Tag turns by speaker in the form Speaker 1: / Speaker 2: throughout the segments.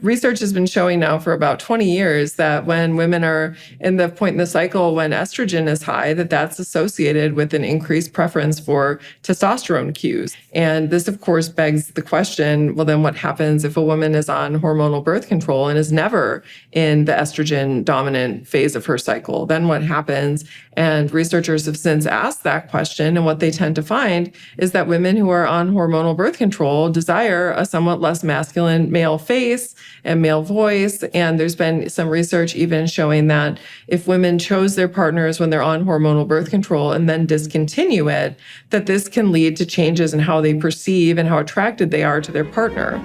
Speaker 1: research has been showing now for about 20 years that when women are in the point in the cycle when estrogen is high, that's associated with an increased preference for testosterone cues. And this, of course, begs the question, well, then what happens if a woman is on hormonal birth control and is never in the estrogen dominant phase of her cycle? Then what happens? And researchers have since asked that question. And what they tend to find is that women who are on hormonal birth control desire a somewhat less masculine male face and male voice. And there's been some research even showing that if women chose their partners when they're on hormonal birth control and then discontinue it, that this can lead to changes in how they perceive and how attracted they are to their partner.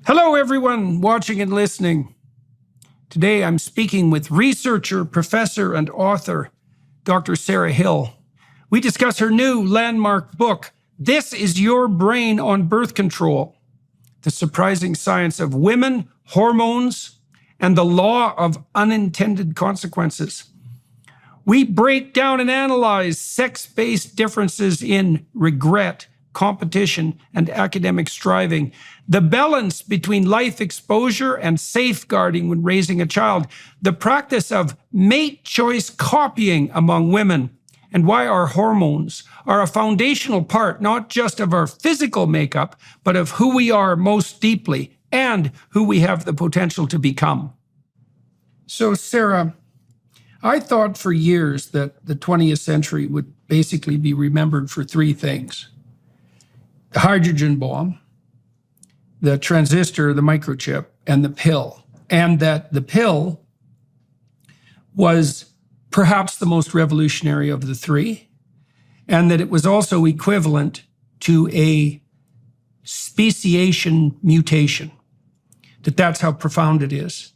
Speaker 2: Hello, everyone watching and listening. Today, I'm speaking with researcher, professor, and author, Dr. Sarah Hill. We discuss her new landmark book, This Is Your Brain on Birth Control: The Surprising Science of Women, Hormones, and the Law of Unintended Consequences. We break down and analyze sex-based differences in regret, competition, and academic striving, the balance between life exposure and safeguarding when raising a child, the practice of mate choice copying among women, and why our hormones are a foundational part not just of our physical makeup, but of who we are most deeply and who we have the potential to become. So, Sarah, I thought for years that the 20th century would basically be remembered for three things: the hydrogen bomb, the transistor, the microchip, and the pill. And that the pill was perhaps the most revolutionary of the three, and that it was also equivalent to a speciation mutation, that's how profound it is.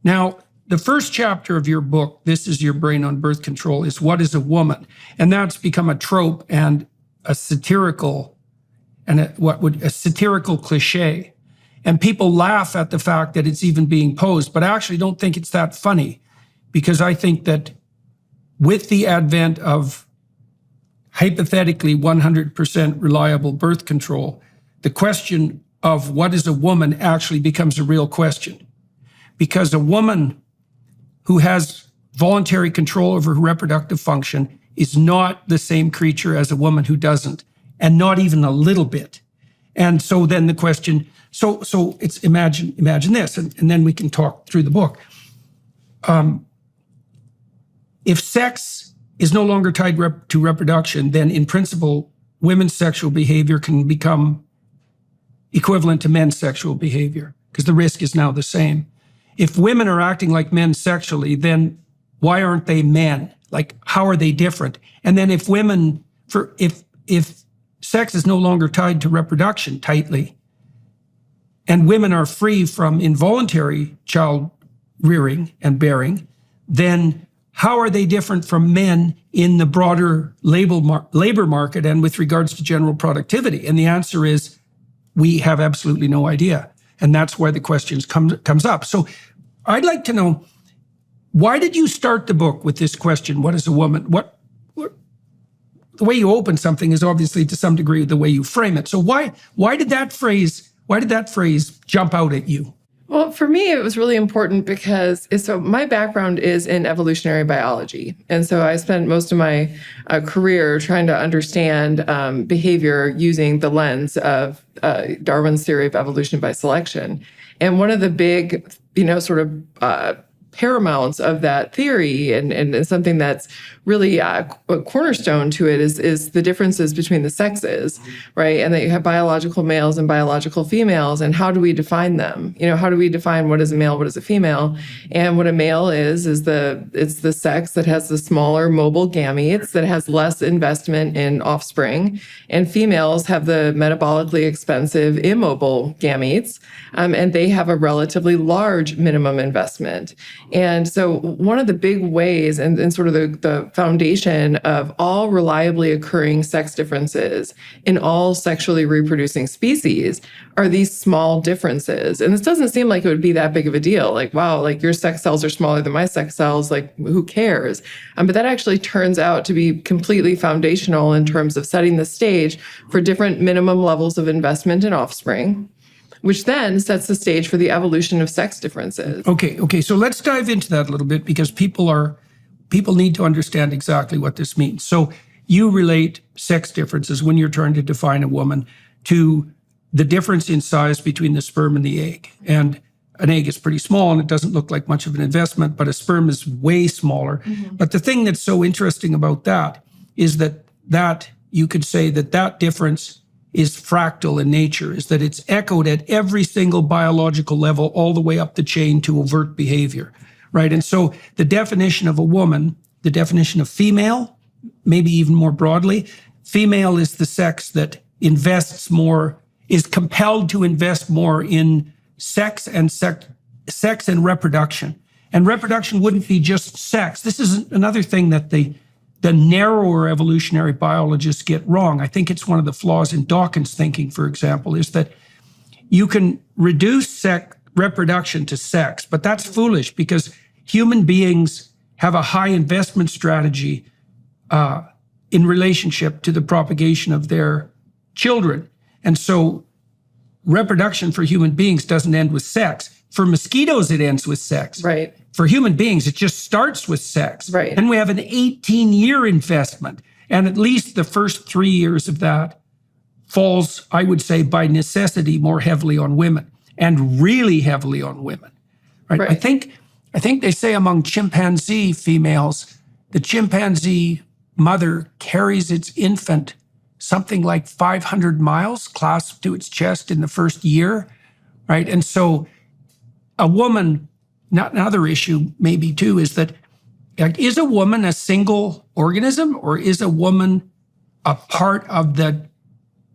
Speaker 2: Now, the first chapter of your book, This Is Your Brain on Birth Control, is What is a Woman? And that's become a trope and a satirical a satirical cliche. And people laugh at the fact that it's even being posed, but I actually don't think it's that funny, because I think that with the advent of hypothetically 100% reliable birth control, the question of what is a woman actually becomes a real question. Because a woman who has voluntary control over her reproductive function is not the same creature as a woman who doesn't, and not even a little bit. And so then the question, so it's imagine this, and then we can talk through the book. If sex is no longer tied to reproduction, then in principle, women's sexual behavior can become equivalent to men's sexual behavior, because the risk is now the same. If women are acting like men sexually, then why aren't they men? Like, how are they different? And then if sex is no longer tied to reproduction tightly, and women are free from involuntary child rearing and bearing, then how are they different from men in the broader labor market and with regards to general productivity? And the answer is, we have absolutely no idea. And that's why the question comes up. So I'd like to know, why did you start the book with this question, what is a woman? The way you open something is obviously to some degree the way you frame it. So why did that phrase jump out at you?
Speaker 1: Well, for me, it was really important because my background is in evolutionary biology. And so I spent most of my career trying to understand behavior using the lens of Darwin's theory of evolution by selection. And one of the big, paramounts of that theory and something that's really a cornerstone to it is the differences between the sexes, right? And that you have biological males and biological females, and how do we define them? How do we define what is a male, what is a female? And what a male is it's the sex that has the smaller mobile gametes, that has less investment in offspring, and females have the metabolically expensive immobile gametes, and they have a relatively large minimum investment. And so one of the big ways and sort of the foundation of all reliably occurring sex differences in all sexually reproducing species are these small differences. And this doesn't seem like it would be that big of a deal. Like, wow, like your sex cells are smaller than my sex cells. Like, who cares? But that actually turns out to be completely foundational in terms of setting the stage for different minimum levels of investment in offspring, which then sets the stage for the evolution of sex differences.
Speaker 2: Okay. So let's dive into that a little bit, because people need to understand exactly what this means. So you relate sex differences when you're trying to define a woman to the difference in size between the sperm and the egg. And an egg is pretty small and it doesn't look like much of an investment, but a sperm is way smaller. Mm-hmm. But the thing that's so interesting about that is that you could say that difference is fractal in nature, is that it's echoed at every single biological level all the way up the chain to overt behavior, right? And so the definition of a woman, the definition of female, maybe even more broadly, female is the sex that invests more, is compelled to invest more in sex and reproduction. And reproduction wouldn't be just sex. This is another thing that the narrower evolutionary biologists get wrong. I think it's one of the flaws in Dawkins' thinking, for example, is that you can reduce reproduction to sex, but that's foolish because human beings have a high investment strategy in relationship to the propagation of their children. And so reproduction for human beings doesn't end with sex. For mosquitoes, it ends with sex.
Speaker 1: Right.
Speaker 2: For human beings, it just starts with sex.
Speaker 1: Right.
Speaker 2: And we have an 18-year investment. And at least the first 3 years of that falls, I would say, by necessity, more heavily on women, and really heavily on women. Right? I think they say among chimpanzee females, the chimpanzee mother carries its infant something like 500 miles clasped to its chest in the first year, right? And so a woman, not another issue maybe too, is that is a woman a single organism, or is a woman a part of the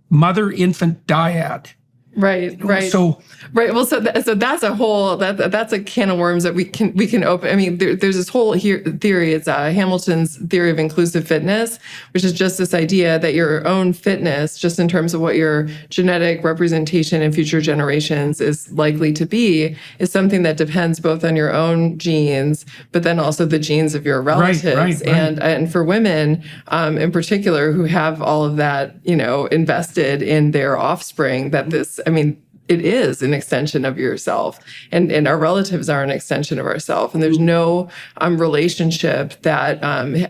Speaker 2: mother-infant dyad?
Speaker 1: Right.
Speaker 2: So
Speaker 1: that's a whole that's a can of worms that we can open. I mean, there's this whole theory. It's Hamilton's theory of inclusive fitness, which is just this idea that your own fitness, just in terms of what your genetic representation in future generations is likely to be, is something that depends both on your own genes, but then also the genes of your relatives.
Speaker 2: Right.
Speaker 1: And for women in particular, who have all of that, invested in their offspring, that it is an extension of yourself, and our relatives are an extension of ourselves. And there's no relationship that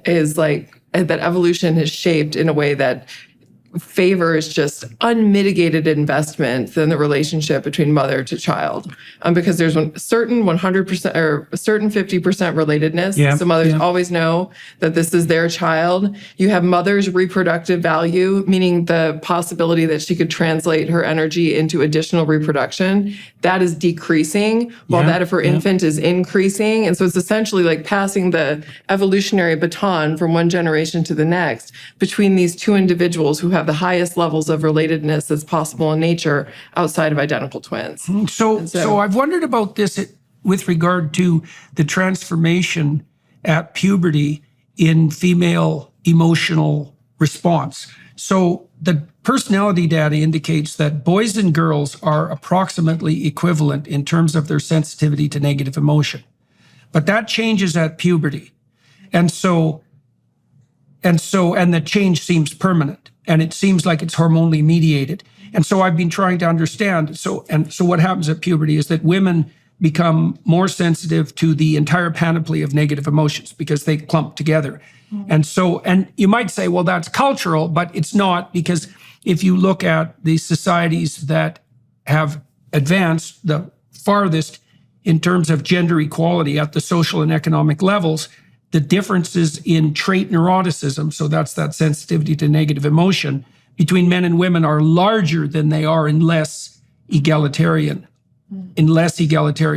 Speaker 1: is like that evolution has shaped in a way that favors just unmitigated investment than the relationship between mother to child, because there's a certain 100% or a certain 50% relatedness.
Speaker 2: Yeah,
Speaker 1: so mothers always know that this is their child. You have mother's reproductive value, meaning the possibility that she could translate her energy into additional reproduction. That is decreasing, while that of her infant is increasing. And so it's essentially like passing the evolutionary baton from one generation to the next between these two individuals who have the highest levels of relatedness that's possible in nature outside of identical twins.
Speaker 2: So I've wondered about this with regard to the transformation at puberty in female emotional response. So the personality data indicates that boys and girls are approximately equivalent in terms of their sensitivity to negative emotion. But that changes at puberty. And the change seems permanent, and it seems like it's hormonally mediated. And so I've been trying to understand. So what happens at puberty is that women become more sensitive to the entire panoply of negative emotions because they clump together. Mm-hmm. And you might say, well, that's cultural, but it's not, because if you look at the societies that have advanced the farthest in terms of gender equality at the social and economic levels, the differences in trait neuroticism, so that's that sensitivity to negative emotion, between men and women are larger than they are in less egalitarian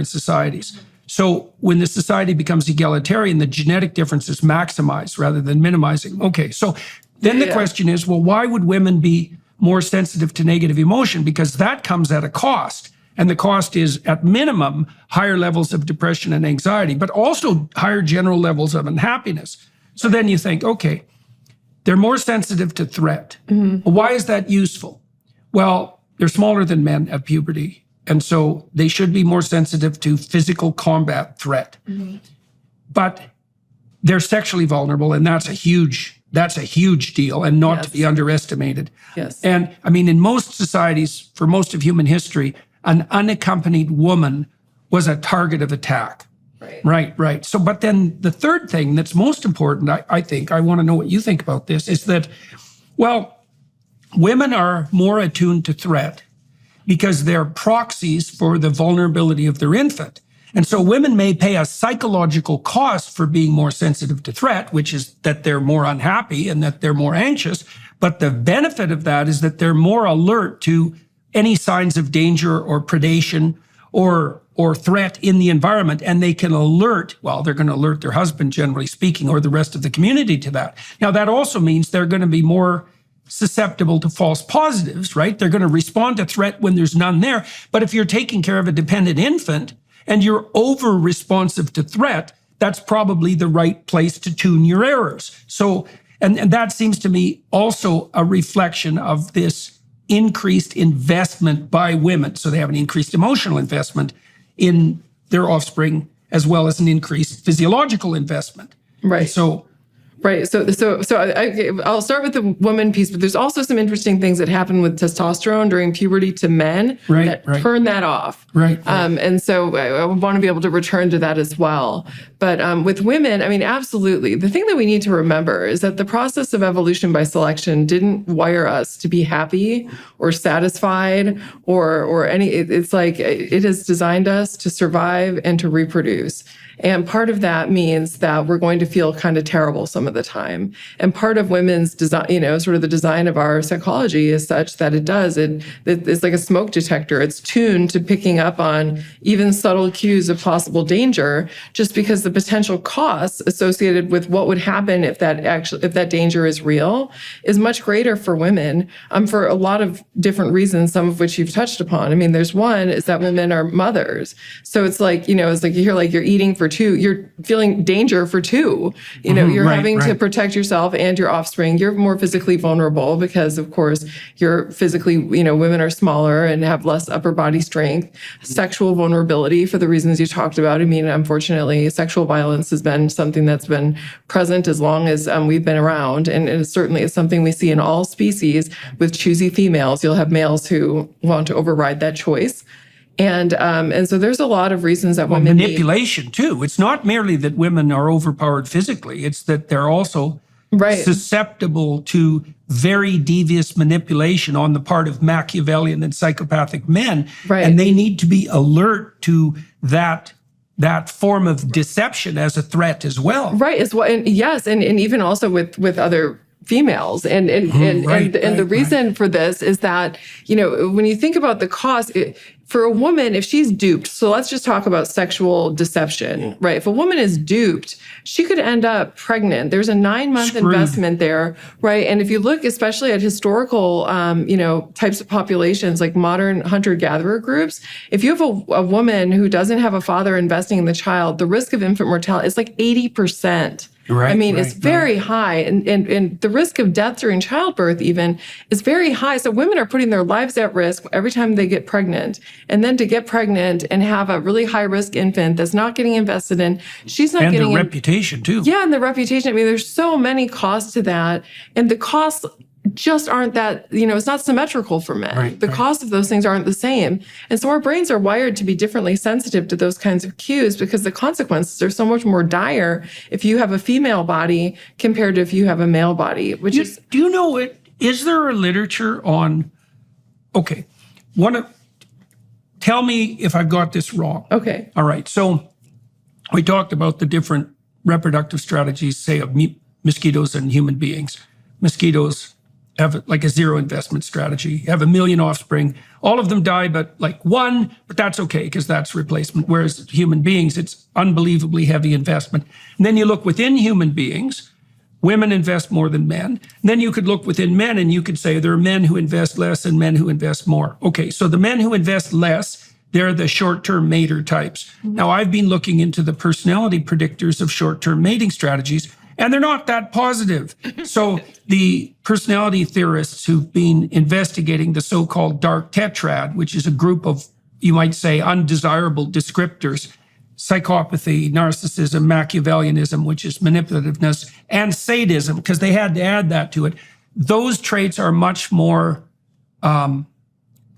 Speaker 2: societies. So when the society becomes egalitarian, the genetic differences maximize rather than minimizing. Okay, so then the question is, well, why would women be more sensitive to negative emotion? Because that comes at a cost. And the cost is, at minimum, higher levels of depression and anxiety, but also higher general levels of unhappiness. So then you think, okay, they're more sensitive to threat. Why is that useful? Well, they're smaller than men at puberty, and so they should be more sensitive to physical combat threat. But they're sexually vulnerable, and that's a huge deal, and not to be underestimated.
Speaker 1: Yes.
Speaker 2: And I mean, in most societies, for most of human history, an unaccompanied woman was a target of attack. Right. So, but then the third thing that's most important, I think, I want to know what you think about this, is that, well, women are more attuned to threat because they're proxies for the vulnerability of their infant. And so women may pay a psychological cost for being more sensitive to threat, which is that they're more unhappy and that they're more anxious. But the benefit of that is that they're more alert to any signs of danger or predation or threat in the environment, and they can alert, well, they're going to alert their husband, generally speaking, or the rest of the community to that. Now, that also means they're going to be more susceptible to false positives, right? They're going to respond to threat when there's none there. But if you're taking care of a dependent infant and you're over-responsive to threat, that's probably the right place to tune your errors. So, and that seems to me also a reflection of this increased investment by women. So they have an increased emotional investment in their offspring, as well as an increased physiological investment.
Speaker 1: Right.
Speaker 2: So
Speaker 1: I'll start with the woman piece, but there's also some interesting things that happen with testosterone during puberty to men that turn that off.
Speaker 2: Right.
Speaker 1: And so I want to be able to return to that as well. But with women, I mean, absolutely. The thing that we need to remember is that the process of evolution by selection didn't wire us to be happy or satisfied or any. It's like it has designed us to survive and to reproduce. And part of that means that we're going to feel kind of terrible some of the time. And part of women's design, sort of the design of our psychology is such that it's like a smoke detector. It's tuned to picking up on even subtle cues of possible danger, just because the potential costs associated with what would happen if that danger is real is much greater for women, for a lot of different reasons, some of which you've touched upon. I mean, there's one is that women are mothers. So it's like, it's like you hear like you're eating for two, you're feeling danger for two. You're having to protect yourself and your offspring. You're more physically vulnerable because, of course, you're physically, women are smaller and have less upper body strength. Sexual vulnerability for the reasons you talked about. I mean, unfortunately, sexual violence has been something that's been present as long as we've been around. And it certainly is something we see in all species with choosy females. You'll have males who want to override that choice. And so there's a lot of reasons that women
Speaker 2: manipulation too. It's not merely that women are overpowered physically. It's that they're also susceptible to very devious manipulation on the part of Machiavellian and psychopathic men.
Speaker 1: Right.
Speaker 2: And they need to be alert to that form of deception as a threat as well.
Speaker 1: Right. As well. And yes. And even also with other females. And the reason for this is that, when you think about the cost, for a woman, if she's duped, so let's just talk about sexual deception, right? If a woman is duped, she could end up pregnant. There's a 9-month investment there, right? And if you look especially at historical, types of populations like modern hunter-gatherer groups, if you have a woman who doesn't have a father investing in the child, the risk of infant mortality is like 80%.
Speaker 2: Right,
Speaker 1: I mean, it's very high. And the risk of death during childbirth even is very high. So women are putting their lives at risk every time they get pregnant. And then to get pregnant and have a really high risk infant that's not getting invested in, she's not getting...
Speaker 2: And the reputation too.
Speaker 1: Yeah, and the reputation. I mean, there's so many costs to that. And the costs just aren't that, it's not symmetrical for men. The cost of those things aren't the same. And so our brains are wired to be differently sensitive to those kinds of cues because the consequences are so much more dire if you have a female body compared to if you have a male body, which is...
Speaker 2: Do you know it? Is there a literature on... Okay. Tell me if I've got this wrong.
Speaker 1: Okay.
Speaker 2: All right. So we talked about the different reproductive strategies, say, of mosquitoes and human beings. Mosquitoes have like a zero investment strategy. You have 1 million offspring. All of them die, but like one, but that's okay because that's replacement. Whereas human beings, it's unbelievably heavy investment. And then you look within human beings, women invest more than men. And then you could look within men and you could say there are men who invest less and men who invest more. Okay, so the men who invest less They're the short-term mater types. Now, I've been looking into the personality predictors of short-term mating strategies, and they're not that positive. So the personality theorists who've been investigating the so-called dark tetrad, which is a group of, you might say, undesirable descriptors, psychopathy, narcissism, Machiavellianism, which is manipulativeness, and sadism, because they had to add that to it. Those traits are much more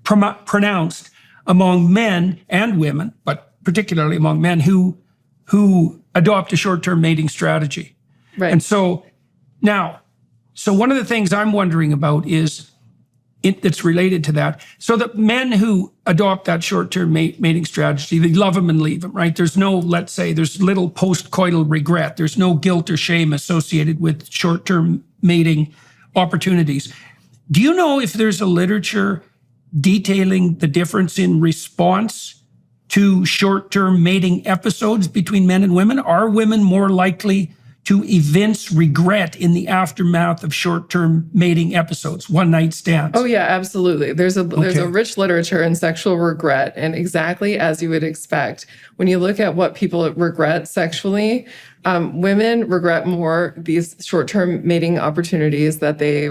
Speaker 2: pronounced among men and women, but particularly among men who adopt a short-term mating strategy.
Speaker 1: Right.
Speaker 2: And so now, one of the things I'm wondering about is that's related to that. So the men who adopt that short-term mating strategy, they love them and leave them, right? There's no, let's say, there's little post-coital regret. There's no guilt or shame associated with short-term mating opportunities. Do you know if there's a literature detailing the difference in response to short-term mating episodes between men and women? Are women more likely to evince regret in the aftermath of short-term mating episodes, one-night stands?
Speaker 1: Oh yeah, absolutely. There's a rich literature in sexual regret, and exactly as you would expect, when you look at what people regret sexually, women regret more these short-term mating opportunities that they,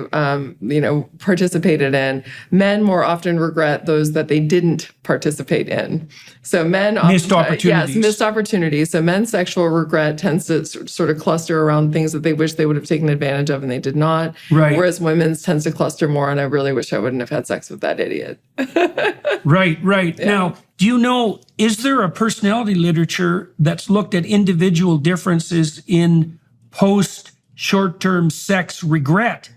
Speaker 1: participated in. Men more often regret those that they didn't participate in. So men
Speaker 2: missed opportunities.
Speaker 1: Yes, missed opportunities. So men's sexual regret tends to sort of cluster around things that they wish they would have taken advantage of and they did not.
Speaker 2: Right.
Speaker 1: Whereas women's tends to cluster more on, I really wish I wouldn't have had sex with that idiot.
Speaker 2: Right.
Speaker 1: Yeah.
Speaker 2: Now, do you know, is there a personality literature that's looked at individual differences in post short-term sex regret?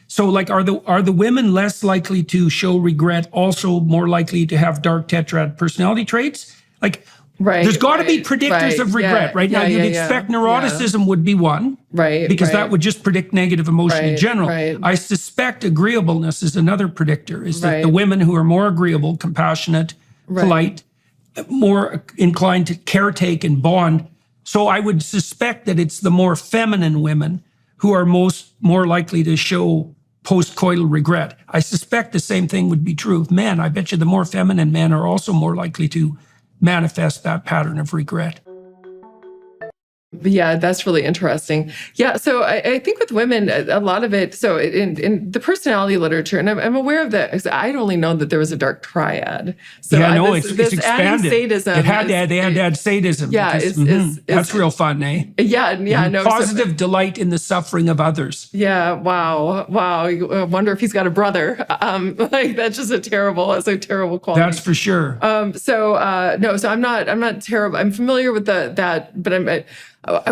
Speaker 2: So like, are the women less likely to show regret, also more likely to have dark tetrad personality traits? Like,
Speaker 1: right,
Speaker 2: there's got to be predictors of regret, right? Now, you'd expect neuroticism would be one,
Speaker 1: right?
Speaker 2: Because that would just predict negative emotion in general.
Speaker 1: Right.
Speaker 2: I suspect agreeableness is another predictor, is that the women who are more agreeable, compassionate, polite, more inclined to caretake and bond. So I would suspect that it's the more feminine women who are more likely to show post-coital regret. I suspect the same thing would be true of men. I bet you the more feminine men are also more likely to manifest that pattern of regret.
Speaker 1: Yeah, that's really interesting. Yeah, so I think with women, a lot of it, so in the personality literature, and I'm aware of that, I'd only known that there was a dark triad. So
Speaker 2: it's expanded.
Speaker 1: Sadism.
Speaker 2: They had to add sadism.
Speaker 1: Yeah,
Speaker 2: that's real fun, eh?
Speaker 1: Yeah, no.
Speaker 2: Positive delight in the suffering of others.
Speaker 1: Yeah, wow. I wonder if he's got a brother. That's just a terrible quality.
Speaker 2: That's for sure.
Speaker 1: So I'm not terrible. I'm familiar with that, but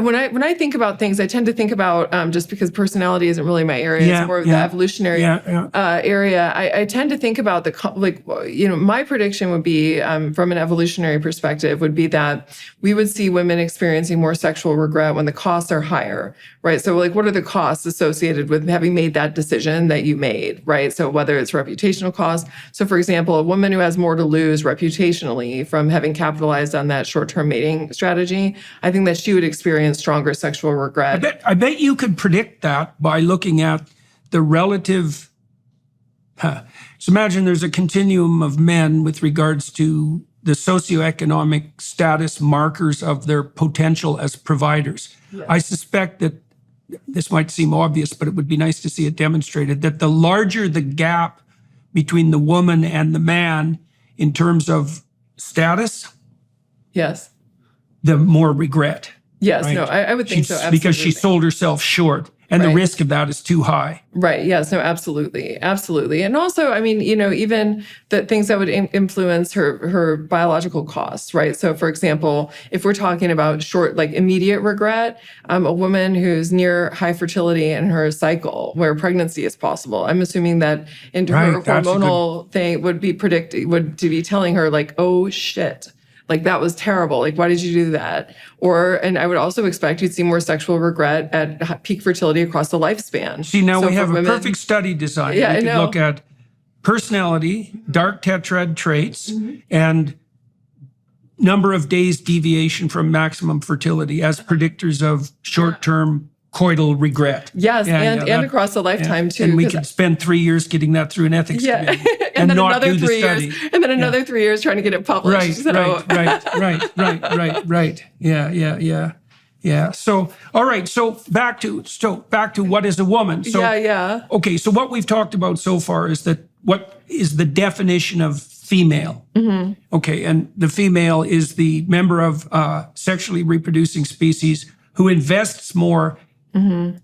Speaker 1: when I think about things, I tend to think about, just because personality isn't really my area, it's more of the evolutionary area. I tend to think about my prediction would be, from an evolutionary perspective, would be that we would see women experiencing more sexual regret when the costs are higher, right? So what are the costs associated with having made that decision that you made, right? So whether it's reputational costs. So for example, a woman who has more to lose reputationally from having capitalized on that short-term mating strategy, I think that she would experience stronger sexual regret.
Speaker 2: I bet you could predict that by looking at the relative. So imagine there's a continuum of men with regards to the socioeconomic status markers of their potential as providers. Yes. I suspect that this might seem obvious, but it would be nice to see it demonstrated that the larger the gap between the woman and the man in terms of status,
Speaker 1: yes,
Speaker 2: the more regret.
Speaker 1: Yes,
Speaker 2: right?
Speaker 1: No, I would think so. Absolutely.
Speaker 2: Because she sold herself short, and the risk of that is too high.
Speaker 1: Right. Yes. No. Absolutely. Absolutely. And also, I mean, even the things that would influence her biological costs, right? So, for example, if we're talking about immediate regret, a woman who's near high fertility in her cycle, where pregnancy is possible, I'm assuming that her hormonal thing would be telling her oh shit. That was terrible. Why did you do that? And I would also expect you'd see more sexual regret at peak fertility across the lifespan.
Speaker 2: See, now we have a perfect study design.
Speaker 1: Yeah,
Speaker 2: we could look at personality, dark tetrad traits, and number of days deviation from maximum fertility as predictors of short-term coital regret.
Speaker 1: Yes, and across a lifetime too.
Speaker 2: And we could spend 3 years getting that through an ethics committee
Speaker 1: and then
Speaker 2: not
Speaker 1: another
Speaker 2: do the
Speaker 1: 3
Speaker 2: study.
Speaker 1: years, and then another 3 years trying to get it published.
Speaker 2: Right. Yeah. So, all right. So back to what is a woman. So, Okay. So what we've talked about so far is that what is the definition of female?
Speaker 1: Mm-hmm.
Speaker 2: Okay. And the female is the member of sexually reproducing species who invests more,
Speaker 1: mm-hmm.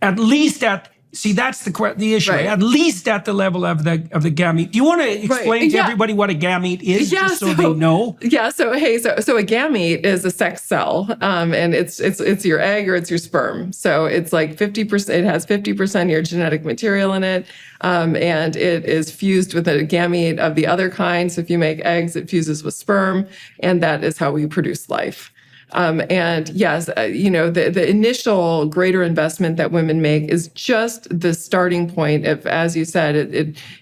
Speaker 2: at least at. See, that's the issue. Right. At least at the level of the gamete. Do you want to explain to everybody what a gamete is, just so they know?
Speaker 1: Yeah. So a gamete is a sex cell, and it's your egg or it's your sperm. So it's like 50%. It has 50% of your genetic material in it, and it is fused with a gamete of the other kind. So if you make eggs, it fuses with sperm, and that is how we produce life. And yes, the initial greater investment that women make is just the starting point of, as you said,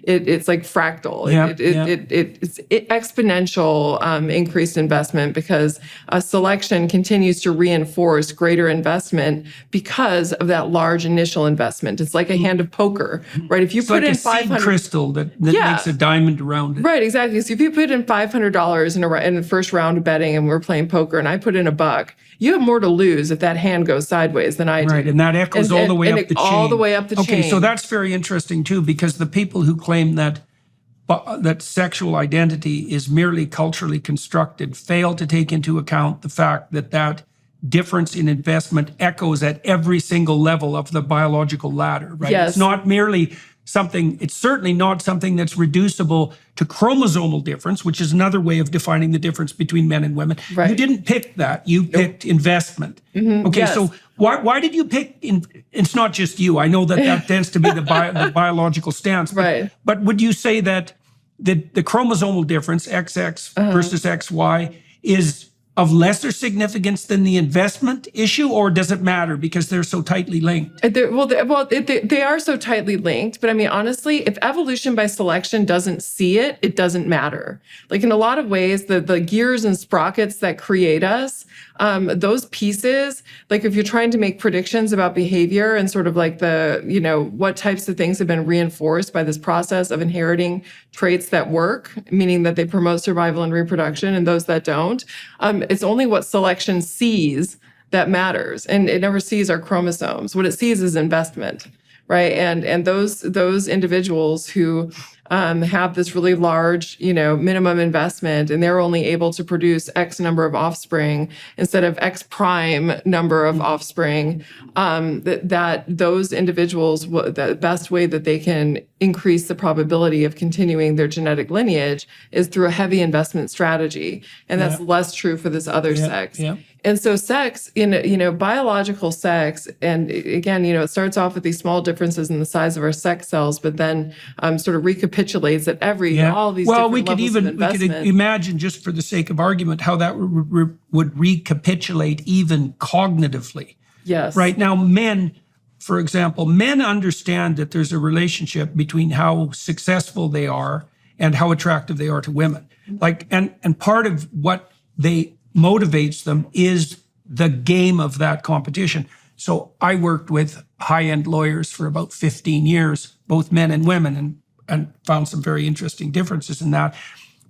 Speaker 1: it's like fractal. It's exponential increased investment because selection continues to reinforce greater investment because of that large initial investment. It's like a hand of poker, right? If you put in $500
Speaker 2: crystal that makes a diamond around it.
Speaker 1: Right, exactly. So if you put in $500 in the first round of betting and we're playing poker and I put in $1, you have more to lose if that hand goes sideways than I do.
Speaker 2: Right, and that echoes all the way up the chain.
Speaker 1: All the way up the chain.
Speaker 2: Okay, so that's very interesting too, because the people who claim that sexual identity is merely culturally constructed fail to take into account the fact that difference in investment echoes at every single level of the biological ladder, right?
Speaker 1: Yes.
Speaker 2: It's not merely it's certainly not something that's reducible to chromosomal difference, which is another way of defining the difference between men and women.
Speaker 1: Right.
Speaker 2: You didn't pick that. You picked investment.
Speaker 1: Mm-hmm.
Speaker 2: Okay,
Speaker 1: yes.
Speaker 2: so why did you pick, it's not just you. I know that tends to be the biological stance.
Speaker 1: Right.
Speaker 2: But would you say that the chromosomal difference, XX versus XY, is of lesser significance than the investment issue, or does it matter because they're so tightly linked?
Speaker 1: They are so tightly linked, but I mean, honestly, if evolution by selection doesn't see it, it doesn't matter. Like in a lot of ways, the gears and sprockets that create us, those pieces, like if you're trying to make predictions about behavior and sort of like what types of things have been reinforced by this process of inheriting traits that work, meaning that they promote survival and reproduction, and those that don't, it's only what selection sees that matters. And it never sees our chromosomes. What it sees is investment, right? And those individuals who have this really large, minimum investment, and they're only able to produce X number of offspring instead of X prime number of offspring, that those individuals, the best way that they can increase the probability of continuing their genetic lineage is through a heavy investment strategy. And that's less true for this other sex.
Speaker 2: Yeah.
Speaker 1: And so sex, biological sex, and again, it starts off with these small differences in the size of our sex cells, but then sort of recapitulates at all these different levels of investment.
Speaker 2: We could imagine, just for the sake of argument, how that would recapitulate even cognitively.
Speaker 1: Yes.
Speaker 2: Right now, men, for example, understand that there's a relationship between how successful they are and how attractive they are to women. Like, and part of what motivates them is the game of that competition. So I worked with high-end lawyers for about 15 years, both men and women, and found some very interesting differences in that.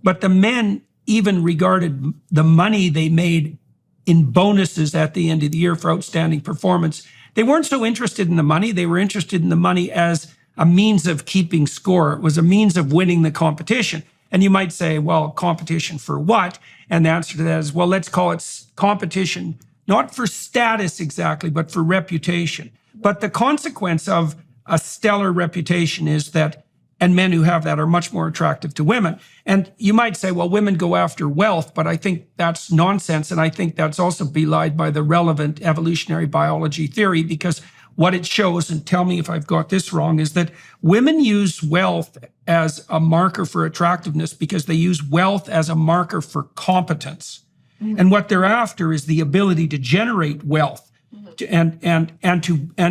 Speaker 2: But the men even regarded the money they made in bonuses at the end of the year for outstanding performance. They weren't so interested in the money. They were interested in the money as a means of keeping score. It was a means of winning the competition. And you might say, well, competition for what? And the answer to that is, well, let's call it competition, not for status exactly, but for reputation. But the consequence of a stellar reputation is that, and men who have that are much more attractive to women. And you might say, well, women go after wealth, but I think that's nonsense. And I think that's also belied by the relevant evolutionary biology theory, because what it shows, and tell me if I've got this wrong, is that women use wealth as a marker for attractiveness because they use wealth as a marker for competence. Mm-hmm. And what they're after is the ability to generate wealth, and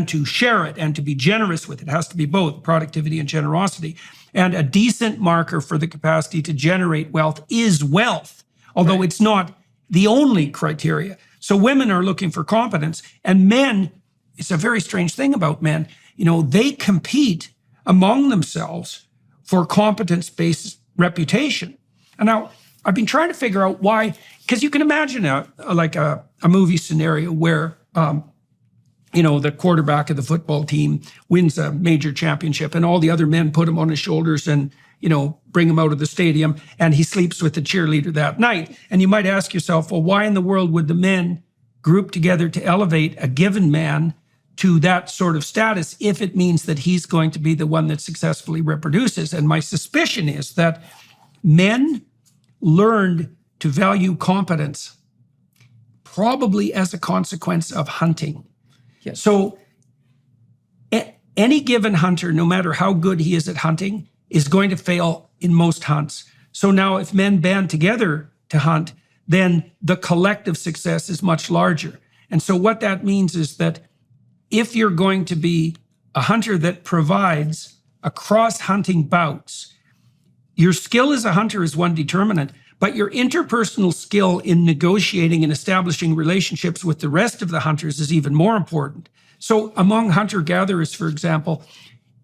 Speaker 2: to share it and to be generous with it. It has to be both productivity and generosity. And a decent marker for the capacity to generate wealth is wealth, although it's not the only criteria. So women are looking for competence, and men it's a very strange thing about men. They compete among themselves for competence-based reputation. And now I've been trying to figure out why, because you can imagine a movie scenario where, the quarterback of the football team wins a major championship and all the other men put him on his shoulders and, bring him out of the stadium, and he sleeps with the cheerleader that night. And you might ask yourself, well, why in the world would the men group together to elevate a given man to that sort of status if it means that he's going to be the one that successfully reproduces? And my suspicion is that men learned to value competence probably as a consequence of hunting.
Speaker 1: Yes.
Speaker 2: So any given hunter, no matter how good he is at hunting, is going to fail in most hunts. So now if men band together to hunt, then the collective success is much larger. And so what that means is that if you're going to be a hunter that provides across hunting bouts, your skill as a hunter is one determinant, but your interpersonal skill in negotiating and establishing relationships with the rest of the hunters is even more important. So among hunter-gatherers, for example,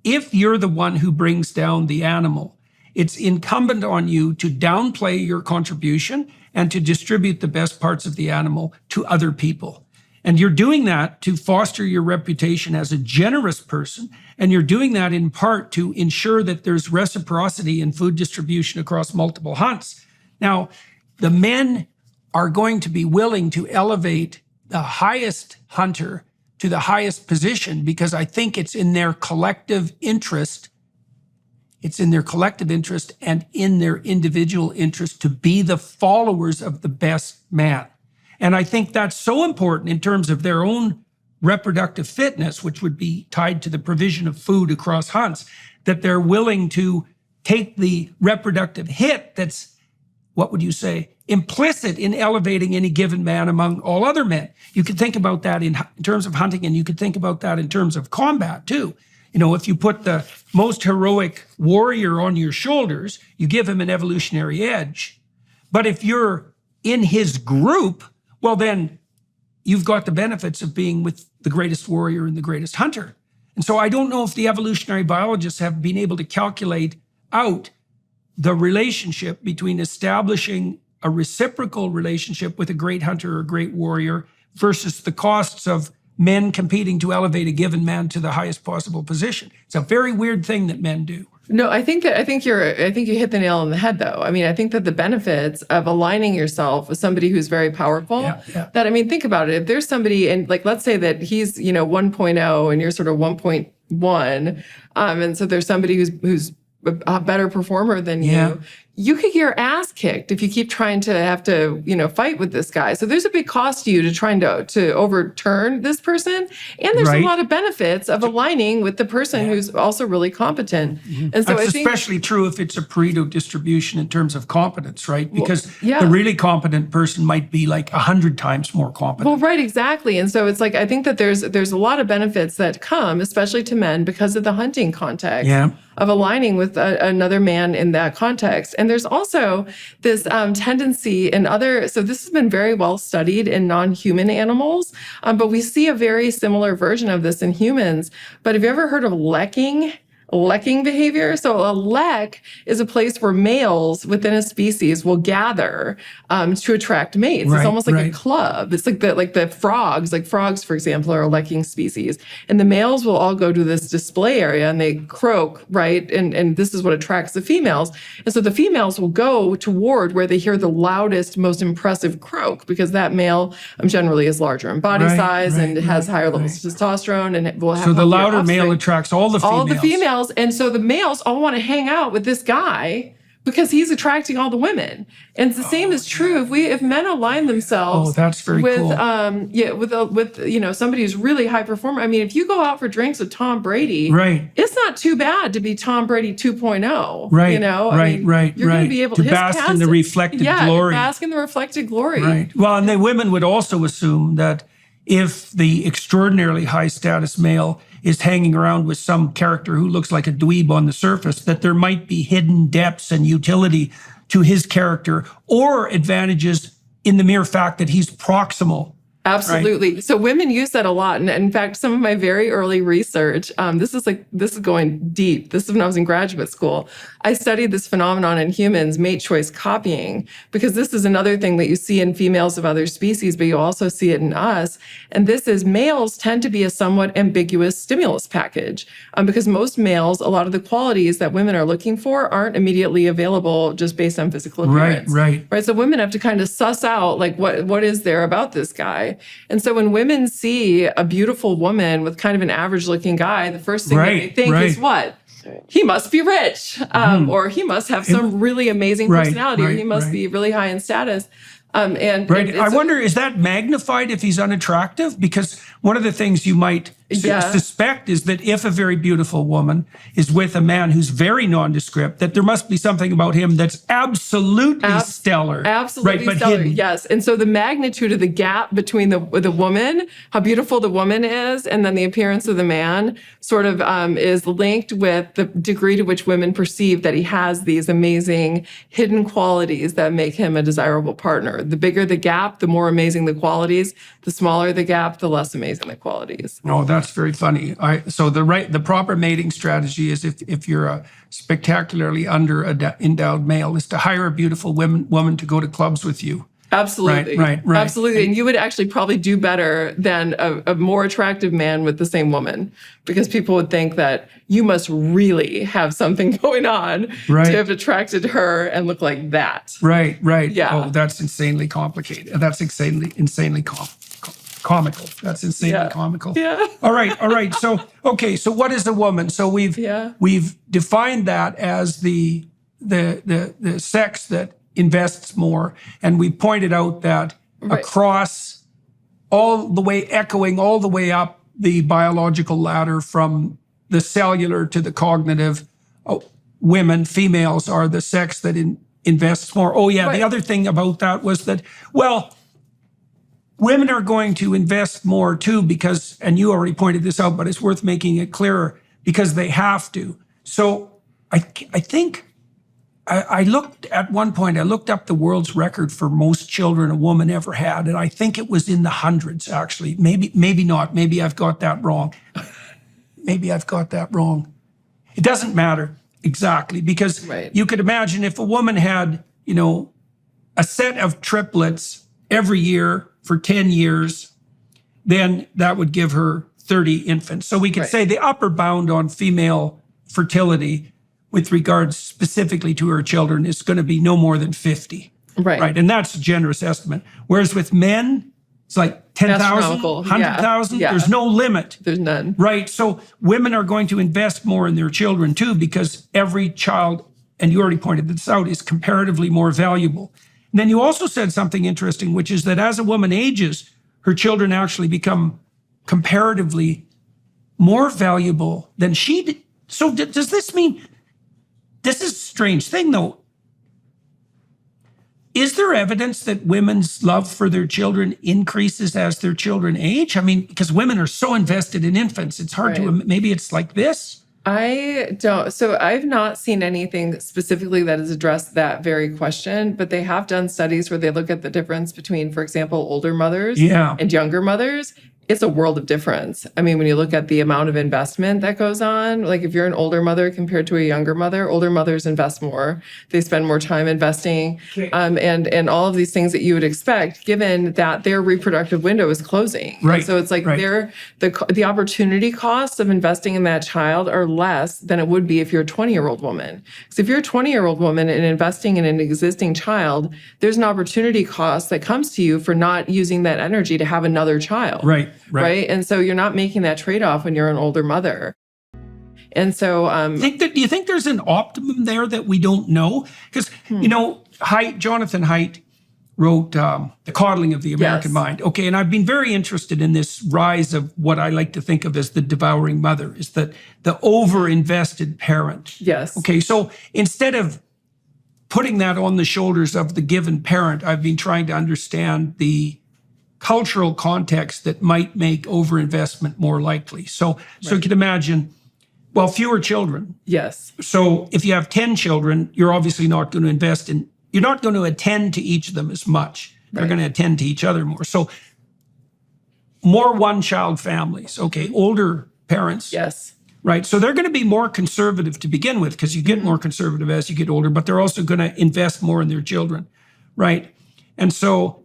Speaker 2: if you're the one who brings down the animal, it's incumbent on you to downplay your contribution and to distribute the best parts of the animal to other people. And you're doing that to foster your reputation as a generous person. And you're doing that in part to ensure that there's reciprocity in food distribution across multiple hunts. Now, the men are going to be willing to elevate the highest hunter to the highest position because I think it's in their collective interest. It's in their collective interest and in their individual interest to be the followers of the best man. And I think that's so important in terms of their own reproductive fitness, which would be tied to the provision of food across hunts, that they're willing to take the reproductive hit that's, what would you say, implicit in elevating any given man among all other men. You could think about that in terms of hunting, and you could think about that in terms of combat too. If you put the most heroic warrior on your shoulders, you give him an evolutionary edge. But if you're in his group, well, then you've got the benefits of being with the greatest warrior and the greatest hunter. And so I don't know if the evolutionary biologists have been able to calculate out the relationship between establishing a reciprocal relationship with a great hunter or a great warrior versus the costs of men competing to elevate a given man to the highest possible position. It's a very weird thing that men do.
Speaker 1: No, I think you hit the nail on the head though. I mean, I think that the benefits of aligning yourself with somebody who's very powerful, think about it. If there's somebody, and let's say that he's, 1.0 and you're sort of 1.1. And so there's somebody who's a better performer than you. You could get your ass kicked if you keep trying to have to, fight with this guy. So there's a big cost to you to trying to overturn this person. And there's a lot of benefits of aligning with the person who's also really competent.
Speaker 2: Mm-hmm.
Speaker 1: And so
Speaker 2: that's especially true if it's a Pareto distribution in terms of competence, right? Because
Speaker 1: the
Speaker 2: really competent person might be like 100 times more competent.
Speaker 1: Well, right, exactly. And so it's I think that there's a lot of benefits that come, especially to men, because of the hunting context of aligning with another man in that context. And there's also this tendency in so this has been very well studied in non-human animals, but we see a very similar version of this in humans. But have you ever heard of lekking behavior? So a lek is a place where males within a species will gather to attract mates. It's almost like a club. It's like the frogs. Like frogs, for example, are a lekking species. And the males will all go to this display area and they croak, right? And this is what attracts the females. And so the females will go toward where they hear the loudest, most impressive croak, because that male generally is larger in body size and has higher levels of testosterone and will have
Speaker 2: so the louder
Speaker 1: offspring.
Speaker 2: male attracts all the females.
Speaker 1: All the females. And so the males all want to hang out with this guy because he's attracting all the women. And the same is true if men align themselves
Speaker 2: that's very
Speaker 1: with
Speaker 2: cool.
Speaker 1: with somebody who's really high performer. I mean, if you go out for drinks with Tom Brady, it's not too bad to be Tom Brady 2.0.
Speaker 2: Right.
Speaker 1: You're going to be able
Speaker 2: to bask in the reflected glory.
Speaker 1: Bask in the reflected glory.
Speaker 2: Right. Well, and the women would also assume that if the extraordinarily high status male is hanging around with some character who looks like a dweeb on the surface, that there might be hidden depths and utility to his character or advantages in the mere fact that he's proximal
Speaker 1: Absolutely. So women use that a lot. And in fact, some of my very early research, this is going deep. This is when I was in graduate school. I studied this phenomenon in humans, mate choice copying, because this is another thing that you see in females of other species, but you also see it in us. And this is males tend to be a somewhat ambiguous stimulus package, because most males, a lot of the qualities that women are looking for aren't immediately available just based on physical appearance.
Speaker 2: Right.
Speaker 1: So women have to kind of suss out like what is there about this guy. And so when women see a beautiful woman with kind of an average looking guy, the first thing that they think is what? He must be rich, or he must have some really amazing personality, or he must be really high in status.
Speaker 2: I wonder, is that magnified if he's unattractive? Because one of the things you might suspect is that if a very beautiful woman is with a man who's very nondescript, that there must be something about him that's absolutely stellar.
Speaker 1: Absolutely
Speaker 2: but
Speaker 1: stellar,
Speaker 2: hidden.
Speaker 1: yes. And so the magnitude of the gap between the woman, how beautiful the woman is, and then the appearance of the man sort of is linked with the degree to which women perceive that he has these amazing hidden qualities that make him a desirable partner. The bigger the gap, the more amazing the qualities. The smaller the gap, the less amazing the qualities.
Speaker 2: Oh, that's very funny. So the proper mating strategy is if you're a spectacularly endowed male, is to hire a beautiful woman to go to clubs with you.
Speaker 1: Absolutely.
Speaker 2: Right.
Speaker 1: Absolutely. And you would actually probably do better than a more attractive man with the same woman, because people would think that you must really have something going on to have attracted her and look like that.
Speaker 2: Right.
Speaker 1: Yeah.
Speaker 2: Oh, that's insanely complicated. That's insanely comical. That's insanely comical.
Speaker 1: Yeah.
Speaker 2: All right. So what is a woman? So we've defined that as the sex that invests more, and we pointed out that across echoing all the way up the biological ladder from the cellular to the cognitive, females are the sex that invests more. The other thing about that was that, women are going to invest more too because, and you already pointed this out, but it's worth making it clearer, because they have to. So I think I looked at one point, I looked up the world's record for most children a woman ever had, and I think it was in the hundreds, actually. Maybe not. Maybe I've got that wrong. It doesn't matter exactly, because you could imagine if a woman had, a set of triplets every year for 10 years, then that would give her 30 infants. So we could say the upper bound on female fertility with regards specifically to her children is going to be no more than 50. Right. And that's a generous estimate. Whereas with men, it's like 10,000, 100,000. There's no limit.
Speaker 1: There's none.
Speaker 2: Right. So women are going to invest more in their children too, because every child, and you already pointed this out, is comparatively more valuable. And then you also said something interesting, which is that as a woman ages, her children actually become comparatively more valuable than she did. So does this mean, this is a strange thing though, is there evidence that women's love for their children increases as their children age? I mean, because women are so invested in infants, it's hard to, maybe it's like this?
Speaker 1: I don't. So I've not seen anything specifically that has addressed that very question, but they have done studies where they look at the difference between, for example, older mothers and younger mothers. It's a world of difference. I mean, when you look at the amount of investment that goes on, like if you're an older mother compared to a younger mother, older mothers invest more. They spend more time investing, and all of these things that you would expect, given that their reproductive window is closing.
Speaker 2: Right.
Speaker 1: And so it's like the opportunity costs of investing in that child are less than it would be if you're a 20-year-old woman. Because if you're a 20-year-old woman and investing in an existing child, there's an opportunity cost that comes to you for not using that energy to have another child. Right. And so you're not making that trade-off when you're an older mother. And so
Speaker 2: do you think there's an optimum there that we don't know? Because, Jonathan Haidt wrote The Coddling of the American Mind. Okay, and I've been very interested in this rise of what I like to think of as the devouring mother, is that the over-invested parent.
Speaker 1: Yes.
Speaker 2: Okay, so instead of putting that on the shoulders of the given parent, I've been trying to understand the cultural context that might make overinvestment more likely. So you can imagine, fewer children.
Speaker 1: Yes.
Speaker 2: So if you have 10 children, you're obviously not going to you're not going to attend to each of them as much. They're going to attend to each other more. So more one-child families. Okay, older parents.
Speaker 1: Yes.
Speaker 2: Right. So they're going to be more conservative to begin with because you get more conservative as you get older, but they're also going to invest more in their children. Right. And so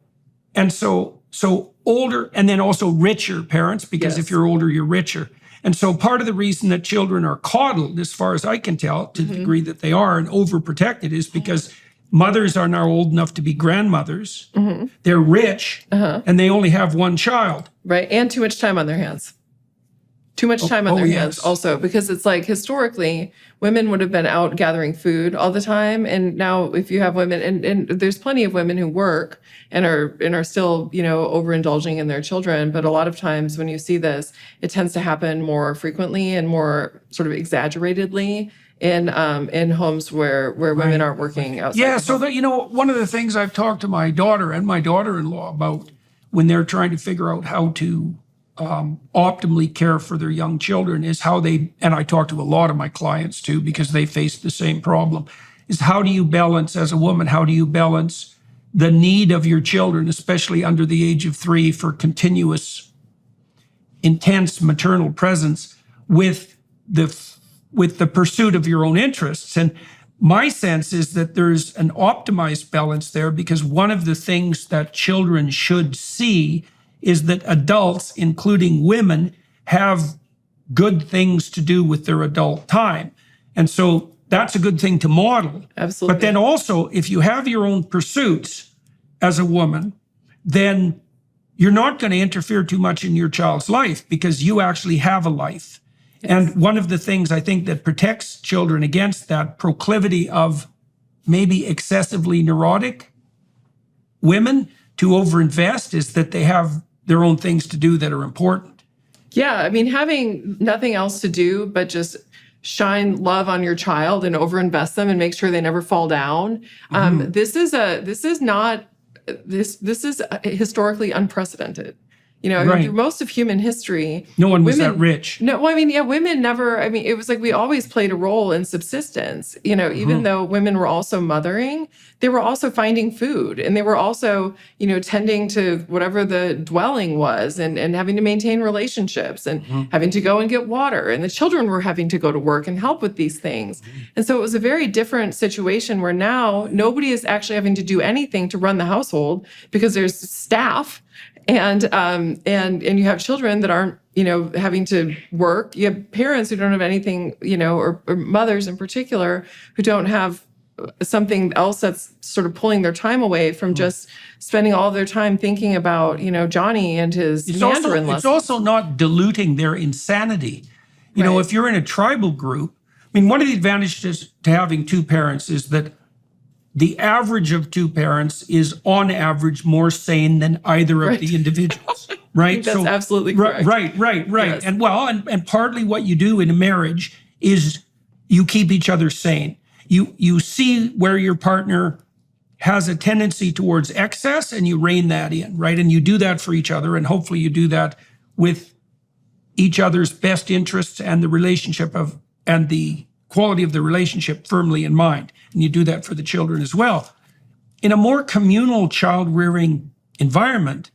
Speaker 2: older and then also richer parents, because if you're older, you're richer. And so part of the reason that children are coddled, as far as I can tell, to the degree that they are, and overprotected is because mothers are now old enough to be grandmothers. They're rich and they only have one child.
Speaker 1: Right. And too much time on their hands. Too much time on their hands
Speaker 2: yes.
Speaker 1: also, because it's like historically women would have been out gathering food all the time. And now if you have women, and there's plenty of women who work and are still, overindulging in their children. But a lot of times when you see this, it tends to happen more frequently and more sort of exaggeratedly in homes where women aren't working outside.
Speaker 2: Yeah. So that, one of the things I've talked to my daughter and my daughter-in-law about when they're trying to figure out how to optimally care for their young children is how and I talk to a lot of my clients too, because they face the same problem, is how do you balance as a woman, how do you balance the need of your children, especially under the age of 3, for continuous, intense maternal presence with the pursuit of your own interests. And my sense is that there's an optimized balance there, because one of the things that children should see is that adults, including women, have good things to do with their adult time. And so that's a good thing to model.
Speaker 1: Absolutely.
Speaker 2: But then also, if you have your own pursuits as a woman, then you're not going to interfere too much in your child's life because you actually have a life. Yes. And one of the things I think that protects children against that proclivity of maybe excessively neurotic women to overinvest is that they have their own things to do that are important.
Speaker 1: Yeah, I mean, having nothing else to do but just shine love on your child and overinvest them and make sure they never fall down. This is historically unprecedented. Through most of human history,
Speaker 2: no one was that rich.
Speaker 1: No, well, I mean, yeah, women never. I mean, it was like we always played a role in subsistence. Even though women were also mothering, they were also finding food, and they were also, tending to whatever the dwelling was, and having to maintain relationships, and having to go and get water, and the children were having to go to work and help with these things. And so it was a very different situation where now nobody is actually having to do anything to run the household because there's staff. And you have children that aren't, having to work. You have parents who don't have anything, or mothers in particular who don't have something else that's sort of pulling their time away from just spending all of their time thinking about, Johnny and his Mandarin lessons.
Speaker 2: It's also not diluting their insanity. If you're in a tribal group, I mean, one of the advantages to having 2 parents is that the average of 2 parents is on average more sane than either of the individuals, right?
Speaker 1: That's absolutely correct.
Speaker 2: Right. Yes. And partly what you do in a marriage is you keep each other sane. You see where your partner has a tendency towards excess and you rein that in, right? And you do that for each other, and hopefully you do that with each other's best interests and the relationship and the quality of the relationship firmly in mind. And you do that for the children as well. In a more communal child-rearing environment,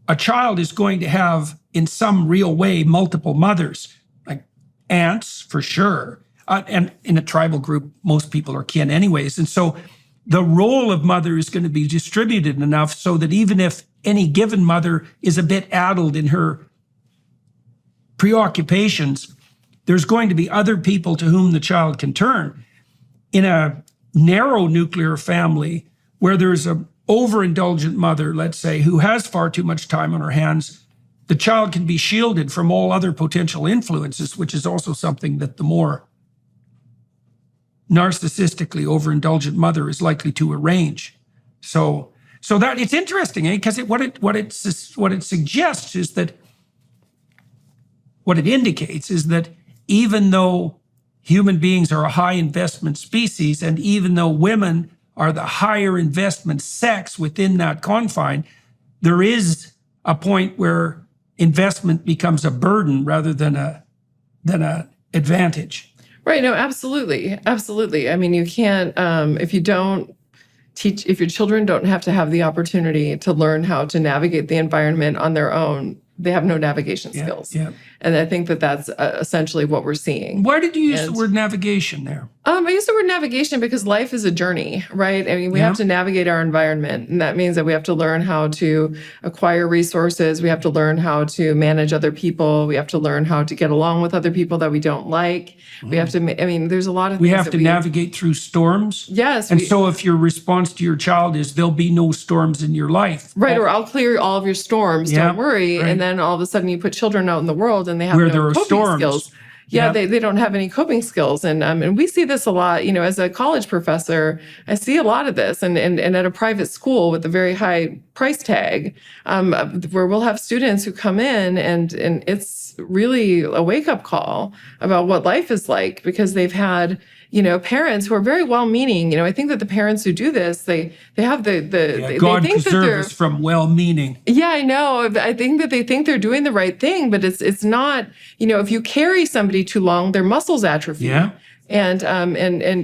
Speaker 2: a child is going to have, in some real way, multiple mothers, like aunts for sure. And in a tribal group, most people are kin anyways. And so the role of mother is going to be distributed enough so that even if any given mother is a bit addled in her preoccupations, there's going to be other people to whom the child can turn. In a narrow nuclear family where there's an overindulgent mother, let's say, who has far too much time on her hands, the child can be shielded from all other potential influences, which is also something that the more narcissistically overindulgent mother is likely to arrange. So that it's interesting, because what it suggests is that what it indicates is that even though human beings are a high investment species, and even though women are the higher investment sex within that confine, there is a point where investment becomes a burden rather than a advantage.
Speaker 1: Right. No, absolutely. Absolutely. I mean, you can't, if your children don't have to have the opportunity to learn how to navigate the environment on their own, they have no navigation skills.
Speaker 2: Yeah.
Speaker 1: And I think that that's essentially what we're seeing.
Speaker 2: Why did you use the word navigation there?
Speaker 1: I use the word navigation because life is a journey, right? I mean, we have to navigate our environment, and that means that we have to learn how to acquire resources. We have to learn how to manage other people. We have to learn how to get along with other people that we don't like. We have to, I mean, there's a lot of things
Speaker 2: we have to navigate through storms.
Speaker 1: Yes.
Speaker 2: And so if your response to your child is there'll be no storms in your life.
Speaker 1: Right, or I'll clear all of your storms, don't worry.
Speaker 2: Right.
Speaker 1: And then all of a sudden you put children out in the world and they have
Speaker 2: Where
Speaker 1: no
Speaker 2: there are
Speaker 1: coping
Speaker 2: storms.
Speaker 1: skills. Yeah, they don't have any coping skills. And we see this a lot, you know, as a college professor, I see a lot of this and at a private school with a very high price tag, where we'll have students who come in and it's really a wake-up call about what life is like because they've had, you know, parents who are very well-meaning. You know, I think that the parents who do this, they have
Speaker 2: God
Speaker 1: they think
Speaker 2: preserve us from well-meaning.
Speaker 1: Yeah, I know. I think that they think they're doing the right thing, but it's not. You know, if you carry somebody too long, their muscles atrophy.
Speaker 2: Yeah.
Speaker 1: And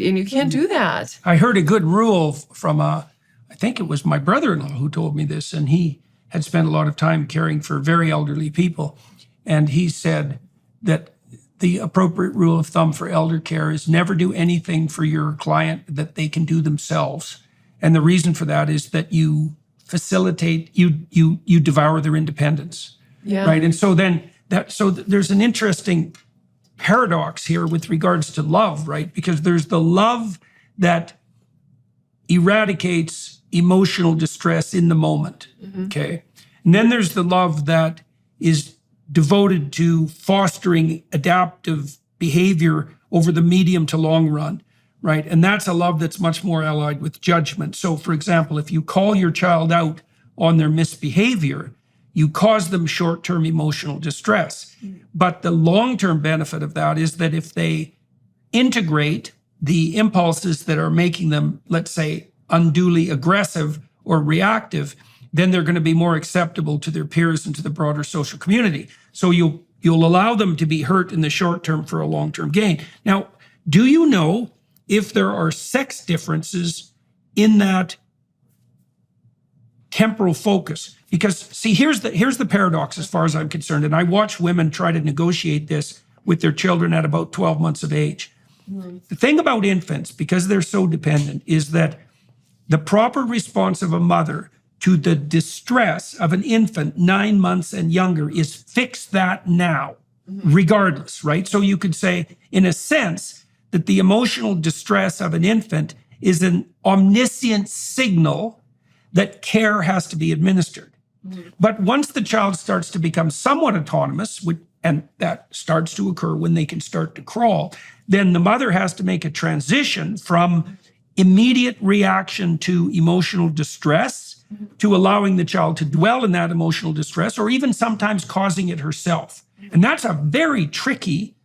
Speaker 1: you can't do that.
Speaker 2: I heard a good rule from I think it was my brother-in-law who told me this, and he had spent a lot of time caring for very elderly people. And he said that the appropriate rule of thumb for elder care is never do anything for your client that they can do themselves. And the reason for that is that you facilitate, you devour their independence.
Speaker 1: Yeah.
Speaker 2: Right. And so there's an interesting paradox here with regards to love, right? Because there's the love that eradicates emotional distress in the moment. Okay. And then there's the love that is devoted to fostering adaptive behavior over the medium to long run, right? And that's a love that's much more allied with judgment. So, for example, if you call your child out on their misbehavior, you cause them short-term emotional distress. But the long-term benefit of that is that if they integrate the impulses that are making them, let's say, unduly aggressive or reactive, then they're going to be more acceptable to their peers and to the broader social community. So you'll allow them to be hurt in the short term for a long-term gain. Now, do you know if there are sex differences in that temporal focus? Because see, here's the paradox as far as I'm concerned, and I watch women try to negotiate this with their children at about 12 months of age. The thing about infants, because they're so dependent, is that the proper response of a mother to the distress of an infant 9 months and younger is fix that now, regardless, right? So you could say, in a sense, that the emotional distress of an infant is an omniscient signal that care has to be administered. But once the child starts to become somewhat autonomous, and that starts to occur when they can start to crawl, then the mother has to make a transition from immediate reaction to emotional distress to allowing the child to dwell in that emotional distress, or even sometimes causing it herself. And that's a very tricky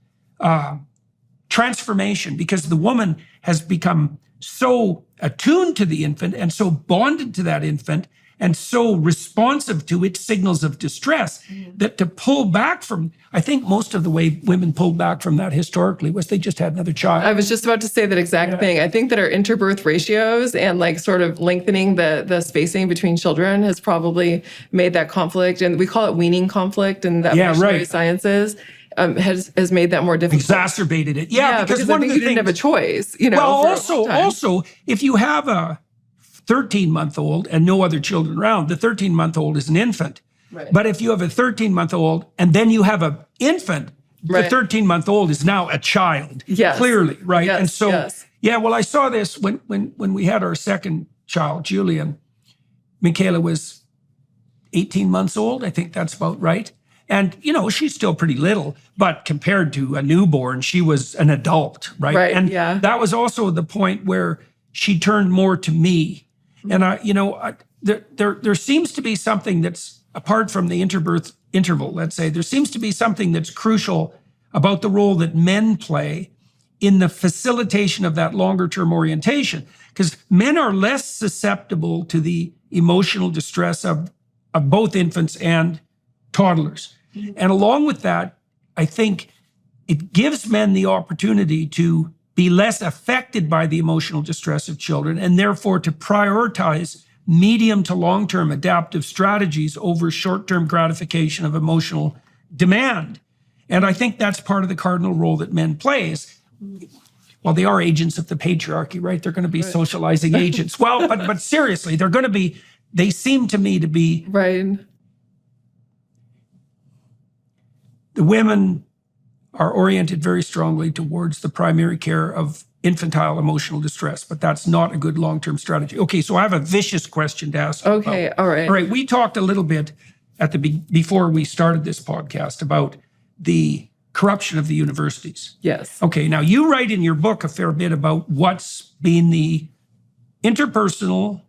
Speaker 2: transformation, because the woman has become so attuned to the infant and so bonded to that infant and so responsive to its signals of distress that to pull back from, I think most of the way women pulled back from that historically was they just had another child.
Speaker 1: I was just about to say that exact thing. I think that our interbirth ratios and like sort of lengthening the spacing between children has probably made that conflict, and we call it weaning conflict in the evolutionary sciences, has made that more difficult.
Speaker 2: Exacerbated it.
Speaker 1: Because
Speaker 2: one
Speaker 1: I think
Speaker 2: of the
Speaker 1: you didn't have a choice, you know.
Speaker 2: Well, also, if you have a 13-month-old and no other children around, the 13-month-old is an infant.
Speaker 1: Right.
Speaker 2: But if you have a 13-month-old and then you have an infant, the 13-month-old is now a child.
Speaker 1: Yes.
Speaker 2: Clearly, right?
Speaker 1: Yes,
Speaker 2: and so,
Speaker 1: yes.
Speaker 2: well, I saw this when we had our second child, Julian. Michaela was 18 months old. I think that's about right. And, you know, she's still pretty little, but compared to a newborn, she was an adult, right?
Speaker 1: Right,
Speaker 2: and
Speaker 1: yeah.
Speaker 2: that was also the point where she turned more to me. And there seems to be something that's, apart from the interbirth interval, let's say, there seems to be something that's crucial about the role that men play in the facilitation of that longer-term orientation. Because men are less susceptible to the emotional distress of both infants and toddlers. And along with that, I think it gives men the opportunity to be less affected by the emotional distress of children, and therefore to prioritize medium to long-term adaptive strategies over short-term gratification of emotional demand. And I think that's part of the cardinal role that men plays. Well, they are agents of the patriarchy, right? They're going to be socializing agents. Well, but seriously, they seem to me to be.
Speaker 1: Right.
Speaker 2: The women are oriented very strongly towards the primary care of infantile emotional distress, but that's not a good long-term strategy. Okay, so I have a vicious question to ask.
Speaker 1: Okay, all right.
Speaker 2: All right, we talked a little bit before we started this podcast about the corruption of the universities.
Speaker 1: Yes.
Speaker 2: Okay, now you write in your book a fair bit about what's been the interpersonal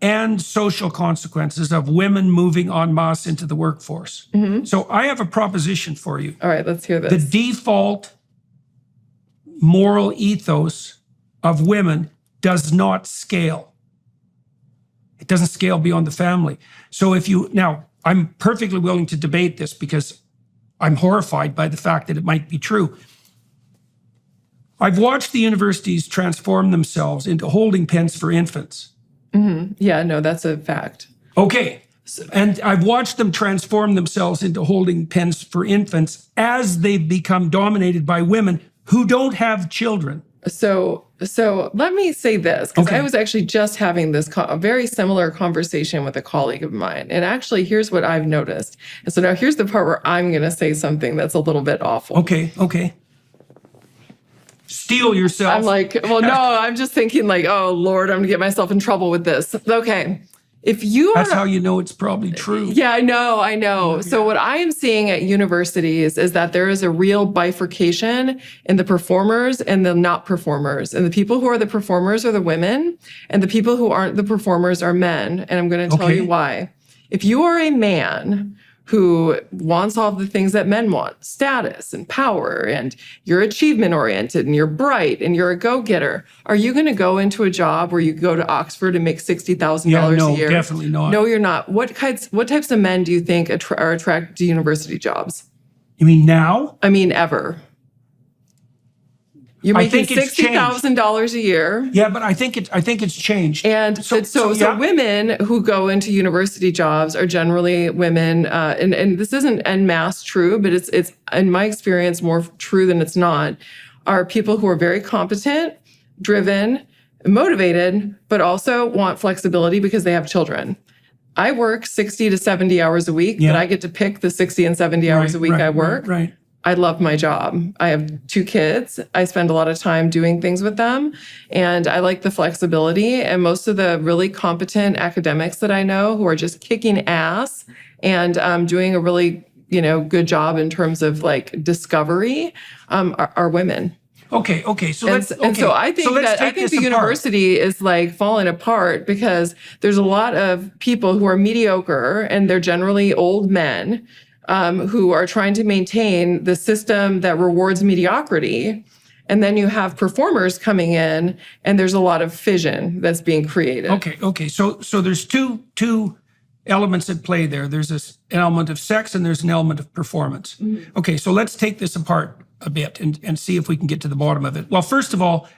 Speaker 2: and social consequences of women moving en masse into the workforce. So I have a proposition for you.
Speaker 1: All right, let's hear this.
Speaker 2: The default moral ethos of women does not scale. It doesn't scale beyond the family. So now I'm perfectly willing to debate this because I'm horrified by the fact that it might be true. I've watched the universities transform themselves into holding pens for infants.
Speaker 1: Yeah, no, that's a fact.
Speaker 2: Okay. And I've watched them transform themselves into holding pens for infants as they've become dominated by women who don't have children.
Speaker 1: So let me say this, because
Speaker 2: Okay.
Speaker 1: I was actually just having a very similar conversation with a colleague of mine. And actually, here's what I've noticed. And so now here's the part where I'm going to say something that's a little bit awful.
Speaker 2: Okay. Steel yourself.
Speaker 1: I'm like, well, no, I'm just thinking like, oh, Lord, I'm going to get myself in trouble with this. Okay. If you are,
Speaker 2: That's how you know it's probably true.
Speaker 1: yeah, I know. So what I am seeing at universities is that there is a real bifurcation in the performers and the not performers. And the people who are the performers are the women, and the people who aren't the performers are men. And I'm going to tell you why. If you are a man who wants all the things that men want, status and power, and you're achievement oriented and you're bright and you're a go-getter, are you going to go into a job where you go to Oxford and make $60,000 a year?
Speaker 2: No, definitely not.
Speaker 1: No, you're not. What types of men do you think are attracted to university jobs?
Speaker 2: You mean now?
Speaker 1: I mean, ever. You're making $60,000 a year.
Speaker 2: Yeah, but I think it's changed.
Speaker 1: And so women who go into university jobs are generally women, and this isn't en masse true, but it's in my experience more true than it's not, are people who are very competent, driven, motivated, but also want flexibility because they have children. I work 60 to 70 hours a week, but I get to pick the 60 and 70 hours a week I work.
Speaker 2: Right.
Speaker 1: I love my job. I have 2 kids. I spend a lot of time doing things with them, and I like the flexibility. And most of the really competent academics that I know who are just kicking ass and doing a really, good job in terms of like discovery are women.
Speaker 2: Okay. So
Speaker 1: I think the university is like falling apart because there's a lot of people who are mediocre, and they're generally old men. Who are trying to maintain the system that rewards mediocrity. And then you have performers coming in, and there's a lot of fission that's being created.
Speaker 2: Okay. So there's two elements at play there. There's an element of sex and there's an element of performance. Mm-hmm. Okay, so let's take this apart a bit and see if we can get to the bottom of it. Well, first of all,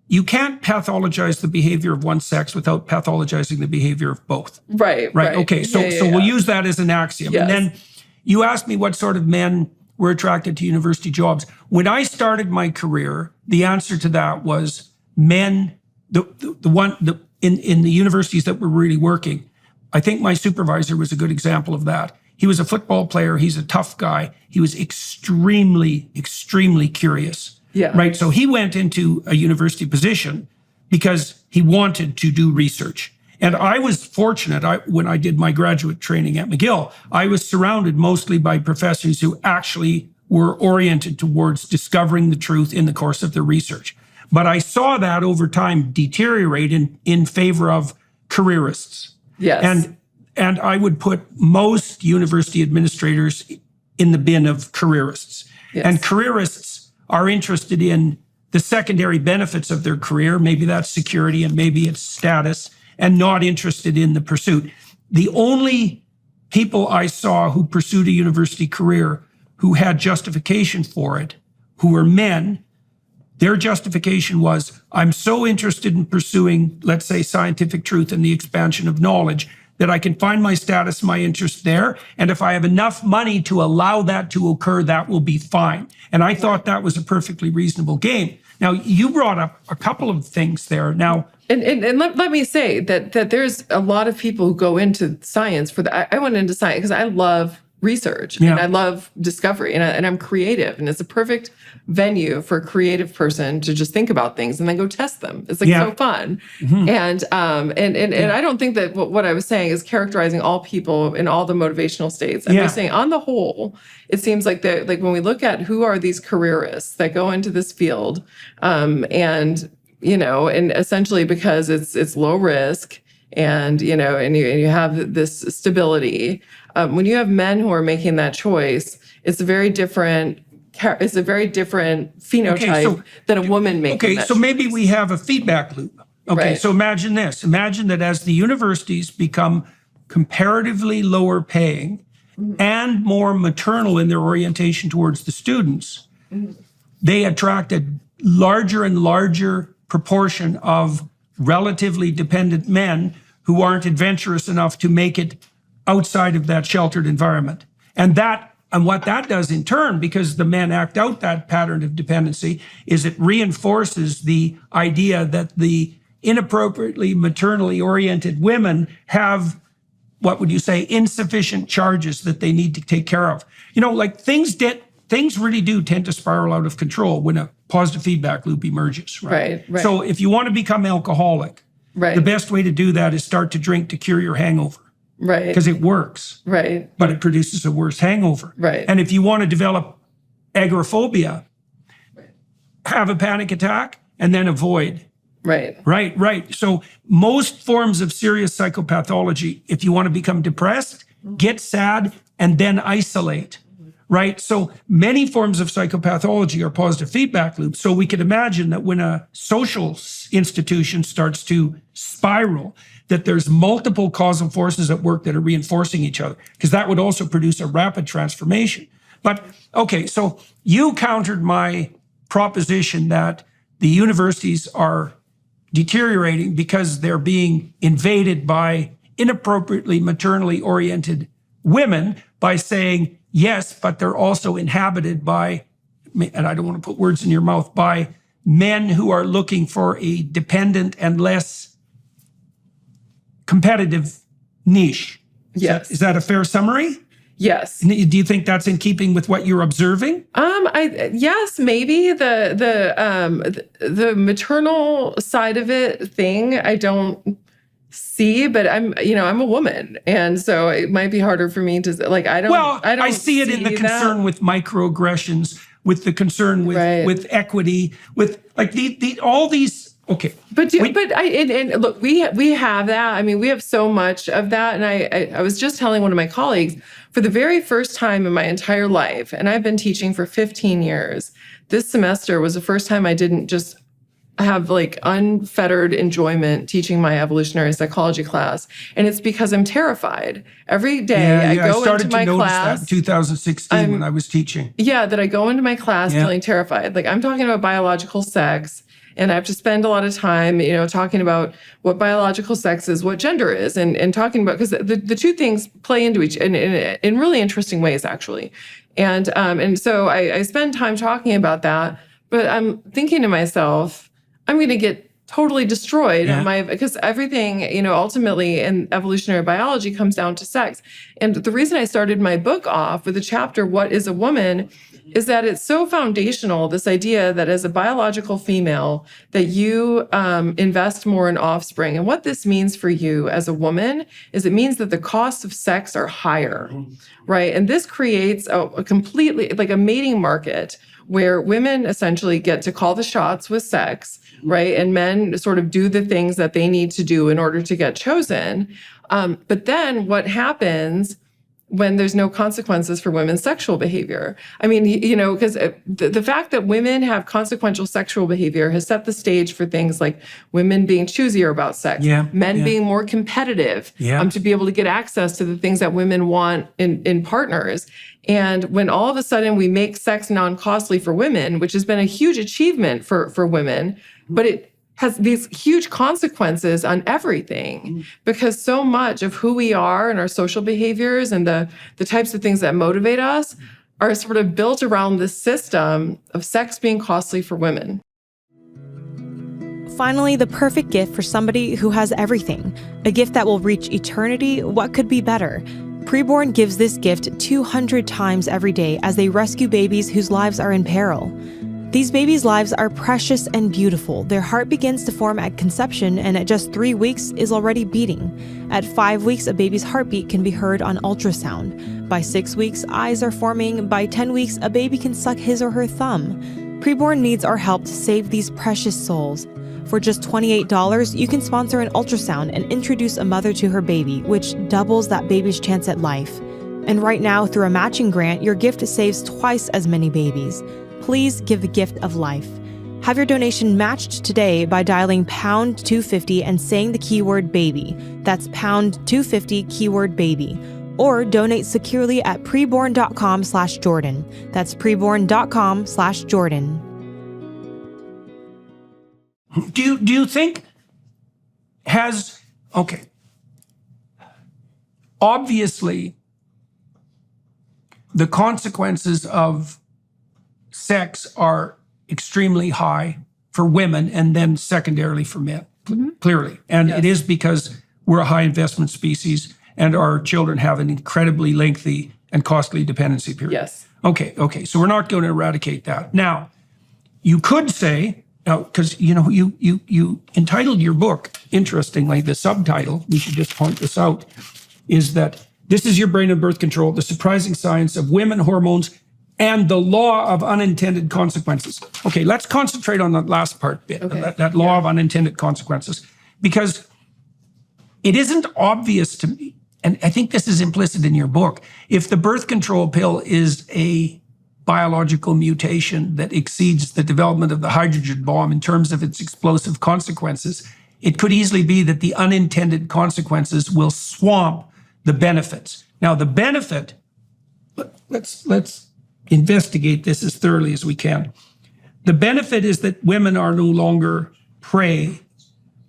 Speaker 2: you can't pathologize the behavior of one sex without pathologizing the behavior of both.
Speaker 1: Right.
Speaker 2: Okay, so we'll use that as an axiom.
Speaker 1: Yes.
Speaker 2: And then you asked me what sort of men were attracted to university jobs. When I started my career, the answer to that was men, in the universities that were really working. I think my supervisor was a good example of that. He was a football player. He's a tough guy. He was extremely, extremely curious.
Speaker 1: Yeah.
Speaker 2: Right. So he went into a university position because he wanted to do research. And I was fortunate, when I did my graduate training at McGill, I was surrounded mostly by professors who actually were oriented towards discovering the truth in the course of their research. But I saw that over time deteriorate in favor of careerists.
Speaker 1: Yes.
Speaker 2: And I would put most university administrators in the bin of careerists.
Speaker 1: Yes.
Speaker 2: And careerists are interested in the secondary benefits of their career. Maybe that's security and maybe it's status, and not interested in the pursuit. The only people I saw who pursued a university career who had justification for it, who were men, Their justification was, I'm so interested in pursuing, let's say, scientific truth and the expansion of knowledge that I can find my status, my interest there. And if I have enough money to allow that to occur, that will be fine. And I thought that was a perfectly reasonable game. Now, you brought up a couple of things there. Now,
Speaker 1: And let me say that there's a lot of people who go into science for I went into science because I love research and I love discovery and I'm creative, and it's a perfect venue for a creative person to just think about things and then go test them. It's like so fun. And I don't think that what I was saying is characterizing all people in all the motivational states. I'm just saying on the whole, it seems like that, like when we look at who are these careerists that go into this field, and essentially because it's low risk and you have this stability. When you have men who are making that choice, it's a very different phenotype than a woman making that
Speaker 2: so
Speaker 1: choice.
Speaker 2: maybe we have a feedback loop. So imagine this. Imagine that as the universities become comparatively lower paying and more maternal in their orientation towards the students, they attract a larger and larger proportion of relatively dependent men who aren't adventurous enough to make it outside of that sheltered environment. And what that does in turn, because the men act out that pattern of dependency, is it reinforces the idea that the inappropriately maternally oriented women have, what would you say, insufficient charges that they need to take care of. Like things really do tend to spiral out of control when a positive feedback loop emerges. Right. So if you want to become alcoholic, the best way to do that is start to drink to cure your hangover.
Speaker 1: Right.
Speaker 2: Because it works.
Speaker 1: Right.
Speaker 2: But it produces a worse hangover.
Speaker 1: Right.
Speaker 2: And if you want to develop agoraphobia, have a panic attack and then avoid. Right. So most forms of serious psychopathology, if you want to become depressed, get sad and then isolate. Right. So many forms of psychopathology are positive feedback loops. So we could imagine that when a social institution starts to spiral, that there's multiple causal forces at work that are reinforcing each other, because that would also produce a rapid transformation. But so you countered my proposition that the universities are deteriorating because they're being invaded by inappropriately maternally oriented women by saying, yes, but they're also inhabited by, and I don't want to put words in your mouth, by men who are looking for a dependent and less competitive niche.
Speaker 1: Yes.
Speaker 2: Is that a fair summary?
Speaker 1: Yes.
Speaker 2: Do you think that's in keeping with what you're observing?
Speaker 1: Yes, maybe the maternal side of it thing I don't see, but I'm a woman, and so it might be harder for me to I
Speaker 2: see it in the concern with microaggressions, with the concern with equity, with like all these. Okay,
Speaker 1: but look, we have that. I mean, we have so much of that, and I was just telling one of my colleagues, for the very first time in my entire life, and I've been teaching for 15 years. This semester was the first time I didn't just have like unfettered enjoyment teaching my evolutionary psychology class, and it's because I'm terrified. Every day I go into my class.
Speaker 2: That in 2016 when I was teaching.
Speaker 1: Yeah, that I go into my class feeling terrified. Like I'm talking about biological sex. And I have to spend a lot of time, talking about what biological sex is, what gender is, and talking about, because the two things play into each in really interesting ways, actually. And so I spend time talking about that, but I'm thinking to myself, I'm going to get totally destroyed because everything, ultimately in evolutionary biology comes down to sex. And the reason I started my book off with the chapter, What is a Woman? Is that it's so foundational, this idea that as a biological female, that you invest more in offspring. And what this means for you as a woman is it means that the costs of sex are higher, right? And this creates a completely, like a mating market where women essentially get to call the shots with sex, right? And men sort of do the things that they need to do in order to get chosen. But then what happens when there's no consequences for women's sexual behavior. I mean, because the fact that women have consequential sexual behavior has set the stage for things like women being choosier about sex, men being more competitive, to be able to get access to the things that women want in partners. And when all of a sudden we make sex non-costly for women, which has been a huge achievement for women, but it has these huge consequences on everything, because so much of who we are and our social behaviors and the types of things that motivate us are sort of built around this system of sex being costly for women.
Speaker 3: Finally, the perfect gift for somebody who has everything, a gift that will reach eternity. What could be better? Preborn gives this gift 200 times every day as they rescue babies whose lives are in peril. These babies' lives are precious and beautiful. Their heart begins to form at conception, and at just 3 weeks is already beating. At 5 weeks, a baby's heartbeat can be heard on ultrasound. By 6 weeks, eyes are forming. By 10 weeks, a baby can suck his or her thumb. Preborn needs our help to save these precious souls. For just $28, you can sponsor an ultrasound and introduce a mother to her baby, which doubles that baby's chance at life. And right now, through a matching grant, your gift saves twice as many babies. Please give the gift of life. Have your donation matched today by dialing pound 250 and saying the keyword baby. That's pound 250 keyword baby. Or donate securely at preborn.com/Jordan. That's preborn.com/Jordan.
Speaker 2: Do you think obviously the consequences of sex are extremely high for women and then secondarily for men, clearly. And it is because we're a high investment species and our children have an incredibly lengthy and costly dependency period.
Speaker 1: Yes.
Speaker 2: Okay. So we're not going to eradicate that. Now, you could say, because you entitled your book, interestingly, the subtitle, we should just point this out, is that this is your brain and birth control, the surprising science of women, hormones, and the law of unintended consequences. Okay, let's concentrate on that last part bit, that law of unintended consequences, because it isn't obvious to me, and I think this is implicit in your book, if the birth control pill is a biological mutation that exceeds the development of the hydrogen bomb in terms of its explosive consequences, it could easily be that the unintended consequences will swamp the benefits. Now, the benefit, let's investigate this as thoroughly as we can. The benefit is that women are no longer prey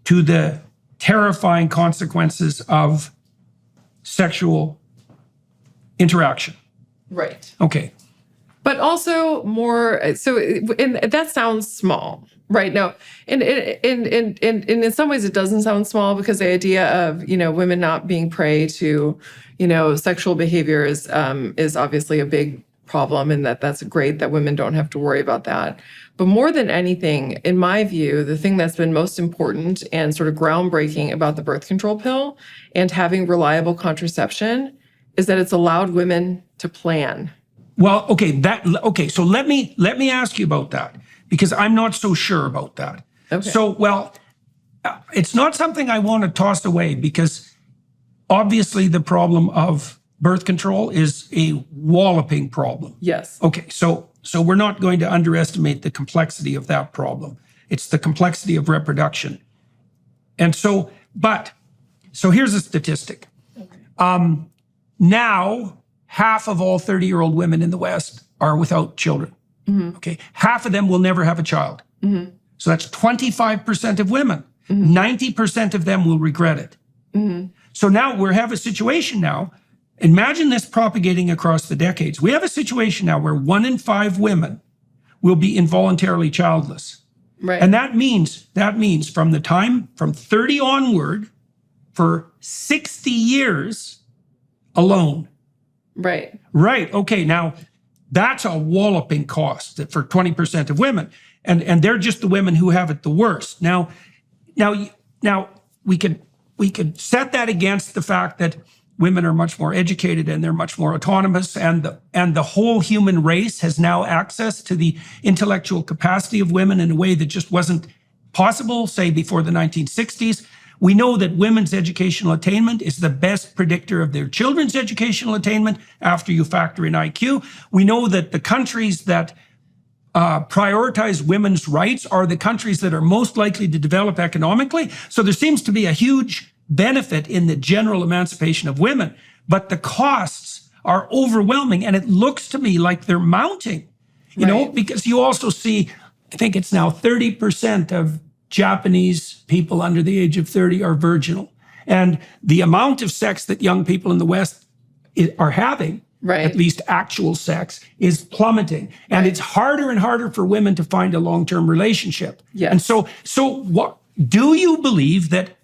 Speaker 2: to the terrifying consequences of sexual interaction.
Speaker 1: Right.
Speaker 2: Okay.
Speaker 1: But also more, and that sounds small, right? Now, and in some ways it doesn't sound small, because the idea of, women not being prey to, sexual behavior is obviously a big problem, and that's great that women don't have to worry about that. But more than anything, in my view, the thing that's been most important and sort of groundbreaking about the birth control pill and having reliable contraception is that it's allowed women to plan.
Speaker 2: Well, okay. So let me ask you about that, because I'm not so sure about that.
Speaker 1: Okay.
Speaker 2: So, it's not something I want to toss away, because obviously the problem of birth control is a walloping problem.
Speaker 1: Yes.
Speaker 2: Okay. So we're not going to underestimate the complexity of that problem. It's the complexity of reproduction. And so here's a statistic. Okay. Now, half of all 30-year-old women in the West are without children. Mm-hmm. Okay. Half of them will never have a child. Mm-hmm. So that's 25% of women. Mm-hmm. 90% of them will regret it. Mm-hmm. So now we have a situation now. Imagine this propagating across the decades. We have a situation now where 1 in 5 women will be involuntarily childless.
Speaker 1: Right.
Speaker 2: And that means from 30 onward, for 60 years alone.
Speaker 1: Right.
Speaker 2: Right. Okay. Now, that's a walloping cost for 20% of women. And they're just the women who have it the worst. Now we could set that against the fact that women are much more educated and they're much more autonomous, and the whole human race has now access to the intellectual capacity of women in a way that just wasn't possible, say, before the 1960s. We know that women's educational attainment is the best predictor of their children's educational attainment after you factor in IQ. We know that the countries that prioritize women's rights are the countries that are most likely to develop economically. So there seems to be a huge benefit in the general emancipation of women, but the costs are overwhelming, and it looks to me like they're mounting, you know, because you also see, I think it's now 30% of Japanese people under the age of 30 are virginal. And the amount of sex that young people in the West are having, at least actual sex, is plummeting. And it's harder and harder for women to find a long-term relationship. And so what do you believe that,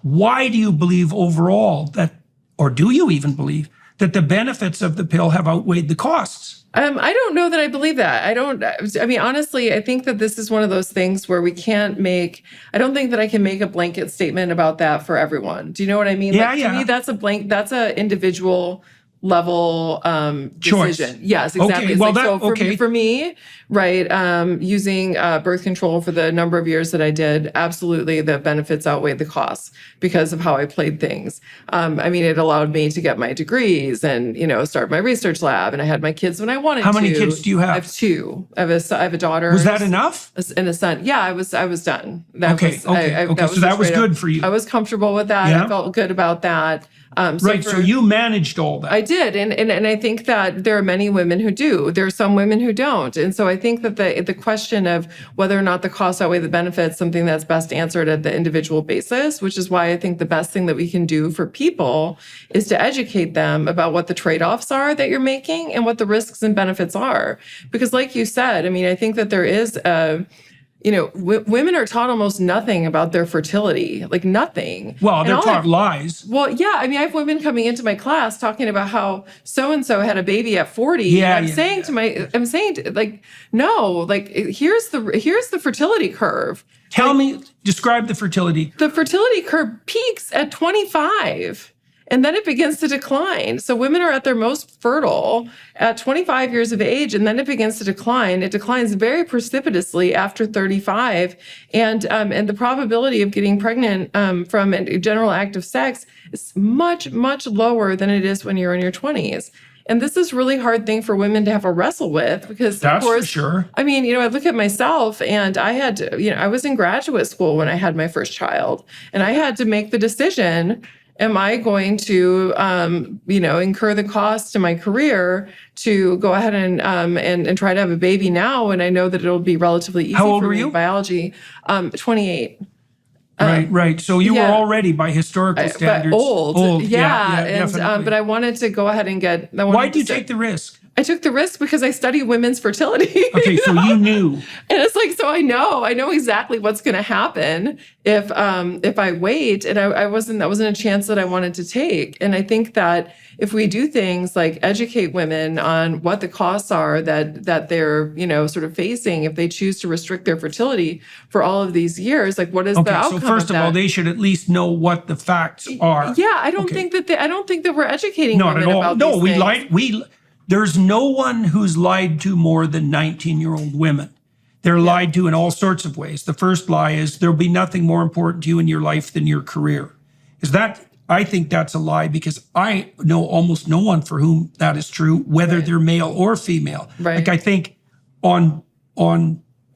Speaker 2: why do you believe overall that, or do you even believe that the benefits of the pill have outweighed the costs?
Speaker 1: I don't know that I believe that. I mean, honestly, I think that this is one of those things where we can't I don't think that I can make a blanket statement about that for everyone. Do you know what I mean? To me, that's a individual level decision. Yes, exactly.
Speaker 2: Okay, well,
Speaker 1: for me, using birth control for the number of years that I did, absolutely the benefits outweighed the costs because of how I played things. I mean, it allowed me to get my degrees and, you know, start my research lab, and I had my kids when I wanted to.
Speaker 2: How many kids do you have?
Speaker 1: I have two. I have a daughter.
Speaker 2: Was that enough?
Speaker 1: And a son. Yeah, I was done.
Speaker 2: So that was good for you.
Speaker 1: I was comfortable with that. I felt good about that.
Speaker 2: So you managed all that.
Speaker 1: I did. And I think that there are many women who do. There are some women who don't. And so I think that the question of whether or not the costs outweigh the benefits, something that's best answered at the individual basis, which is why I think the best thing that we can do for people is to educate them about what the trade-offs are that you're making and what the risks and benefits are. Because like you said, I mean, I think that there is women are taught almost nothing about their fertility, like nothing.
Speaker 2: Well, they're taught lies.
Speaker 1: Well, yeah. I mean, I have women coming into my class talking about how so-and-so had a baby at 40. I'm saying, no, like, here's the fertility curve.
Speaker 2: Describe the fertility.
Speaker 1: The fertility curve peaks at 25. And then it begins to decline. So women are at their most fertile at 25 years of age, and then it begins to decline. It declines very precipitously after 35. And the probability of getting pregnant from a general act of sex is much, much lower than it is when you're in your 20s. And this is a really hard thing for women to have to wrestle with because,
Speaker 2: that's
Speaker 1: of course,
Speaker 2: for sure.
Speaker 1: I mean, I look at myself, and I had to, I was in graduate school when I had my first child, and I had to make the decision: am I going to, incur the cost to my career to go ahead and try to have a baby now? And I know that it'll be relatively easy. How
Speaker 2: old
Speaker 1: for
Speaker 2: were
Speaker 1: me
Speaker 2: you?
Speaker 1: In biology, 28.
Speaker 2: Right. So you were already, by historical standards,
Speaker 1: old. Yeah.
Speaker 2: Definitely.
Speaker 1: But I wanted to go ahead and get.
Speaker 2: Why did you take the risk?
Speaker 1: I took the risk because I study women's fertility.
Speaker 2: Okay, so you knew.
Speaker 1: And it's like, so I know exactly what's going to happen if I wait. And that wasn't a chance that I wanted to take. And I think that if we do things like educate women on what the costs are that they're, sort of facing if they choose to restrict their fertility for all of these years, like what is the outcome of that?
Speaker 2: So first of all, they should at least know what the facts are.
Speaker 1: Yeah, I don't think that we're educating women about these things.
Speaker 2: There's no one who's lied to more than 19-year-old women. They're lied to in all sorts of ways. The first lie is there'll be nothing more important to you in your life than your career. I think that's a lie because I know almost no one for whom that is true, whether they're male or female.
Speaker 1: Right.
Speaker 2: Like I think on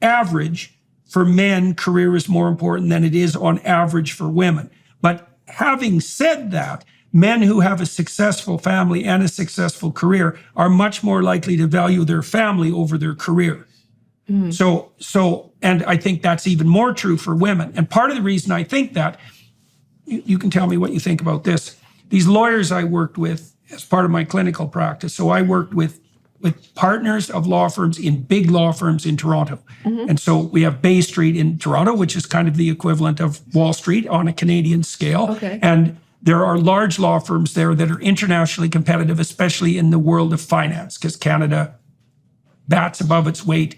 Speaker 2: average, for men, career is more important than it is on average for women. But having said that, men who have a successful family and a successful career are much more likely to value their family over their career. So, and I think that's even more true for women. And part of the reason I think that, you can tell me what you think about this. These lawyers I worked with as part of my clinical practice. So I worked with partners of law firms in big law firms in Toronto. And so we have Bay Street in Toronto, which is kind of the equivalent of Wall Street on a Canadian scale.
Speaker 1: Okay.
Speaker 2: And there are large law firms there that are internationally competitive, especially in the world of finance, because Canada bats above its weight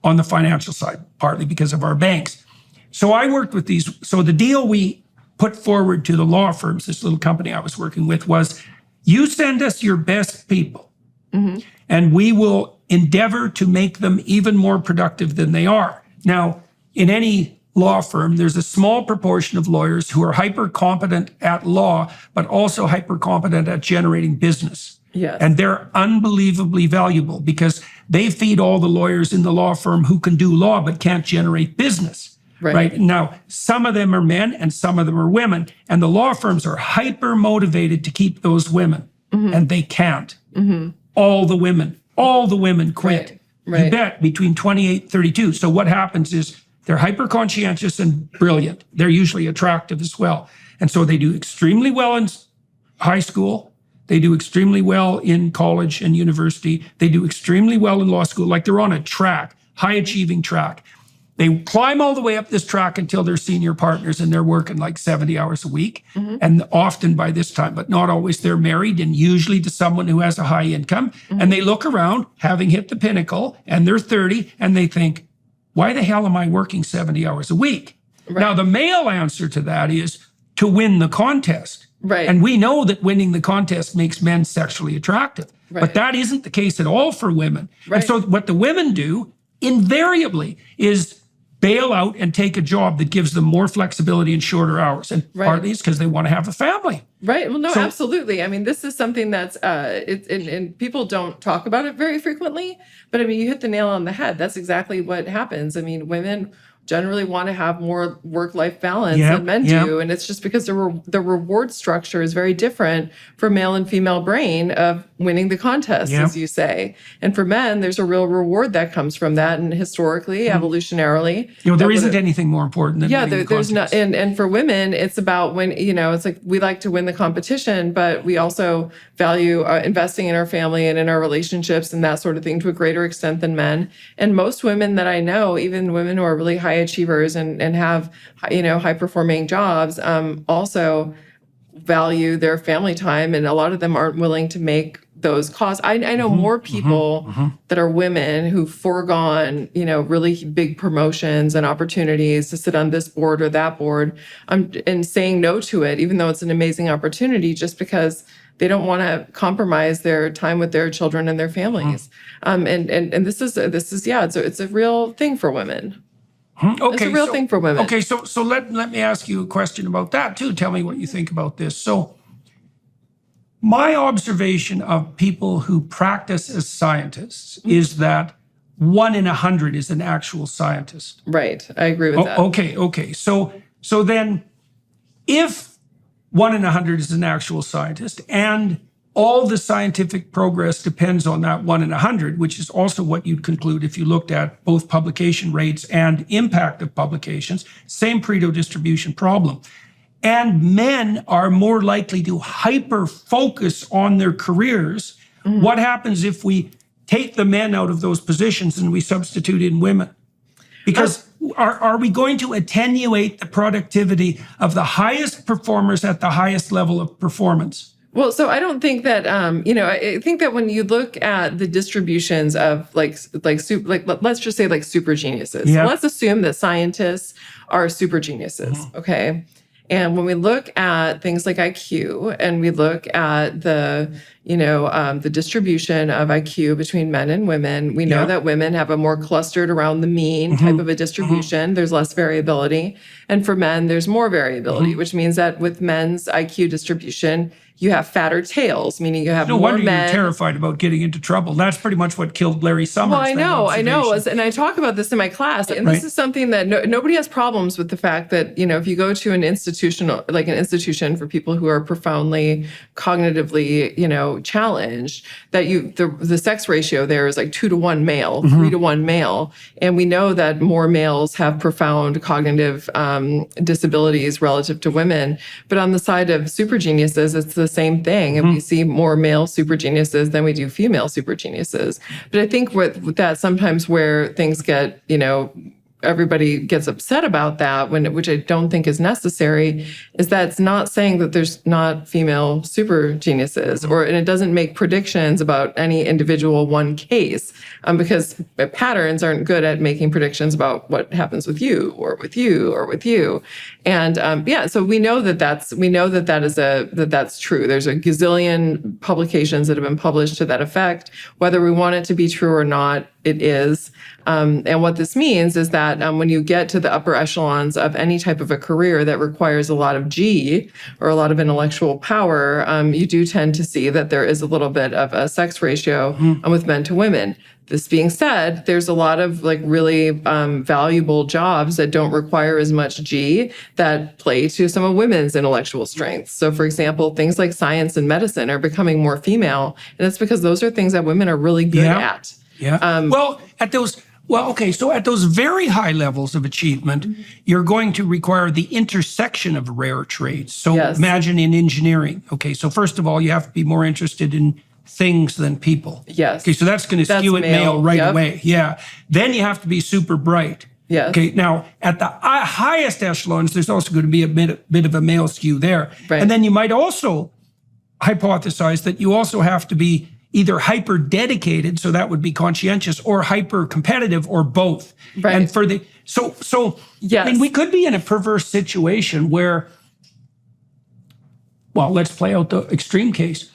Speaker 2: on the financial side, partly because of our banks. So I worked with these. So the deal we put forward to the law firms, this little company I was working with, was you send us your best people, and we will endeavor to make them even more productive than they are. Now, in any law firm, there's a small proportion of lawyers who are hyper competent at law, but also hyper competent at generating business.
Speaker 1: Yes.
Speaker 2: And they're unbelievably valuable because they feed all the lawyers in the law firm who can do law but can't generate business. Right. Now, some of them are men and some of them are women, and the law firms are hyper motivated to keep those women, and they can't. All the women quit.
Speaker 1: Right.
Speaker 2: You bet, between 28 and 32. So what happens is they're hyper conscientious and brilliant. They're usually attractive as well. And so they do extremely well in high school. They do extremely well in college and university. They do extremely well in law school. Like they're on a track, high achieving track. They climb all the way up this track until they're senior partners and they're working like 70 hours a week. And often by this time, but not always, they're married and usually to someone who has a high income. And they look around having hit the pinnacle and they're 30 and they think, why the hell am I working 70 hours a week? Now, the male answer to that is to win the contest. And we know that winning the contest makes men sexually attractive. But that isn't the case at all for women. And so what the women do invariably is bail out and take a job that gives them more flexibility and shorter hours. And partly it's because they want to have a family.
Speaker 1: Well, no, absolutely. I mean, this is something that's, and people don't talk about it very frequently, but I mean, you hit the nail on the head. That's exactly what happens. I mean, women generally want to have more work-life balance than men do. And it's just because the reward structure is very different for male and female brain of winning the contest, as you say. And for men, there's a real reward that comes from that. And historically, evolutionarily,
Speaker 2: there isn't anything more important than winning the
Speaker 1: there's
Speaker 2: contest.
Speaker 1: not. And for women, it's about when, it's like we like to win the competition, but we also value investing in our family and in our relationships and that sort of thing to a greater extent than men. And most women that I know, even women who are really high achievers and have, high performing jobs, also value their family time. And a lot of them aren't willing to make those costs. I know more people that are women who've foregone, really big promotions and opportunities to sit on this board or that board, and saying no to it, even though it's an amazing opportunity, just because they don't want to compromise their time with their children and their families. And this is it's a real thing for women.
Speaker 2: Okay,
Speaker 1: it's a real thing for women.
Speaker 2: Okay, so let me ask you a question about that too. Tell me what you think about this. So my observation of people who practice as scientists is that 1 in 100 is an actual scientist.
Speaker 1: Right, I agree with that.
Speaker 2: Okay. So then if 1 in 100 is an actual scientist and all the scientific progress depends on that 1 in 100, which is also what you'd conclude if you looked at both publication rates and impact of publications, same Pareto distribution problem. And men are more likely to hyper-focus on their careers. What happens if we take the men out of those positions and we substitute in women? Because are we going to attenuate the productivity of the highest performers at the highest level of performance?
Speaker 1: Well, so I don't think that, I think that when you look at the distributions of let's just say like super geniuses. So let's assume that scientists are super geniuses, okay? And when we look at things like IQ and we look at the distribution of IQ between men and women, we know that women have a more clustered around the mean type of a distribution. There's less variability. And for men, there's more variability, which means that with men's IQ distribution, you have fatter tails, meaning you have more men.
Speaker 2: No wonder you're terrified about getting into trouble. That's pretty much what killed Larry Summers.
Speaker 1: Well, I know. And I talk about this in my class. And this is something that nobody has problems with the fact that, if you go to an institution for people who are profoundly cognitively, challenged, that the sex ratio there is like 2 to 1 male, 3 to 1 male. And we know that more males have profound cognitive disabilities relative to women. But on the side of super geniuses, it's the same thing. And we see more male super geniuses than we do female super geniuses. But I think with that, sometimes where things get, everybody gets upset about that, which I don't think is necessary, is that it's not saying that there's not female super geniuses, and it doesn't make predictions about any individual one case, because patterns aren't good at making predictions about what happens with you or with you or with you. And so we know that's true. There's a gazillion publications that have been published to that effect. Whether we want it to be true or not, it is. And what this means is that when you get to the upper echelons of any type of a career that requires a lot of G or a lot of intellectual power, you do tend to see that there is a little bit of a sex ratio with men to women. This being said, there's a lot of like really valuable jobs that don't require as much G that play to some of women's intellectual strengths. So for example, things like science and medicine are becoming more female, and it's because those are things that women are really good at.
Speaker 2: Yeah. So at those very high levels of achievement, you're going to require the intersection of rare traits. So imagine in engineering. Okay, so first of all, you have to be more interested in things than people.
Speaker 1: Yes.
Speaker 2: Okay, so that's going to skew it male right away. Yeah. Then you have to be super bright.
Speaker 1: Yes.
Speaker 2: Okay, now at the highest echelons, there's also going to be a bit of a male skew there.
Speaker 1: Right.
Speaker 2: And then you might also hypothesize that you also have to be either hyper dedicated, so that would be conscientious, or hyper competitive, or both.
Speaker 1: Right.
Speaker 2: And for the I mean, we could be in a perverse situation where, well, let's play out the extreme case.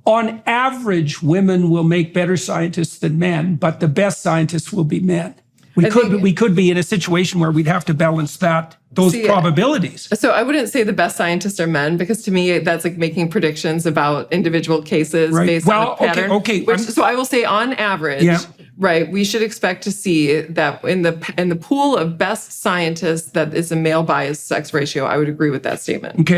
Speaker 2: On average, women will make better scientists than men, but the best scientists will be men. We could be in a situation where we'd have to balance those probabilities.
Speaker 1: So I wouldn't say the best scientists are men, because to me that's like making predictions about individual cases based on a pattern. So I will say on average, right, we should expect to see that in the pool of best scientists that is a male biased sex ratio. I would agree with that statement.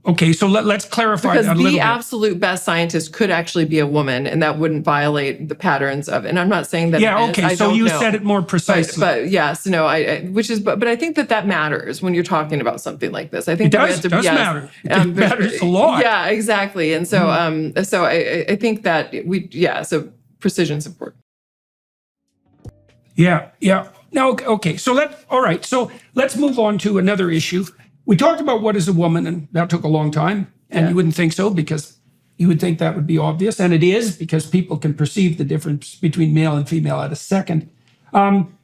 Speaker 2: Okay, so let's clarify that a little bit.
Speaker 1: Because the absolute best scientist could actually be a woman, and that wouldn't violate the patterns of. And I'm not saying that.
Speaker 2: Yeah. Okay. So you said it more precisely.
Speaker 1: But yes, no. But I think that matters when you're talking about something like this. I think
Speaker 2: it does matter. It matters a lot.
Speaker 1: Yeah, exactly. And so, I think that so precision's important.
Speaker 2: Yeah. Now, okay. So let's move on to another issue. We talked about what is a woman, and that took a long time, and you wouldn't think so, because you would think that would be obvious, and it is, because people can perceive the difference between male and female at a second.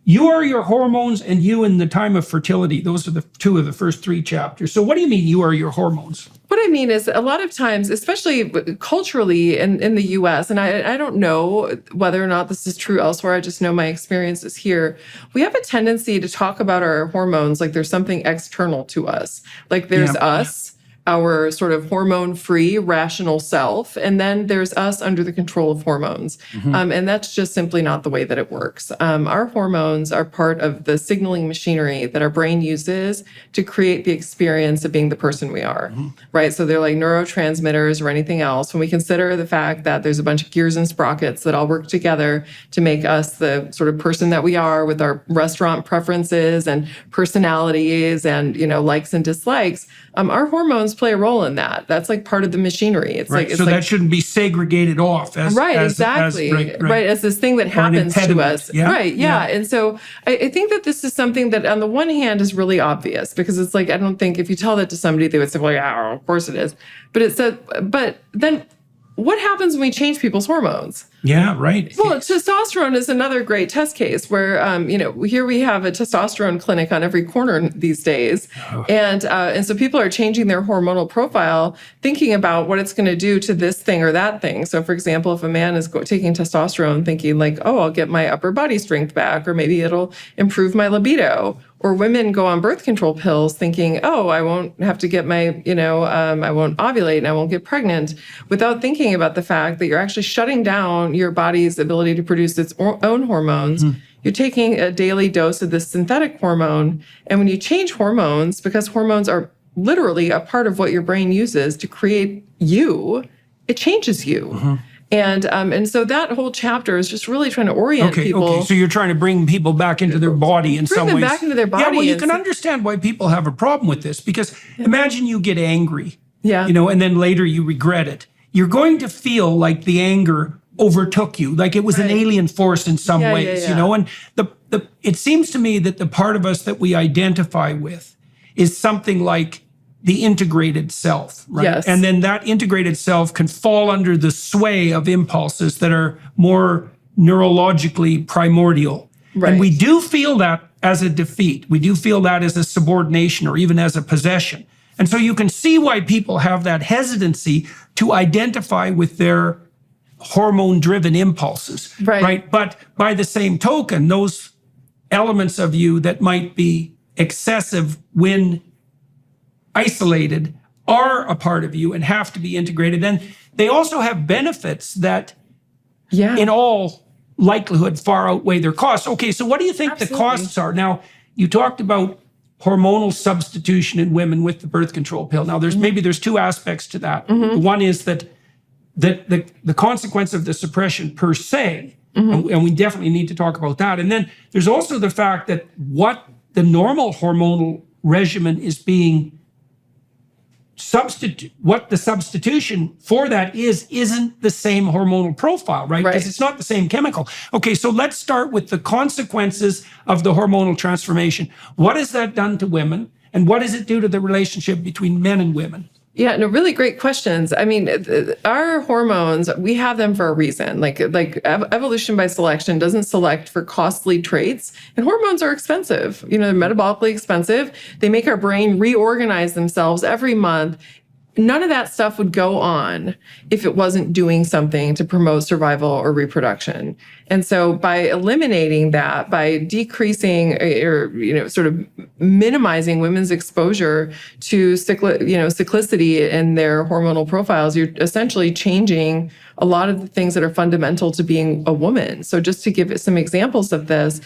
Speaker 2: You are your hormones, and you in the time of fertility. Those are the two of the first three chapters. So what do you mean you are your hormones?
Speaker 1: What I mean is a lot of times, especially culturally in the US, and I don't know whether or not this is true elsewhere, I just know my experiences here, we have a tendency to talk about our hormones like there's something external to us. Like there's us, our sort of hormone-free, rational self, and then there's us under the control of hormones. And that's just simply not the way that it works. Our hormones are part of the signaling machinery that our brain uses to create the experience of being the person we are, right? So they're like neurotransmitters or anything else. When we consider the fact that there's a bunch of gears and sprockets that all work together to make us the sort of person that we are, with our restaurant preferences and personalities and, likes and dislikes, our hormones play a role in that. That's like part of the machinery. It's
Speaker 2: right. So that shouldn't be segregated off as
Speaker 1: exactly. As this thing that happens to us. And so I think that this is something that on the one hand is really obvious, because it's like, I don't think if you tell that to somebody, they would say, well, yeah, of course it is. But then what happens when we change people's hormones?
Speaker 2: Yeah, right.
Speaker 1: Well, testosterone is another great test case where, here we have a testosterone clinic on every corner these days. And so people are changing their hormonal profile, thinking about what it's going to do to this thing or that thing. So for example, if a man is taking testosterone thinking like, oh, I'll get my upper body strength back, or maybe it'll improve my libido. Or women go on birth control pills thinking, oh, I won't have to get my, I won't ovulate and I won't get pregnant, without thinking about the fact that you're actually shutting down your body's ability to produce its own hormones. You're taking a daily dose of this synthetic hormone. And when you change hormones, because hormones are literally a part of what your brain uses to create you, it changes you. And so that whole chapter is just really trying to orient people.
Speaker 2: Okay, so you're trying to bring people back into their body in some ways.
Speaker 1: Bring them back into their body.
Speaker 2: Yeah, well, you can understand why people have a problem with this, because imagine you get angry, and then later you regret it. You're going to feel like the anger overtook you, like it was an alien force in some ways, and it seems to me that the part of us that we identify with is something like the integrated self, right?
Speaker 1: Yes.
Speaker 2: And then that integrated self can fall under the sway of impulses that are more neurologically primordial. Right. And we do feel that as a defeat. We do feel that as a subordination or even as a possession. And so you can see why people have that hesitancy to identify with their hormone-driven impulses, right? But by the same token, those elements of you that might be excessive when isolated are a part of you and have to be integrated. And they also have benefits that in all likelihood far outweigh their costs. Okay, so what do you think the costs are? Now, you talked about hormonal substitution in women with the birth control pill. Now, there's two aspects to that. One is that the consequence of the suppression per se, and we definitely need to talk about that. And then there's also the fact that what the normal hormonal regimen is being what the substitution for that isn't the same hormonal profile, right? Because it's not the same chemical. Okay, so let's start with the consequences of the hormonal transformation. What has that done to women, and what does it do to the relationship between men and women?
Speaker 1: Yeah, no, really great questions. I mean, our hormones, we have them for a reason. Like evolution by selection doesn't select for costly traits, and hormones are expensive. You know, they're metabolically expensive. They make our brain reorganize themselves every month. None of that stuff would go on if it wasn't doing something to promote survival or reproduction. And so by eliminating that, by decreasing or, sort of minimizing women's exposure to cyclicity in their hormonal profiles, you're essentially changing a lot of the things that are fundamental to being a woman. So just to give some examples of this,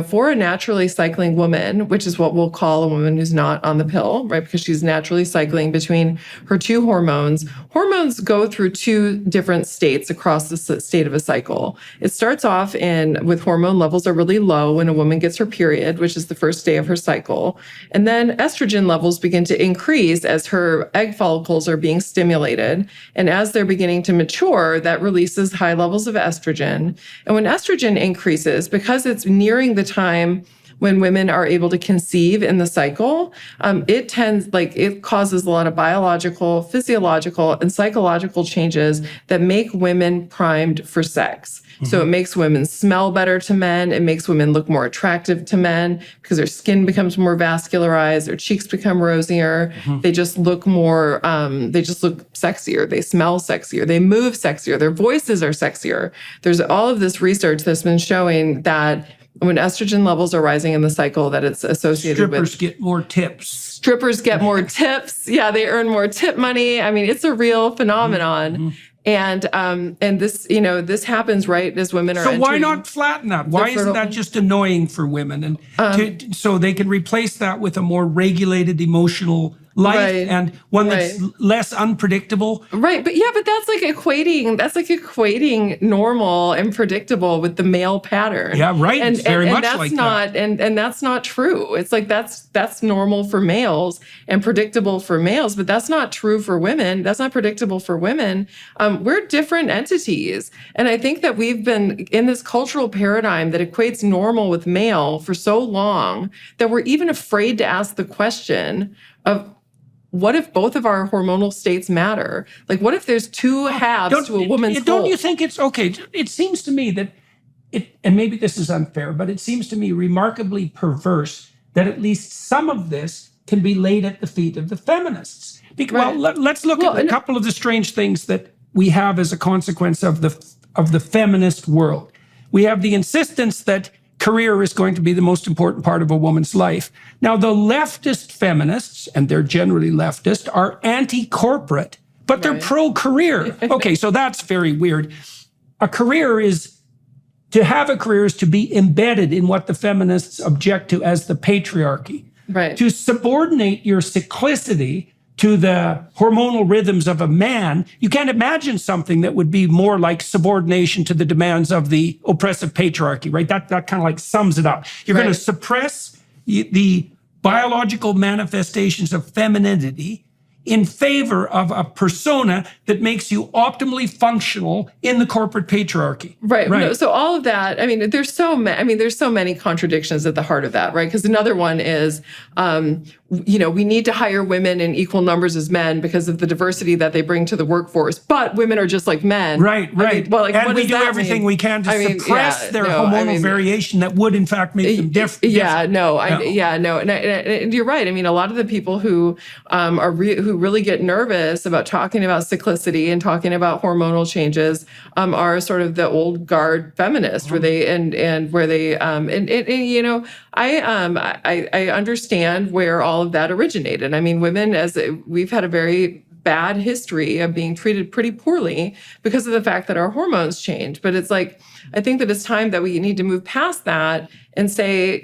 Speaker 1: for a naturally cycling woman, which is what we'll call a woman who's not on the pill, right? Because she's naturally cycling between her two hormones. Hormones go through two different states across the state of a cycle. It starts off with hormone levels are really low when a woman gets her period, which is the first day of her cycle. And then estrogen levels begin to increase as her egg follicles are being stimulated. And as they're beginning to mature, that releases high levels of estrogen. And when estrogen increases, because it's nearing the time when women are able to conceive in the cycle, it causes a lot of biological, physiological, and psychological changes that make women primed for sex. So it makes women smell better to men. It makes women look more attractive to men because their skin becomes more vascularized, their cheeks become rosier. They just look more, they just look sexier. They smell sexier. They move sexier. Their voices are sexier. There's all of this research that's been showing that when estrogen levels are rising in the cycle, that it's associated with...
Speaker 2: Strippers get more tips.
Speaker 1: Strippers get more tips. Yeah, they earn more tip money. I mean, it's a real phenomenon. And this, this happens right as women are.
Speaker 2: So why not flatten that? Why isn't that just annoying for women? And so they can replace that with a more regulated emotional life and one that's less unpredictable.
Speaker 1: Right. But that's like equating normal and predictable with the male pattern.
Speaker 2: Yeah, right.
Speaker 1: And,
Speaker 2: it's very much
Speaker 1: that's
Speaker 2: like
Speaker 1: not,
Speaker 2: that.
Speaker 1: And that's not true. It's like that's normal for males and predictable for males, but that's not true for women. That's not predictable for women. We're different entities. And I think that we've been in this cultural paradigm that equates normal with male for so long that we're even afraid to ask the question of, what if both of our hormonal states matter? Like, what if there's two halves to a woman's whole?
Speaker 2: Don't you think it's okay? It seems to me that and maybe this is unfair, but it seems to me remarkably perverse that at least some of this can be laid at the feet of the feminists. Well, let's look at a couple of the strange things that we have as a consequence of the feminist world. We have the insistence that career is going to be the most important part of a woman's life. Now, the leftist feminists, and they're generally leftist, are anti-corporate, but they're pro-career. Okay, so that's very weird. To have a career is to be embedded in what the feminists object to as the patriarchy.
Speaker 1: Right.
Speaker 2: To subordinate your cyclicity to the hormonal rhythms of a man, you can't imagine something that would be more like subordination to the demands of the oppressive patriarchy, right? That kind of like sums it up. You're going to suppress the biological manifestations of femininity in favor of a persona that makes you optimally functional in the corporate patriarchy.
Speaker 1: Right. No, so all of that, there's so many contradictions at the heart of that, right? Because another one is we need to hire women in equal numbers as men because of the diversity that they bring to the workforce, but women are just like men.
Speaker 2: Right.
Speaker 1: And
Speaker 2: what we do everything we can to suppress their hormonal variation that would in fact make them different.
Speaker 1: And you're right. I mean, a lot of the people who who really get nervous about talking about cyclicity and talking about hormonal changes are sort of the old guard feminists, where they I understand where all of that originated. I mean, women, we've had a very bad history of being treated pretty poorly because of the fact that our hormones change. But it's like, I think that it's time that we need to move past that and say,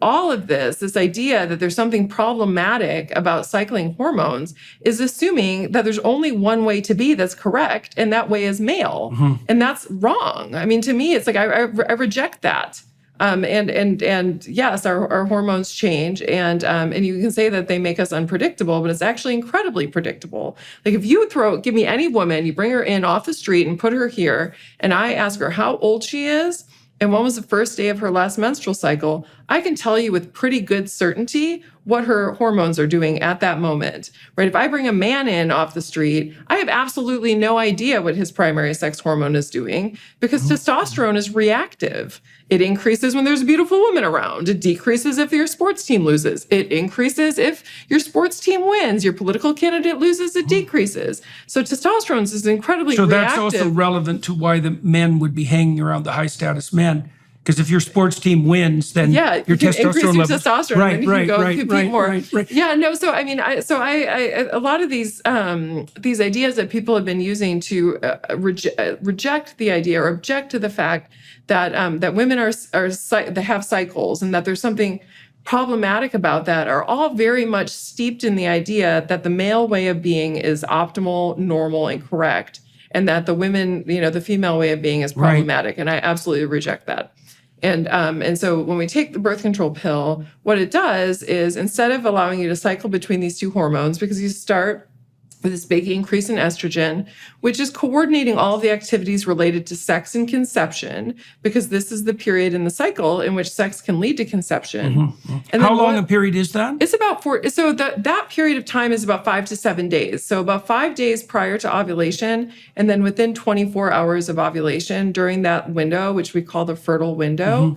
Speaker 1: all of this idea that there's something problematic about cycling hormones is assuming that there's only one way to be that's correct, and that way is male. And that's wrong. I mean, to me, it's like, I reject that. And yes, our hormones change, and you can say that they make us unpredictable, but it's actually incredibly predictable. Like, if you give me any woman, you bring her in off the street and put her here, and I ask her how old she is and when was the first day of her last menstrual cycle, I can tell you with pretty good certainty what her hormones are doing at that moment, right? If I bring a man in off the street, I have absolutely no idea what his primary sex hormone is doing, because testosterone is reactive. It increases when there's a beautiful woman around. It decreases if your sports team loses. It increases if your sports team wins. Your political candidate loses, it decreases. So testosterone is incredibly reactive.
Speaker 2: So that's also relevant to why the men would be hanging around the high status men. Because if your sports team wins, then your testosterone levels.
Speaker 1: Testosterone,
Speaker 2: right,
Speaker 1: and you can go compete more.
Speaker 2: Right.
Speaker 1: Yeah, no. So I mean, a lot of these ideas that people have been using to reject the idea or object to the fact that women they have cycles and that there's something problematic about that are all very much steeped in the idea that the male way of being is optimal, normal, and correct, and that the women, the female way of being is problematic. Right. And I absolutely reject that. And so when we take the birth control pill, what it does is, instead of allowing you to cycle between these two hormones, because you start with this big increase in estrogen, which is coordinating all of the activities related to sex and conception, because this is the period in the cycle in which sex can lead to conception.
Speaker 2: Mm-hmm. And how long a period is that?
Speaker 1: It's about that period of time is about 5 to 7 days. So about 5 days prior to ovulation, and then within 24 hours of ovulation, during that window, which we call the fertile window,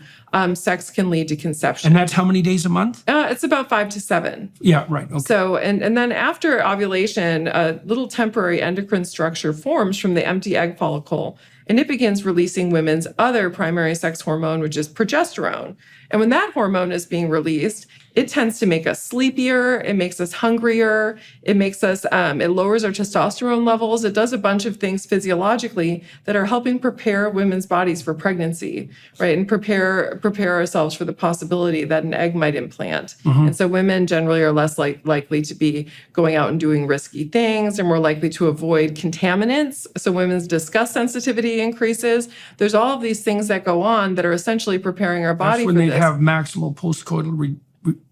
Speaker 1: sex can lead to conception.
Speaker 2: And that's how many days a month?
Speaker 1: It's about 5 to 7.
Speaker 2: Yeah, right. Okay.
Speaker 1: So, and then after ovulation, a little temporary endocrine structure forms from the empty egg follicle, and it begins releasing women's other primary sex hormone, which is progesterone. And when that hormone is being released, it tends to make us sleepier. It makes us hungrier. It makes us, it lowers our testosterone levels. It does a bunch of things physiologically that are helping prepare women's bodies for pregnancy, right? And prepare ourselves for the possibility that an egg might implant. And so women generally are less likely to be going out and doing risky things. They're more likely to avoid contaminants. So women's disgust sensitivity increases. There's all of these things that go on that are essentially preparing our body for this.
Speaker 2: That's when they have maximal postcoital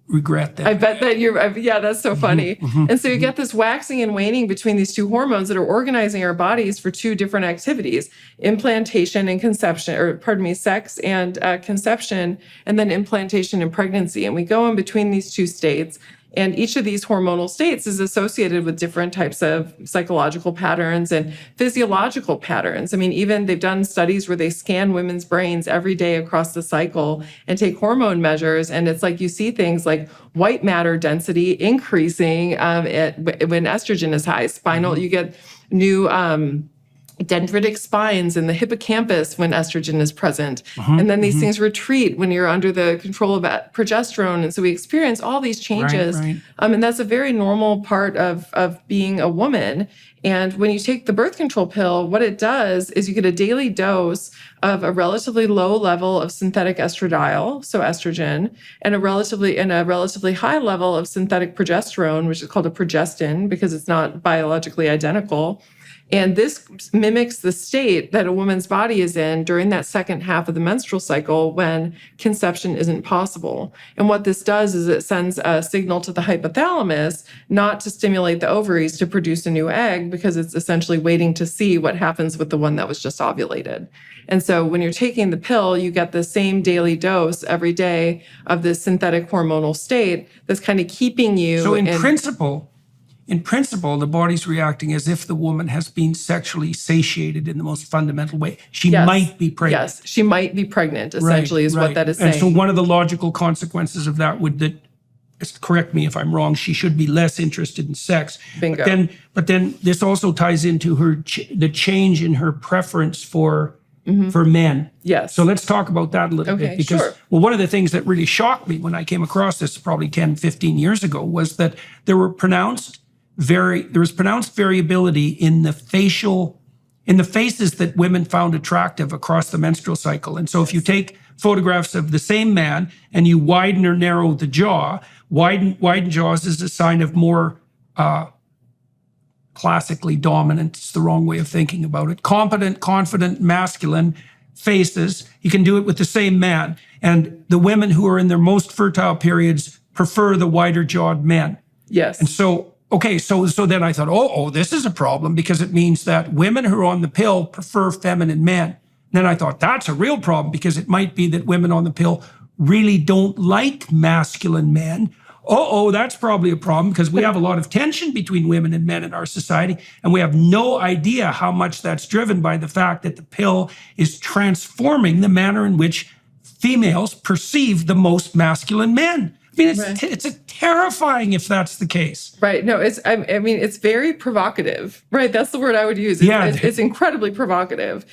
Speaker 2: regret that.
Speaker 1: I bet that that's so funny. And so you get this waxing and waning between these two hormones that are organizing our bodies for two different activities: implantation and conception, sex and conception, and then implantation and pregnancy. And we go in between these two states. And each of these hormonal states is associated with different types of psychological patterns and physiological patterns. I mean, even they've done studies where they scan women's brains every day across the cycle and take hormone measures. And it's like you see things like white matter density increasing when estrogen is high. You get new dendritic spines in the hippocampus when estrogen is present. And then these things retreat when you're under the control of progesterone. And so we experience all these changes.
Speaker 2: Right.
Speaker 1: And that's a very normal part of being a woman. And when you take the birth control pill, what it does is you get a daily dose of a relatively low level of synthetic estradiol, so estrogen, and a relatively high level of synthetic progesterone, which is called a progestin because it's not biologically identical. And this mimics the state that a woman's body is in during that second half of the menstrual cycle when conception isn't possible. And what this does is it sends a signal to the hypothalamus not to stimulate the ovaries to produce a new egg, because it's essentially waiting to see what happens with the one that was just ovulated. And so when you're taking the pill, you get the same daily dose every day of this synthetic hormonal state that's kind of keeping you.
Speaker 2: So in principle, the body's reacting as if the woman has been sexually satiated in the most fundamental way. She might be pregnant.
Speaker 1: Yes, she might be pregnant, essentially, is what that is saying.
Speaker 2: And so one of the logical consequences of that would that, correct me if I'm wrong, she should be less interested in sex.
Speaker 1: Bingo.
Speaker 2: But then this also ties into the change in her preference for men.
Speaker 1: Yes.
Speaker 2: So let's talk about that a little bit. Because, well, one of the things that really shocked me when I came across this probably 10, 15 years ago was that there was pronounced variability in the faces that women found attractive across the menstrual cycle. And so if you take photographs of the same man and you widen or narrow the jaw, widen jaws is a sign of more classically dominant, it's the wrong way of thinking about it, competent, confident, masculine faces. You can do it with the same man. And the women who are in their most fertile periods prefer the wider jawed men.
Speaker 1: Yes.
Speaker 2: And so, so then I thought, this is a problem, because it means that women who are on the pill prefer feminine men. And then I thought, that's a real problem, because it might be that women on the pill really don't like masculine men. That's probably a problem, because we have a lot of tension between women and men in our society, and we have no idea how much that's driven by the fact that the pill is transforming the manner in which females perceive the most masculine men. I mean, it's terrifying if that's the case.
Speaker 1: Right. No, it's very provocative, right? That's the word I would use. It's incredibly provocative,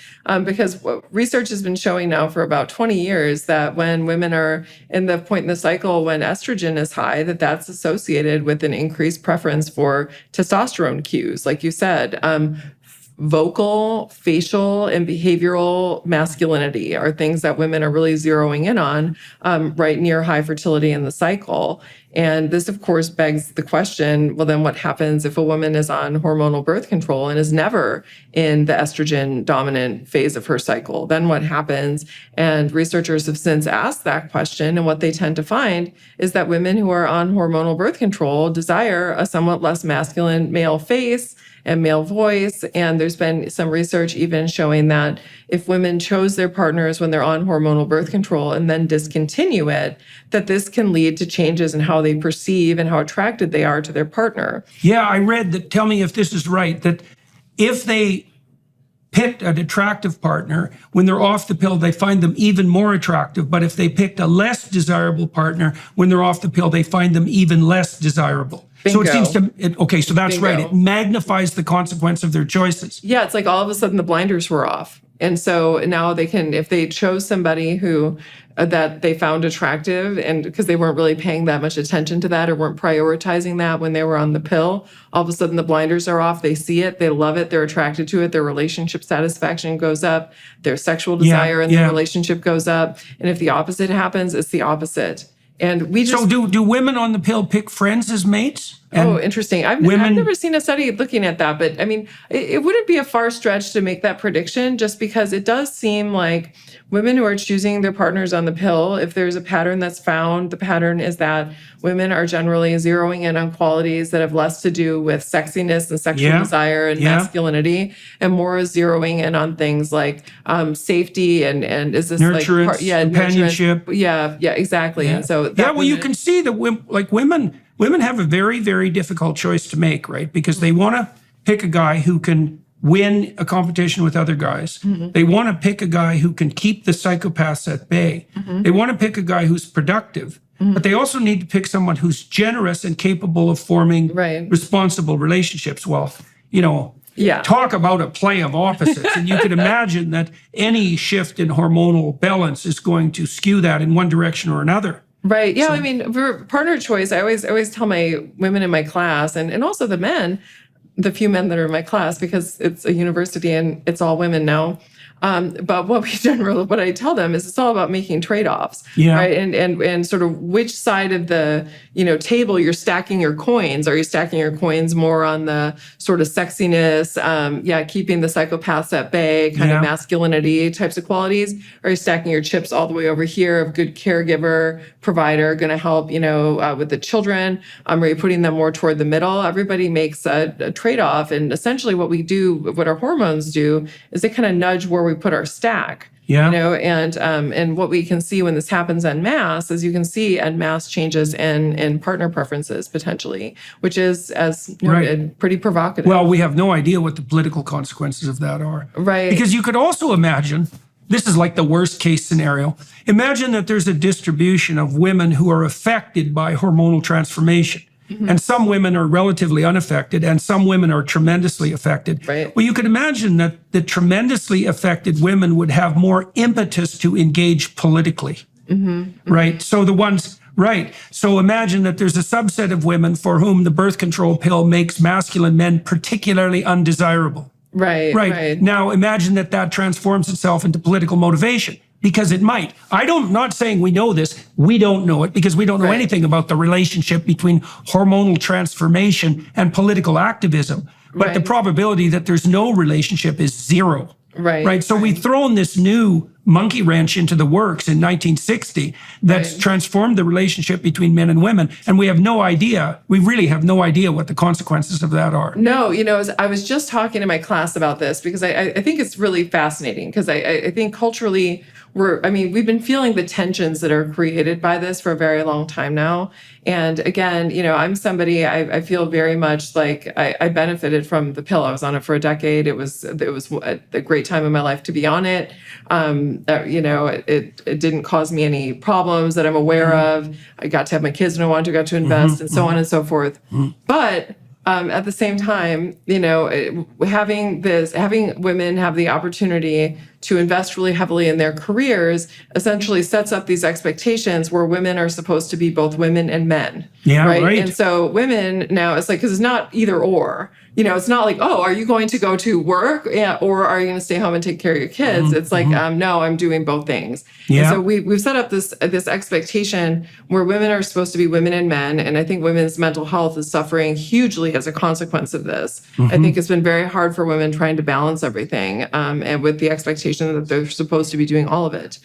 Speaker 1: because what research has been showing now for about 20 years that when women are in the point in the cycle when estrogen is high, that's associated with an increased preference for testosterone cues, like you said. Vocal, facial, and behavioral masculinity are things that women are really zeroing in on right near high fertility in the cycle. And this, of course, begs the question, well, then what happens if a woman is on hormonal birth control and is never in the estrogen dominant phase of her cycle? Then what happens? And researchers have since asked that question. And what they tend to find is that women who are on hormonal birth control desire a somewhat less masculine male face and male voice. And there's been some research even showing that if women chose their partners when they're on hormonal birth control and then discontinue it, that this can lead to changes in how they perceive and how attracted they are to their partner.
Speaker 2: Yeah, I read that, tell me if this is right, that if they picked an attractive partner, when they're off the pill, they find them even more attractive. But if they picked a less desirable partner, when they're off the pill, they find them even less desirable.
Speaker 1: Bingo.
Speaker 2: So it seems to, so that's
Speaker 1: Bingo.
Speaker 2: right. It magnifies the consequence of their choices.
Speaker 1: Yeah, it's like all of a sudden the blinders were off. And so now they can, if they chose somebody who that they found attractive, and because they weren't really paying that much attention to that or weren't prioritizing that when they were on the pill, all of a sudden the blinders are off. They see it, they love it, they're attracted to it, their relationship satisfaction goes up, their sexual desire in their relationship goes up. And if the opposite happens, it's the opposite. And we just
Speaker 2: so do women on the pill pick friends as mates?
Speaker 1: Interesting. I've never seen a study looking at that, but I mean, it wouldn't be a far stretch to make that prediction, just because it does seem like women who are choosing their partners on the pill, if there's a pattern that's found, the pattern is that women are generally zeroing in on qualities that have less to do with sexiness and sexual desire and masculinity, and more zeroing in on things like safety and is this
Speaker 2: nurturance, companionship.
Speaker 1: Yeah, exactly. And so
Speaker 2: you can see that women have a very, very difficult choice to make, right? Because they want to pick a guy who can win a competition with other guys. Mm-hmm. They want to pick a guy who can keep the psychopaths at bay. Mm-hmm. They want to pick a guy who's productive, but they also need to pick someone who's generous and capable of forming responsible relationships. Well, talk about a play of opposites. And you could imagine that any shift in hormonal balance is going to skew that in one direction or another.
Speaker 1: Right. Yeah. So, I mean, for partner choice, I always tell my women in my class and also the men, the few men that are in my class, because it's a university and it's all women now. But what I tell them is it's all about making trade-offs, right? And sort of which side of the, table you're stacking your coins. Are you stacking your coins more on the sort of sexiness, keeping the psychopaths at bay, kind of masculinity types of qualities? Or are you stacking your chips all the way over here of good caregiver, provider, going to help, with the children? Are you putting them more toward the middle? Everybody makes a trade-off. And essentially what our hormones do is they kind of nudge where we put our stack. And what we can see when this happens en masse is you can see en masse changes in partner preferences potentially, which is, as noted, pretty provocative.
Speaker 2: Well, we have no idea what the political consequences of that are.
Speaker 1: Right.
Speaker 2: Because you could also imagine, this is like the worst case scenario. Imagine that there's a distribution of women who are affected by hormonal transformation. And some women are relatively unaffected, and some women are tremendously affected.
Speaker 1: Right.
Speaker 2: Well, you could imagine that the tremendously affected women would have more impetus to engage politically. Right? So So imagine that there's a subset of women for whom the birth control pill makes masculine men particularly undesirable.
Speaker 1: Right.
Speaker 2: Now imagine that transforms itself into political motivation. Because it might. I'm not saying we know this. We don't know it because we don't know anything about the relationship between hormonal transformation and political activism. But the probability that there's no relationship is zero. Right. So we've thrown this new monkey wrench into the works in 1960 that's transformed the relationship between men and women. And we have no idea. We really have no idea what the consequences of that are.
Speaker 1: No, I was just talking to my class about this because I think it's really fascinating because I think culturally we've been feeling the tensions that are created by this for a very long time now. And again, I'm somebody, I feel very much like I benefited from the pill. I was on it for a decade. It was a great time in my life to be on it. It didn't cause me any problems that I'm aware of. I got to have my kids when I wanted to, got to invest and so on and so forth. But at the same time, having women have the opportunity to invest really heavily in their careers essentially sets up these expectations where women are supposed to be both women and men. Right. And so women now, it's like, because it's not either or. It's not like, oh, are you going to go to work or are you going to stay home and take care of your kids? It's like, no, I'm doing both things. And so we've set up this expectation where women are supposed to be women and men. And I think women's mental health is suffering hugely as a consequence of this. I think it's been very hard for women trying to balance everything and with the expectation that they're supposed to be doing all of it.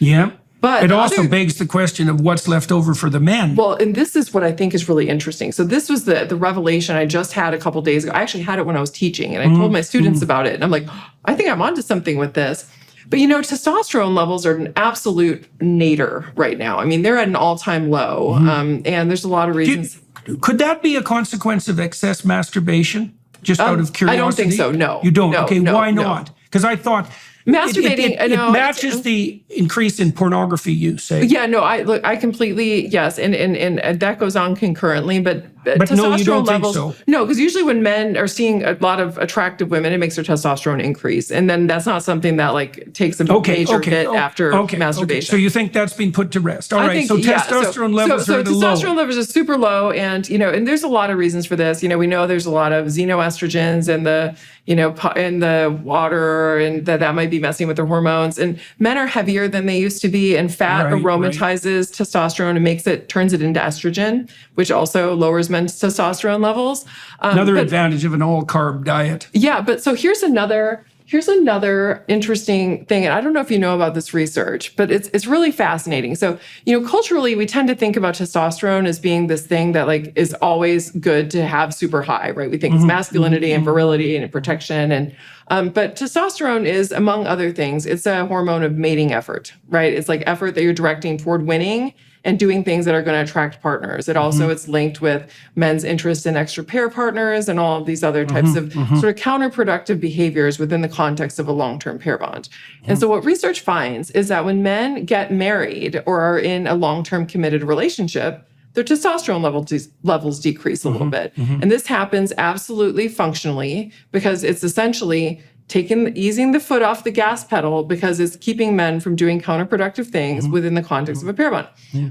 Speaker 1: But
Speaker 2: it also begs the question of what's left over for the men.
Speaker 1: Well, and this is what I think is really interesting. So this was the revelation I just had a couple days ago. I actually had it when I was teaching, and I told my students about it. And I'm like, I think I'm onto something with this. But testosterone levels are an absolute nadir right now. I mean, they're at an all-time low, and there's a lot of reasons.
Speaker 2: Could that be a consequence of excess masturbation? Just out of curiosity?
Speaker 1: I don't think so. No.
Speaker 2: You don't?
Speaker 1: No,
Speaker 2: okay,
Speaker 1: no,
Speaker 2: why not? Because I thought
Speaker 1: masturbating,
Speaker 2: it matches the increase in pornography use.
Speaker 1: Yeah, no, I completely, yes. And that goes on concurrently, but testosterone
Speaker 2: no, you don't
Speaker 1: levels,
Speaker 2: think so.
Speaker 1: No, because usually when men are seeing a lot of attractive women, it makes their testosterone increase. And then that's not something that takes a major hit after masturbation.
Speaker 2: So you think that's been put to rest. All right, so testosterone levels are low.
Speaker 1: Testosterone levels are super low. And, and there's a lot of reasons for this. We know there's a lot of xenoestrogens in the water, and that might be messing with their hormones. And men are heavier than they used to be, and fat aromatizes testosterone and turns it into estrogen, which also lowers men's testosterone levels.
Speaker 2: Another advantage of an all-carb diet.
Speaker 1: Yeah, but so here's another interesting thing, and I don't know if you know about this research, but it's really fascinating. So, culturally, we tend to think about testosterone as being this thing that is always good to have super high, right? We think it's masculinity and virility and protection, but testosterone is, among other things, it's a hormone of mating effort, right? It's like effort that you're directing toward winning and doing things that are going to attract partners. It also it's linked with men's interest in extra pair partners and all of these other types of sort of counterproductive behaviors within the context of a long-term pair bond. And so what research finds is that when men get married or are in a long-term committed relationship, their testosterone levels decrease a little bit. And this happens absolutely functionally because it's essentially easing the foot off the gas pedal because it's keeping men from doing counterproductive things within the context of a pair bond.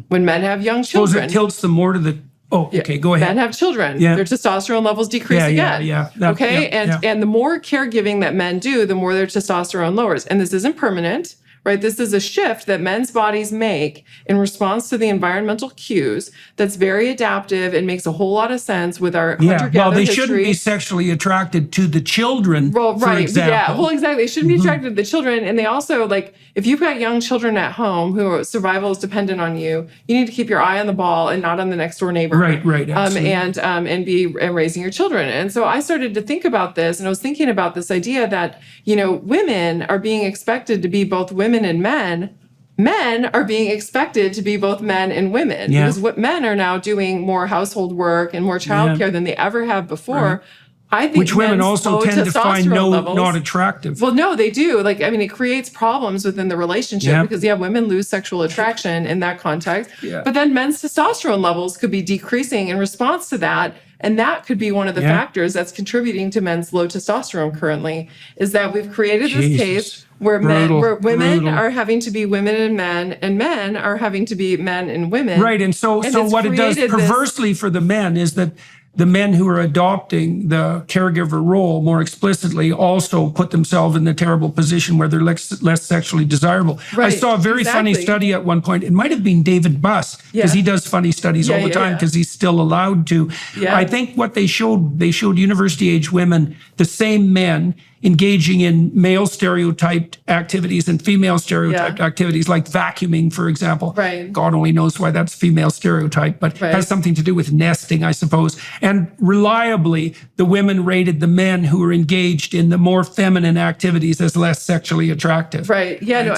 Speaker 1: When men have young children,
Speaker 2: it tilts them more to the Oh, okay, go ahead.
Speaker 1: Men have children.
Speaker 2: Yeah.
Speaker 1: Their testosterone levels decrease again. Okay. And the more caregiving that men do, the more their testosterone lowers. And this isn't permanent, right? This is a shift that men's bodies make in response to the environmental cues that's very adaptive and makes a whole lot of sense with our hunter-gatherer
Speaker 2: Well, they
Speaker 1: history.
Speaker 2: shouldn't be sexually attracted to the children, for example.
Speaker 1: Yeah, well, exactly. They shouldn't be attracted to the children. And they also, like, if you've got young children at home who survival is dependent on you, you need to keep your eye on the ball and not on the next door neighbor.
Speaker 2: Right, absolutely.
Speaker 1: And be raising your children. And so I started to think about this, and I was thinking about this idea that, women are being expected to be both women and men. Men are being expected to be both men and women because what men are now doing more household work and more childcare than they ever have before.
Speaker 2: Right.
Speaker 1: I think
Speaker 2: which women also tend to find
Speaker 1: levels,
Speaker 2: not attractive.
Speaker 1: Well, no, they do. Like, I mean, it creates problems within the relationship because women lose sexual attraction in that context. But then men's testosterone levels could be decreasing in response to that. And that could be one of the factors that's contributing to men's low testosterone currently, is that we've created this case where women are having to be women and men are having to be men and women.
Speaker 2: Right. And so what it does perversely for the men is that the men who are adopting the caregiver role more explicitly also put themselves in the terrible position where they're less sexually desirable.
Speaker 1: Right,
Speaker 2: I saw a very funny study at one point. It might have been David Buss, because he does funny studies all the time because he's still allowed to. I think what they showed university-age women, the same men, engaging in male stereotyped activities and female stereotyped activities, like vacuuming, for example.
Speaker 1: Right.
Speaker 2: God only knows why that's female stereotype, but has something to do with nesting, I suppose. And reliably, the women rated the men who were engaged in the more feminine activities as less sexually attractive.
Speaker 1: Right. Yeah, no,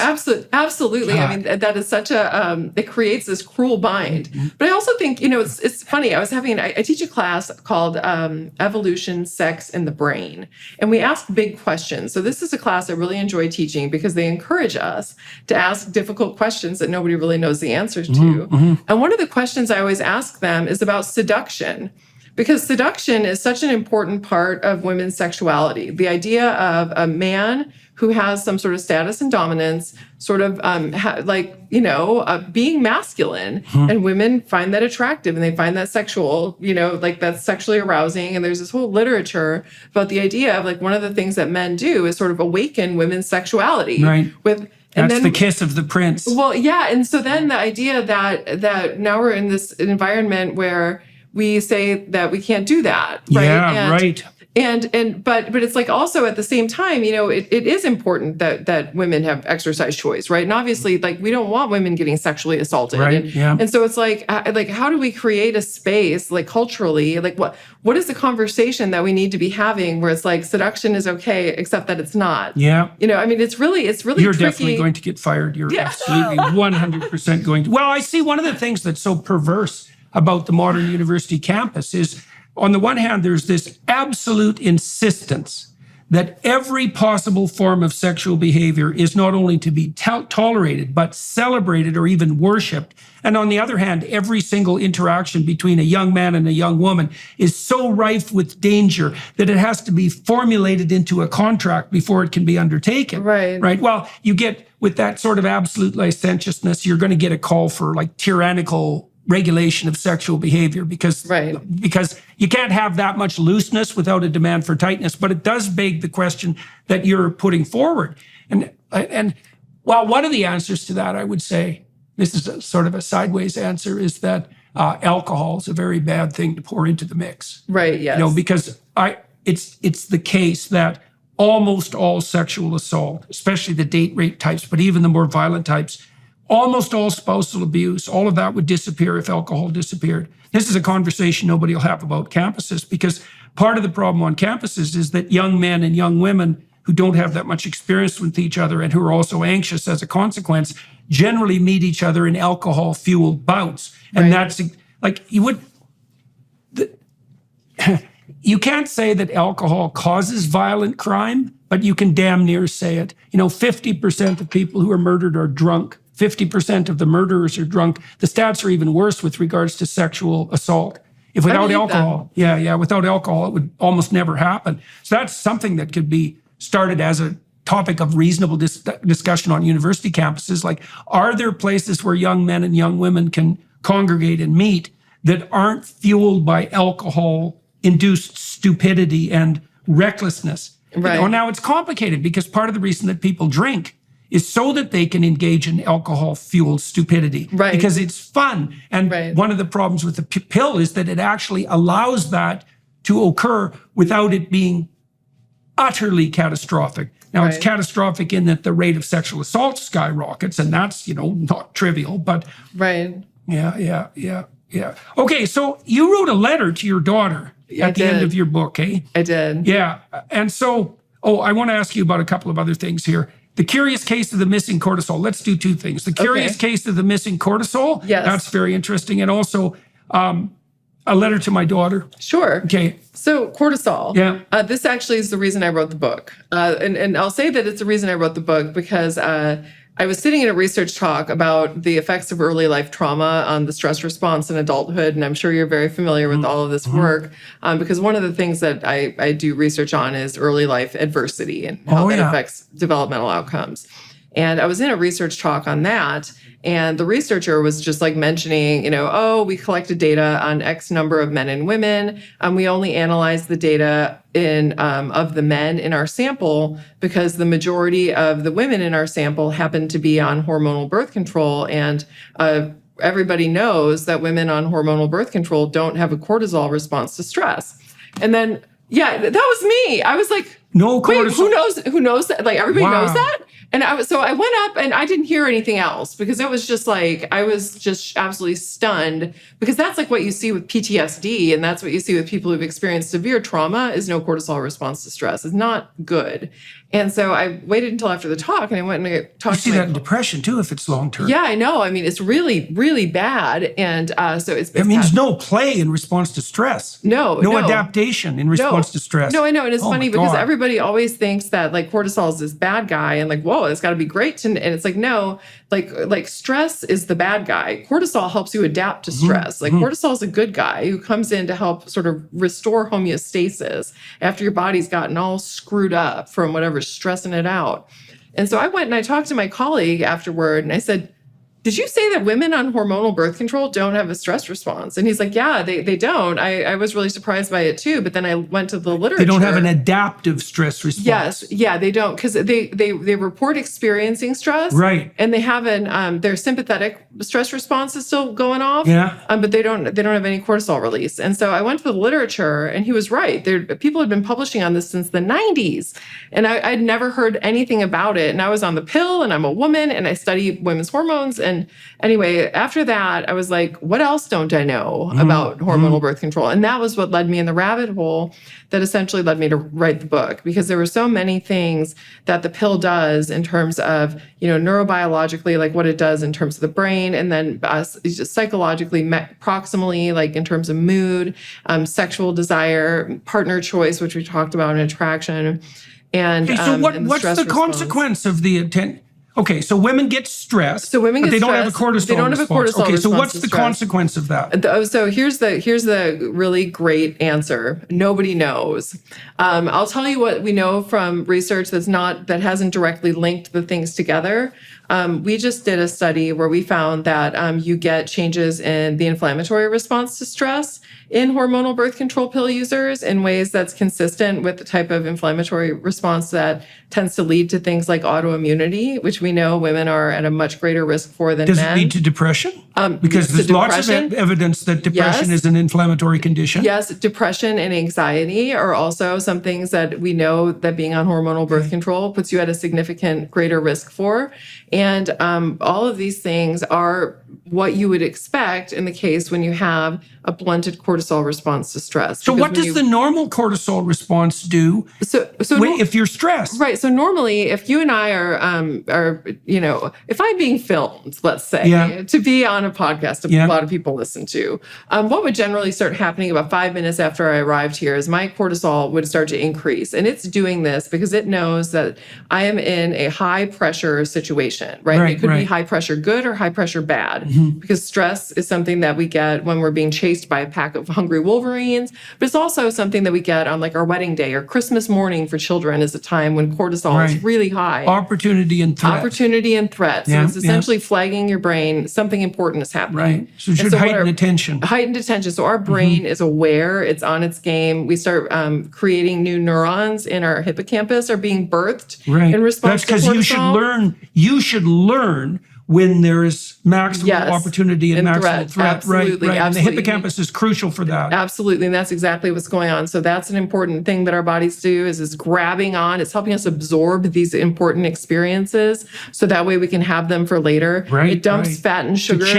Speaker 1: absolutely. God. I mean, that is such a, it creates this cruel bind. But I also think, it's funny. I teach a class called Evolution, Sex, and the Brain. And we ask big questions. So this is a class I really enjoy teaching because they encourage us to ask difficult questions that nobody really knows the answers to. And one of the questions I always ask them is about seduction. Because seduction is such an important part of women's sexuality. The idea of a man who has some sort of status and dominance, sort of being masculine, and women find that attractive and they find that sexual, that's sexually arousing. And there's this whole literature about the idea of like one of the things that men do is sort of awaken women's sexuality.
Speaker 2: Right.
Speaker 1: And
Speaker 2: that's the kiss of the prince.
Speaker 1: Well, yeah. And so then the idea that now we're in this environment where we say that we can't do that, right?
Speaker 2: Yeah, right.
Speaker 1: But it's like also at the same time, it is important that women have exercise choice, right? And obviously, like, we don't want women getting sexually assaulted,
Speaker 2: right?
Speaker 1: And so it's like how do we create a space, like culturally, like what is the conversation that we need to be having where it's like seduction is okay, except that it's not.
Speaker 2: Yeah.
Speaker 1: It's really
Speaker 2: You're
Speaker 1: tricky.
Speaker 2: Definitely going to get fired. You're absolutely 100% going to. Well, I see one of the things that's so perverse about the modern university campus is, on the one hand, there's this absolute insistence that every possible form of sexual behavior is not only to be tolerated, but celebrated or even worshipped. And on the other hand, every single interaction between a young man and a young woman is so rife with danger that it has to be formulated into a contract before it can be undertaken.
Speaker 1: Right.
Speaker 2: Right. Well, you get, with that sort of absolute licentiousness, you're going to get a call for like tyrannical regulation of sexual behavior because you can't have that much looseness without a demand for tightness. But it does beg the question that you're putting forward. And one of the answers to that, I would say, this is a sort of a sideways answer, is that alcohol is a very bad thing to pour into the mix.
Speaker 1: Right, yes.
Speaker 2: Because it's the case that almost all sexual assault, especially the date rape types, but even the more violent types, almost all spousal abuse, all of that would disappear if alcohol disappeared. This is a conversation nobody will have about campuses, because part of the problem on campuses is that young men and young women who don't have that much experience with each other and who are also anxious as a consequence generally meet each other in alcohol-fueled bouts. And that's like, you can't say that alcohol causes violent crime, but you can damn near say it. 50% of people who are murdered are drunk. 50% of the murderers are drunk. The stats are even worse with regards to sexual assault. If without alcohol, without alcohol, it would almost never happen. So that's something that could be started as a topic of reasonable discussion on university campuses. Like, are there places where young men and young women can congregate and meet that aren't fueled by alcohol-induced stupidity and recklessness.
Speaker 1: Right.
Speaker 2: Now it's complicated because part of the reason that people drink is so that they can engage in alcohol-fueled stupidity.
Speaker 1: Right.
Speaker 2: Because it's fun. And one of the problems with the pill is that it actually allows that to occur without it being utterly catastrophic. Now, it's catastrophic in that the rate of sexual assault skyrockets, and that's, not trivial, but...
Speaker 1: Right.
Speaker 2: Yeah. Okay, so you wrote a letter to your daughter at the end of your book, eh?
Speaker 1: I did.
Speaker 2: Yeah, and so, I want to ask you about a couple of other things here. The curious case of the missing cortisol. Let's do two things. The curious case of the missing cortisol.
Speaker 1: Yes.
Speaker 2: That's very interesting. And also a letter to my daughter.
Speaker 1: Sure.
Speaker 2: Okay.
Speaker 1: So cortisol.
Speaker 2: Yeah.
Speaker 1: This actually is the reason I wrote the book. And I'll say that it's the reason I wrote the book because I was sitting in a research talk about the effects of early life trauma on the stress response in adulthood. And I'm sure you're very familiar with all of this work because one of the things that I do research on is early life adversity and how that affects developmental outcomes. And I was in a research talk on that. And the researcher was just like mentioning, we collected data on X number of men and women. We only analyzed the data of the men in our sample because the majority of the women in our sample happened to be on hormonal birth control. And everybody knows that women on hormonal birth control don't have a cortisol response to stress. And then, that was me. I was like,
Speaker 2: no cortisol.
Speaker 1: Wait, who knows that? Like everybody knows that? And so I went up and I didn't hear anything else because it was just like, I was just absolutely stunned because that's like what you see with PTSD. And that's what you see with people who've experienced severe trauma is no cortisol response to stress. It's not good. And so I waited until after the talk and I went and talked to
Speaker 2: You see that in depression too, if it's long-term.
Speaker 1: Yeah, I know. I mean, it's really, really bad. And so it
Speaker 2: means no play in response to stress.
Speaker 1: No
Speaker 2: adaptation in response to stress.
Speaker 1: No, I know. And it's funny because everybody always thinks that like cortisol is this bad guy and like, whoa, it's got to be great. And it's like, no, like stress is the bad guy. Cortisol helps you adapt to stress. Like cortisol is a good guy who comes in to help sort of restore homeostasis after your body's gotten all screwed up from whatever's stressing it out. And so I went and I talked to my colleague afterward and I said, did you say that women on hormonal birth control don't have a stress response? And he's like, yeah, they don't. I was really surprised by it too. But then I went to the literature.
Speaker 2: They don't have an adaptive stress response.
Speaker 1: Yes. Yeah, they don't. Because they report experiencing stress.
Speaker 2: Right.
Speaker 1: And they haven't, their sympathetic stress response is still going off.
Speaker 2: Yeah.
Speaker 1: But they don't have any cortisol release. And so I went to the literature and he was right. People had been publishing on this since the 90s. And I'd never heard anything about it. And I was on the pill and I'm a woman and I study women's hormones. And anyway, after that, I was like, what else don't I know about hormonal birth control? And that was what led me in the rabbit hole that essentially led me to write the book, because there were so many things that the pill does in terms of, neurobiologically, like what it does in terms of the brain, and then psychologically, proximally, like in terms of mood, sexual desire, partner choice, which we talked about in attraction. And
Speaker 2: so what's the consequence of the intent? Okay, so women get stressed.
Speaker 1: So women get
Speaker 2: they don't
Speaker 1: stressed.
Speaker 2: have a cortisol
Speaker 1: They don't have a
Speaker 2: response.
Speaker 1: cortisol
Speaker 2: Okay, so
Speaker 1: response
Speaker 2: what's
Speaker 1: to
Speaker 2: the
Speaker 1: stress.
Speaker 2: consequence of that?
Speaker 1: So here's the really great answer. Nobody knows. I'll tell you what we know from research that hasn't directly linked the things together. We just did a study where we found that you get changes in the inflammatory response to stress in hormonal birth control pill users in ways that's consistent with the type of inflammatory response that tends to lead to things like autoimmunity, which we know women are at a much greater risk for than
Speaker 2: Does
Speaker 1: men.
Speaker 2: it lead to depression? Because there's lots of evidence that depression is an inflammatory condition.
Speaker 1: Yes, depression and anxiety are also some things that we know that being on hormonal birth control puts you at a significant greater risk for. And all of these things are what you would expect in the case when you have a blunted cortisol response to stress.
Speaker 2: So what does the normal cortisol response do if you're stressed?
Speaker 1: Right. So normally if you and I are if I'm being filmed, let's say, to be on a podcast a lot of people listen to, what would generally start happening about 5 minutes after I arrived here is my cortisol would start to increase. And it's doing this because it knows that I am in a high pressure situation, right? It could be high pressure good or high pressure bad. bad because stress is something that we get when we're being chased by a pack of hungry wolverines, but it's also something that we get on like our wedding day or Christmas morning for children is a time when cortisol is really high.
Speaker 2: Opportunity and threat.
Speaker 1: Opportunity and threat. So it's essentially flagging your brain, something important is happening.
Speaker 2: Right. So it should heighten attention.
Speaker 1: Heightened attention. So our brain is aware, it's on its game. We start creating new neurons in our hippocampus are being birthed in response to cortisol. That's
Speaker 2: because you should learn when there is maximal opportunity and maximal threat.
Speaker 1: Absolutely,
Speaker 2: right.
Speaker 1: Absolutely.
Speaker 2: And the hippocampus is crucial for that.
Speaker 1: Absolutely. And that's exactly what's going on. So that's an important thing that our bodies do is grabbing on. It's helping us absorb these important experiences so that way we can have them for later.
Speaker 2: Right.
Speaker 1: It dumps fat and sugar.
Speaker 2: To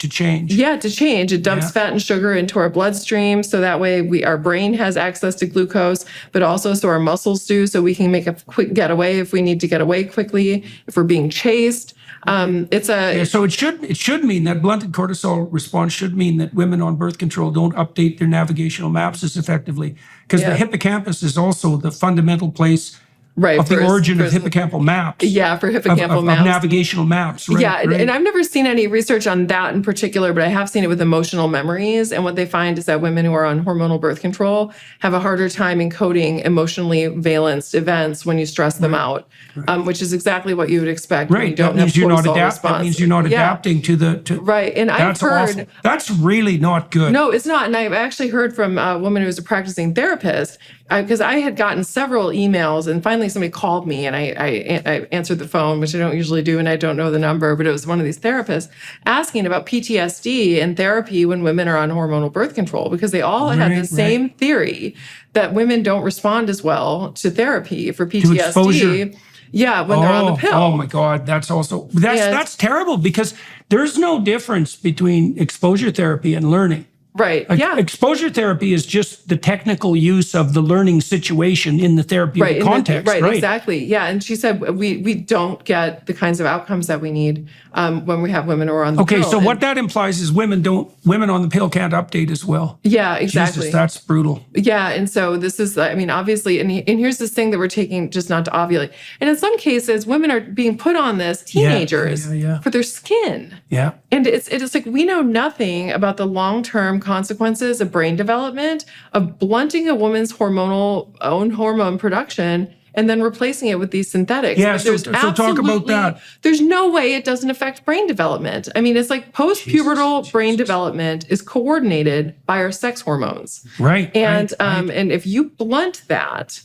Speaker 2: change.
Speaker 1: Yeah, to change. It dumps fat and sugar into our bloodstream. So that way our brain has access to glucose, but also so our muscles do. So we can make a quick getaway if we need to get away quickly, if we're being chased.
Speaker 2: So it should mean that blunted cortisol response should mean that women on birth control don't update their navigational maps as effectively because the hippocampus is also the fundamental place of the origin of hippocampal maps.
Speaker 1: Yeah, for hippocampal maps.
Speaker 2: Of navigational maps, right?
Speaker 1: Yeah, and I've never seen any research on that in particular, but I have seen it with emotional memories. And what they find is that women who are on hormonal birth control have a harder time encoding emotionally valenced events when you stress them out, which is exactly what you would expect when you don't have cortisol response.
Speaker 2: That means you're not adapting to the...
Speaker 1: Right, and I've heard...
Speaker 2: Awful. That's really not good.
Speaker 1: No, it's not. And I've actually heard from a woman who was a practicing therapist, because I had gotten several emails and finally somebody called me and I answered the phone, which I don't usually do, and I don't know the number, but it was one of these therapists asking about PTSD and therapy when women are on hormonal birth control, because they all had the same theory that women don't respond as well to therapy for PTSD.
Speaker 2: To exposure.
Speaker 1: Yeah, when they're on the pill.
Speaker 2: Oh my God, that's terrible because there's no difference between exposure therapy and learning.
Speaker 1: Right.
Speaker 2: Exposure therapy is just the technical use of the learning situation in the therapeutic context. Right.
Speaker 1: Exactly. Yeah. And she said we don't get the kinds of outcomes that we need when we have women who are on the pill.
Speaker 2: Okay, so what that implies is women on the pill can't update as well.
Speaker 1: Yeah, exactly.
Speaker 2: Jesus, that's brutal.
Speaker 1: Yeah, and so this is, obviously, and here's this thing that we're taking just not to ovulate. And in some cases, women are being put on this, teenagers, for their skin.
Speaker 2: Yeah.
Speaker 1: And it's like we know nothing about the long-term consequences of brain development, of blunting a woman's own hormone production and then replacing it with these synthetics.
Speaker 2: Yeah, so talk about that.
Speaker 1: There's no way it doesn't affect brain development. I mean, it's like post-pubertal brain development is coordinated by our sex hormones.
Speaker 2: Right.
Speaker 1: And if you blunt that,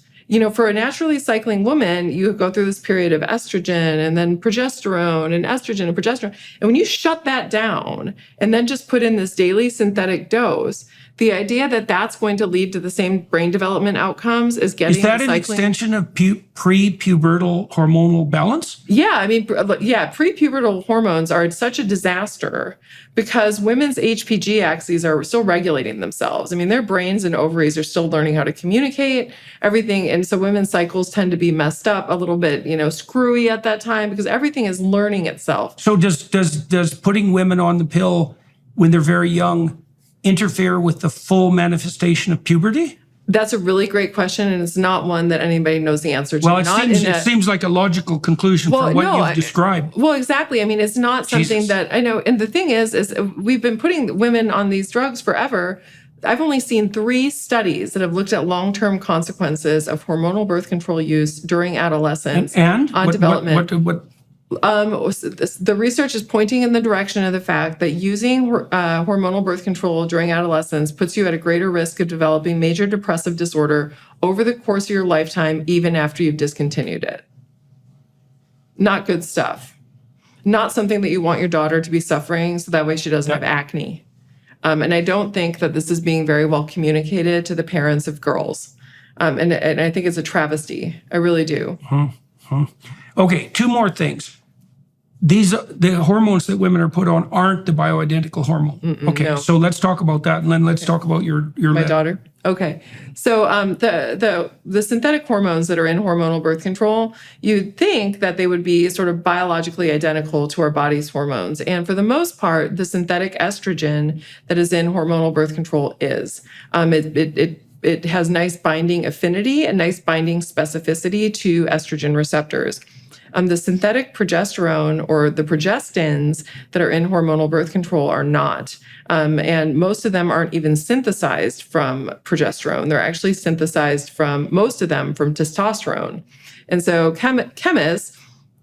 Speaker 1: for a naturally cycling woman, you go through this period of estrogen and then progesterone and estrogen and progesterone. And when you shut that down and then just put in this daily synthetic dose, the idea that that's going to lead to the same brain development outcomes is getting
Speaker 2: an extension of pre-pubertal hormonal balance?
Speaker 1: Yeah, pre-pubertal hormones are such a disaster because women's HPG axes are still regulating themselves. I mean, their brains and ovaries are still learning how to communicate, everything. And so women's cycles tend to be messed up, a little bit, screwy at that time because everything is learning itself.
Speaker 2: So does putting women on the pill when they're very young interfere with the full manifestation of puberty?
Speaker 1: That's a really great question, and it's not one that anybody knows the answer to.
Speaker 2: Well, it seems like a logical conclusion from what you've described.
Speaker 1: Well, exactly. I mean, it's not something that I know. And the thing is we've been putting women on these drugs forever. I've only seen 3 studies that have looked at long-term consequences of hormonal birth control use during adolescence
Speaker 2: and
Speaker 1: on development.
Speaker 2: The
Speaker 1: research is pointing in the direction of the fact that using hormonal birth control during adolescence puts you at a greater risk of developing major depressive disorder over the course of your lifetime, even after you've discontinued it. Not good stuff. Not something that you want your daughter to be suffering so that way she doesn't have acne. And I don't think that this is being very well communicated to the parents of girls. And I think it's a travesty. I really do.
Speaker 2: Okay, 2 more things. The hormones that women are put on aren't the bioidentical hormone. So let's talk about that, and then let's talk about your
Speaker 1: my daughter. Okay, so the synthetic hormones that are in hormonal birth control, you'd think that they would be sort of biologically identical to our body's hormones, and for the most part, the synthetic estrogen that is in hormonal birth control is it has nice binding affinity and nice binding specificity to estrogen receptors. The synthetic progesterone or the progestins that are in hormonal birth control are not. And most of them aren't even synthesized from progesterone. They're actually synthesized from, most of them, from testosterone. And so chemists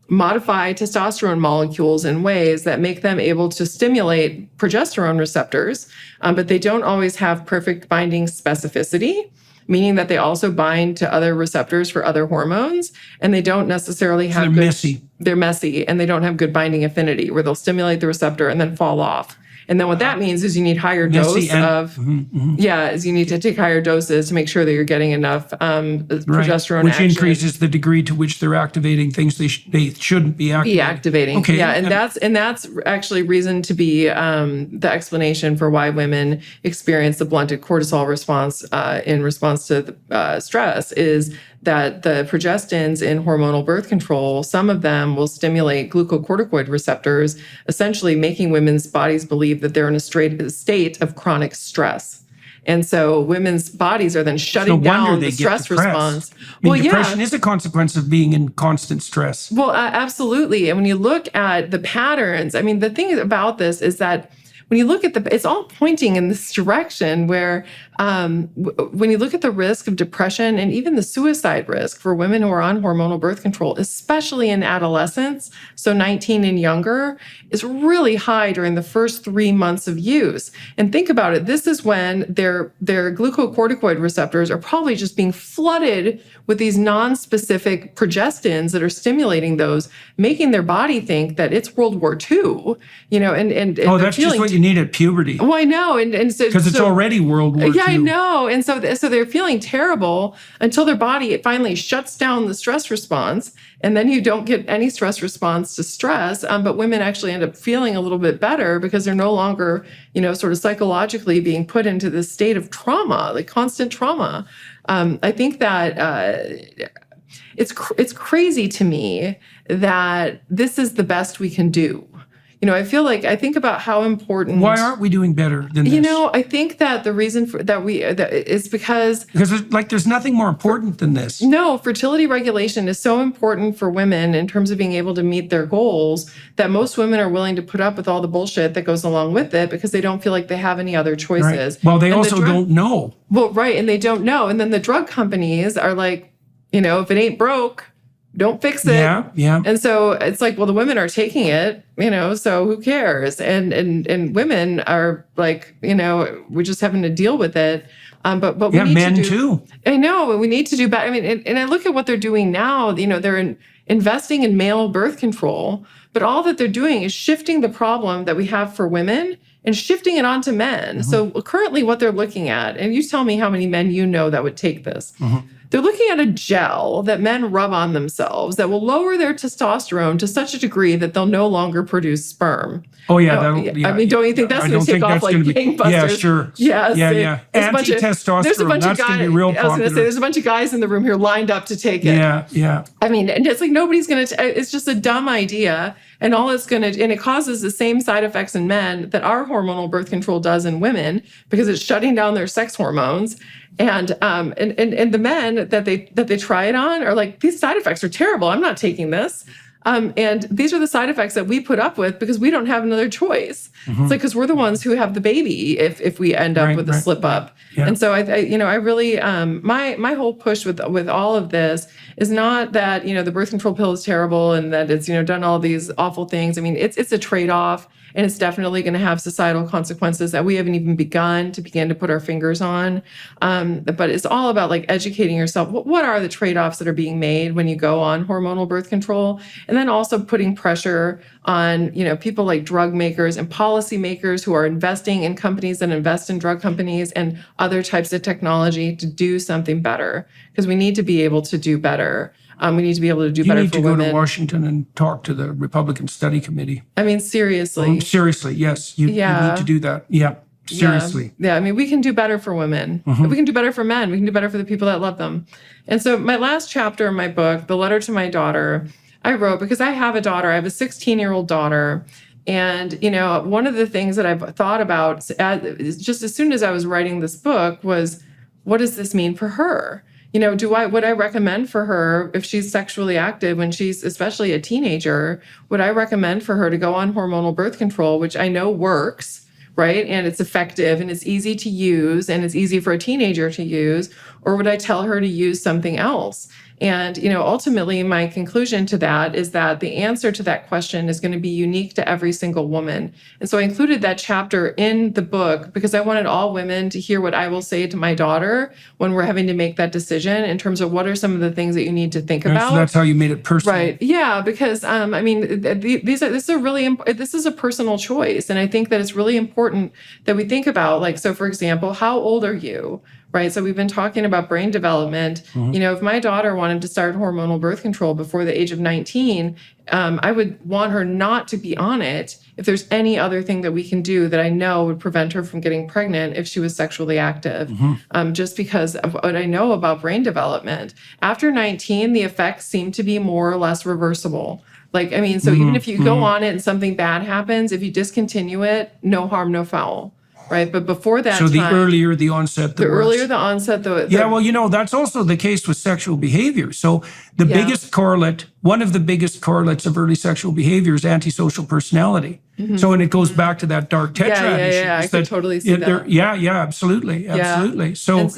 Speaker 1: modify testosterone molecules in ways that make them able to stimulate progesterone receptors, but they don't always have perfect binding specificity, meaning that they also bind to other receptors for other hormones, and they don't necessarily have
Speaker 2: they're messy.
Speaker 1: They're messy, and they don't have good binding affinity, where they'll stimulate the receptor and then fall off. And then what that means is you need higher dose of, is you need to take higher doses to make sure that you're getting enough progesterone
Speaker 2: which
Speaker 1: action.
Speaker 2: increases the degree to which they're activating things they shouldn't be activating.
Speaker 1: Okay. Yeah, and that's actually reason to be the explanation for why women experience the blunted cortisol response in response to stress is that the progestins in hormonal birth control, some of them will stimulate glucocorticoid receptors, essentially making women's bodies believe that they're in a state of chronic stress. And so women's bodies are then shutting down the stress response.
Speaker 2: Depression is a consequence of being in constant stress.
Speaker 1: Well, absolutely. And when you look at the patterns, the thing about this is that when you look at it's all pointing in this direction where when you look at the risk of depression and even the suicide risk for women who are on hormonal birth control, especially in adolescence, so 19 and younger, is really high during the first 3 months of use. And think about it. This is when their glucocorticoid receptors are probably just being flooded with these non-specific progestins that are stimulating those, making their body think that it's World War II, and
Speaker 2: that's just what you need at puberty.
Speaker 1: Well, I know. And so,
Speaker 2: because it's already World War II.
Speaker 1: Yeah, I know. And so they're feeling terrible until their body finally shuts down the stress response. And then you don't get any stress response to stress. But women actually end up feeling a little bit better because they're no longer, sort of psychologically being put into this state of trauma, like constant trauma. I think that it's crazy to me that this is the best we can do. I think about how important.
Speaker 2: Why aren't we doing better than this?
Speaker 1: I think that the reason for that is because
Speaker 2: there's nothing more important than this.
Speaker 1: No, fertility regulation is so important for women in terms of being able to meet their goals that most women are willing to put up with all the bullshit that goes along with it because they don't feel like they have any other choices.
Speaker 2: Right. Well, they also don't know.
Speaker 1: Well, right, and they don't know. And then the drug companies are like, if it ain't broke, don't fix it.
Speaker 2: Yeah.
Speaker 1: And so it's like, well, the women are taking it, so who cares? And women are like, we're just having to deal with it. But we need
Speaker 2: men
Speaker 1: to do,
Speaker 2: too.
Speaker 1: I know, we need to do better. And I look at what they're doing now. They're investing in male birth control, but all that they're doing is shifting the problem that we have for women and shifting it onto men. Mm-hmm. So currently, what they're looking at, and you tell me how many men that would take this. Mm-hmm. They're looking at a gel that men rub on themselves that will lower their testosterone to such a degree that they'll no longer produce sperm.
Speaker 2: Oh, yeah.
Speaker 1: Don't you think that's going to take off like gangbusters?
Speaker 2: Yeah, sure.
Speaker 1: Yes.
Speaker 2: Yeah. Anti-testosterone, that's going to be real popular.
Speaker 1: I was going to say, there's a bunch of guys in the room here lined up to take it.
Speaker 2: Yeah.
Speaker 1: And it's like nobody's going to, it's just a dumb idea. And it causes the same side effects in men that our hormonal birth control does in women because it's shutting down their sex hormones. And the men that they try it on are like, these side effects are terrible. I'm not taking this. And these are the side effects that we put up with because we don't have another choice. Mm-hmm. It's like, because we're the ones who have the baby if we end up with a slip up. Yeah. And so I really, my whole push with all of this is not that, the birth control pill is terrible and that it's, done all these awful things. It's a trade-off. And it's definitely going to have societal consequences that we haven't even begin to put our fingers on. But it's all about like educating yourself. What are the trade-offs that are being made when you go on hormonal birth control? And then also putting pressure on, people like drug makers and policy makers who are investing in companies that invest in drug companies and other types of technology to do something better. Because we need to be able to do better. We need to be able to do better for women.
Speaker 2: You need to go to Washington and talk to the Republican Study Committee.
Speaker 1: Seriously.
Speaker 2: Seriously, yes. You need to do that. Yeah, seriously.
Speaker 1: Yeah, we can do better for women. Mm-hmm. We can do better for men. We can do better for the people that love them. And so my last chapter in my book, The Letter to My Daughter, I wrote because I have a daughter. I have a 16-year-old daughter. And, one of the things that I've thought about just as soon as I was writing this book was, what does this mean for her? would I recommend for her if she's sexually active when she's especially a teenager, would I recommend for her to go on hormonal birth control, which I know works, right? And it's effective and it's easy to use and it's easy for a teenager to use, or would I tell her to use something else? And, ultimately my conclusion to that is that the answer to that question is going to be unique to every single woman. And so I included that chapter in the book because I wanted all women to hear what I will say to my daughter when we're having to make that decision in terms of what are some of the things that you need to think about.
Speaker 2: So that's how you made it personal.
Speaker 1: Right. Yeah. Because, this is a personal choice. And I think that it's really important that we think about, so for example, how old are you? Right. So we've been talking about brain development. If my daughter wanted to start hormonal birth control before the age of 19, I would want her not to be on it if there's any other thing that we can do that I know would prevent her from getting pregnant if she was sexually active, just because of what I know about brain development. After 19, the effects seem to be more or less reversible. Even if you go on it and something bad happens, if you discontinue it, no harm, no foul. Right. But before that
Speaker 2: so the earlier the onset, the worse.
Speaker 1: Earlier the onset,
Speaker 2: that's also the case with sexual behavior. So the biggest correlate, one of the biggest correlates of early sexual behavior is antisocial personality. So, and it goes back to that dark tetrad issue.
Speaker 1: I could totally see that.
Speaker 2: Absolutely. So,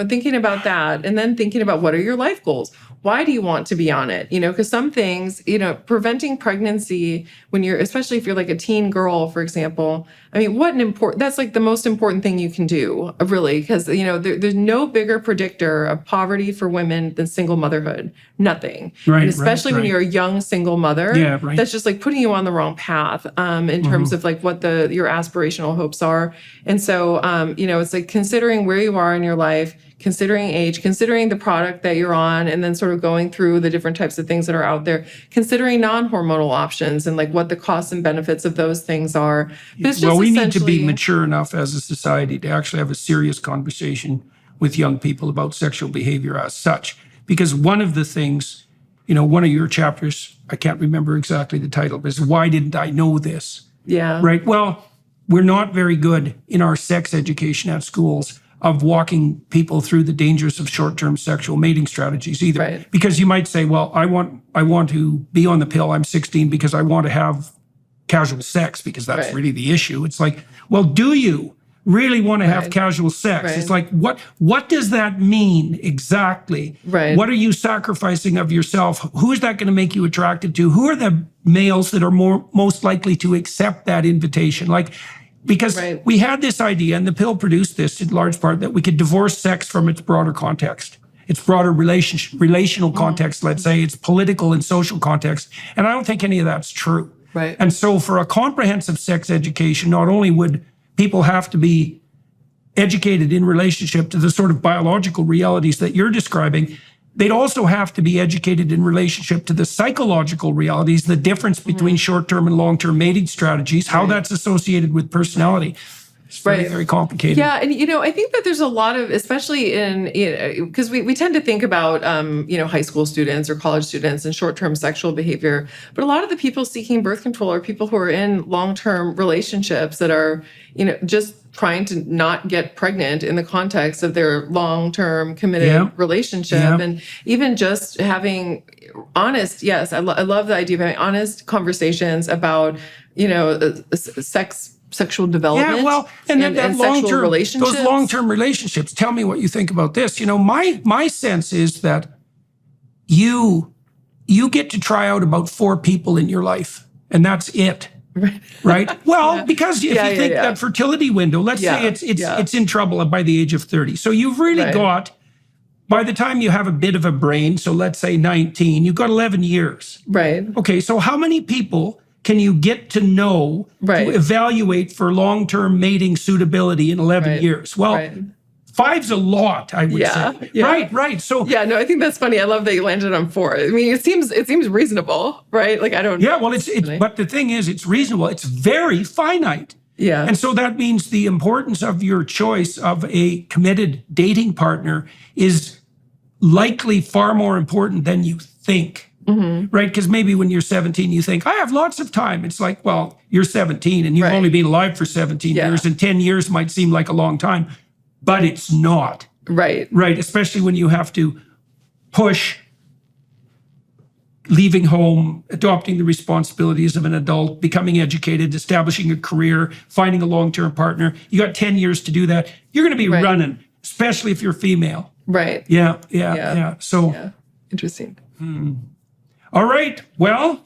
Speaker 1: thinking about that and then thinking about what are your life goals? Why do you want to be on it? Because some things, preventing pregnancy when especially if you're like a teen girl, for example, that's like the most important thing you can do, really, because, there's no bigger predictor of poverty for women than single motherhood. Nothing.
Speaker 2: Right.
Speaker 1: And especially when you're a young single mother, that's just like putting you on the wrong path in terms of like what your aspirational hopes are. And so, it's like considering where you are in your life, considering age, considering the product that you're on, and then sort of going through the different types of things that are out there, considering non-hormonal options and like what the costs and benefits of those things are.
Speaker 2: We need to be mature enough as a society to actually have a serious conversation with young people about sexual behavior as such. Because one of the things, one of your chapters, I can't remember exactly the title, but is why didn't I know this?
Speaker 1: Yeah.
Speaker 2: Right. Well, we're not very good in our sex education at schools of walking people through the dangers of short-term sexual mating strategies either.
Speaker 1: Right.
Speaker 2: Because you might say, well, I want to be on the pill. I'm 16 because I want to have casual sex because that's really the issue. It's like, well, do you really want to have casual sex?
Speaker 1: Right.
Speaker 2: It's like, what does that mean exactly?
Speaker 1: Right.
Speaker 2: What are you sacrificing of yourself? Who is that going to make you attracted to? Who are the males that are most likely to accept that invitation? Because we had this idea, and the pill produced this in large part, that we could divorce sex from its broader context, its broader relational context, let's say, its political and social context. And I don't think any of that's true.
Speaker 1: Right.
Speaker 2: And so for a comprehensive sex education, not only would people have to be educated in relationship to the sort of biological realities that you're describing, they'd also have to be educated in relationship to the psychological realities, the difference between short-term and long-term mating strategies, how that's associated with personality. It's very, very complicated.
Speaker 1: Yeah. And, I think that there's a lot of, especially in, because we tend to think about, high school students or college students and short-term sexual behavior. But a lot of the people seeking birth control are people who are in long-term relationships that are, just trying to not get pregnant in the context of their long-term committed relationship. And even just having honest, I love the idea of having honest conversations about, sexual development.
Speaker 2: Yeah, well, and
Speaker 1: sexual relationships.
Speaker 2: Those long-term relationships. Tell me what you think about this. My sense is that you get to try out about 4 people in your life, and that's it. Right? Well, because if you think that fertility window, let's say it's in trouble by the age of 30. So you've really got, by the time you have a bit of a brain, so let's say 19, you've got 11 years.
Speaker 1: Right.
Speaker 2: Okay, so how many people can you get to know to evaluate for long-term mating suitability in 11 years? Well, 5's a lot, I would say.
Speaker 1: Yeah.
Speaker 2: Right. So
Speaker 1: I think that's funny. I love that you landed on 4. I mean, it seems reasonable, right? Like I don't.
Speaker 2: Yeah. Well, but the thing is, it's reasonable. It's very finite.
Speaker 1: Yeah.
Speaker 2: And so that means the importance of your choice of a committed dating partner is likely far more important than you think. Right? Because maybe when you're 17, you think, I have lots of time. It's like, well, you're 17 and you've only been alive for 17 years, and 10 years might seem like a long time, but it's not.
Speaker 1: Right.
Speaker 2: Right, especially when you have to push leaving home, adopting the responsibilities of an adult, becoming educated, establishing a career, finding a long-term partner. You got 10 years to do that. You're going to be running, especially if you're female.
Speaker 1: Right.
Speaker 2: Yeah. So,
Speaker 1: Yeah. Interesting.
Speaker 2: all right. Well,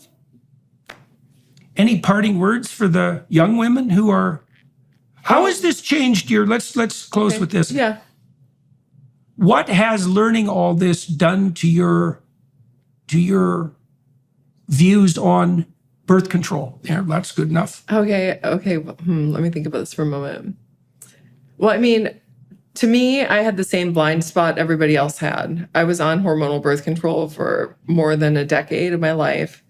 Speaker 2: any parting words for the young women who are, how has this changed your, let's close with this.
Speaker 1: Yeah.
Speaker 2: What has learning all this done to your views on birth control? Yeah, that's good enough.
Speaker 1: Okay. Well, let me think about this for a moment. Well, I mean, to me, I had the same blind spot everybody else had. I was on hormonal birth control for more than a decade of my life.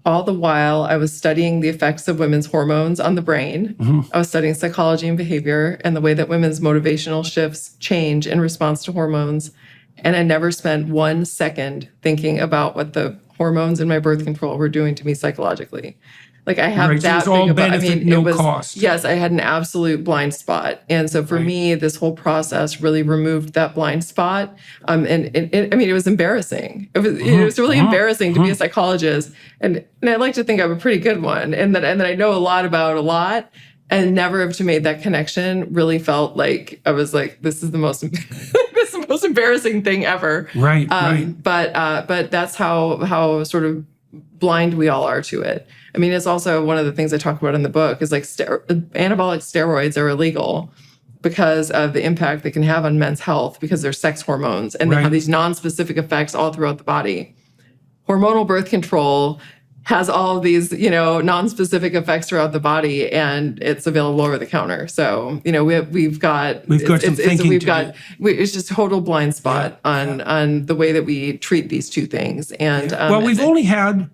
Speaker 1: All the while, I was studying the effects of women's hormones on the brain. I was studying psychology and behavior and the way that women's motivational shifts change in response to hormones. And I never spent 1 second thinking about what the hormones in my birth control were doing to me psychologically. Like I have
Speaker 2: Right, so
Speaker 1: that
Speaker 2: it's all
Speaker 1: big of
Speaker 2: benefit, no cost.
Speaker 1: Yes, I had an absolute blind spot. And so for me, this whole process really removed that blind spot. And it was embarrassing. It was really embarrassing to be a psychologist. And I like to think I'm a pretty good one and that I know a lot about a lot. And never have to made that connection really felt like I was like, this is the most this is the most embarrassing thing ever.
Speaker 2: Right.
Speaker 1: But that's how sort of blind we all are to it. I mean, it's also one of the things I talk about in the book is like anabolic steroids are illegal because of the impact they can have on men's health because they're sex hormones and they have these non-specific effects all throughout the body. Hormonal birth control has all of these, non-specific effects throughout the body, and it's available over the counter. So, we've got
Speaker 2: some thinking to do.
Speaker 1: It's just total blind spot on the way that we treat these two things. And
Speaker 2: well, we've only had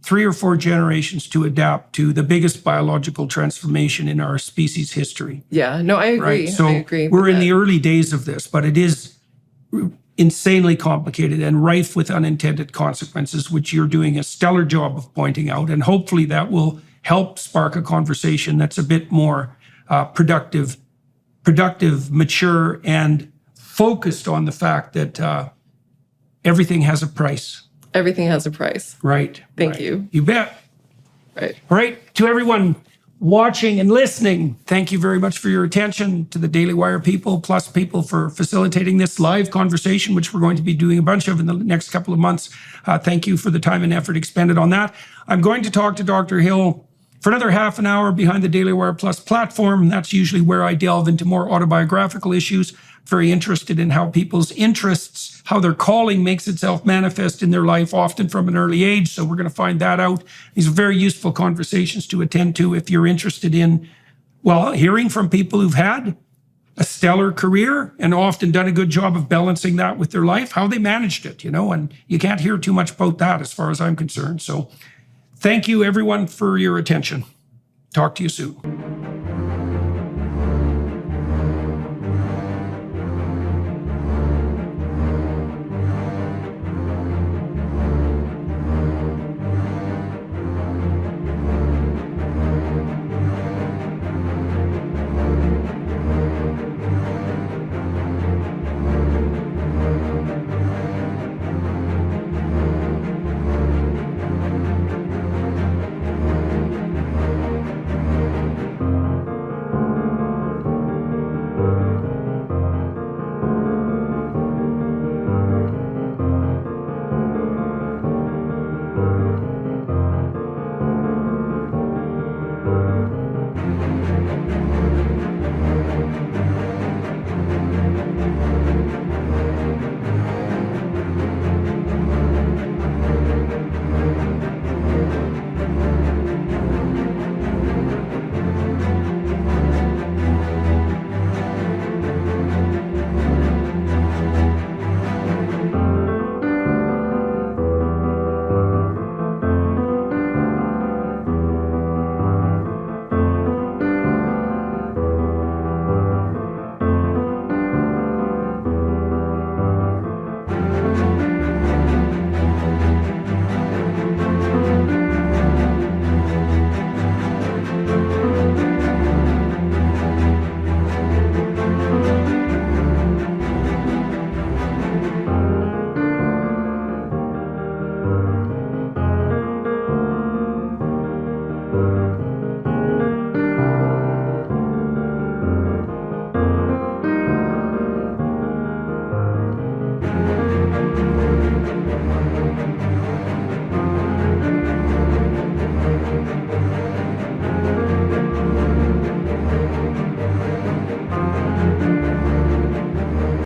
Speaker 2: 3 or 4 generations to adapt to the biggest biological transformation in our species history.
Speaker 1: Yeah, no, I agree.
Speaker 2: Right. So
Speaker 1: I agree.
Speaker 2: we're in the early days of this, but it is insanely complicated and rife with unintended consequences, which you're doing a stellar job of pointing out. And hopefully that will help spark a conversation that's a bit more productive, mature, and focused on the fact that everything has a price.
Speaker 1: Everything has a price.
Speaker 2: Right.
Speaker 1: Thank you.
Speaker 2: You bet.
Speaker 1: Right.
Speaker 2: All right. To everyone watching and listening, thank you very much for your attention. To the Daily Wire people, plus people for facilitating this live conversation, which we're going to be doing a bunch of in the next couple of months. Thank you for the time and effort expended on that. I'm going to talk to Dr. Hill for another half an hour behind the Daily Wire Plus platform. That's usually where I delve into more autobiographical issues. Very interested in how people's interests, how their calling makes itself manifest in their life, often from an early age. So we're going to find that out. These are very useful conversations to attend to if you're interested in, hearing from people who've had a stellar career and often done a good job of balancing that with their life, how they managed it, and you can't hear too much about that as far as I'm concerned. So thank you, everyone, for your attention. Talk to you soon.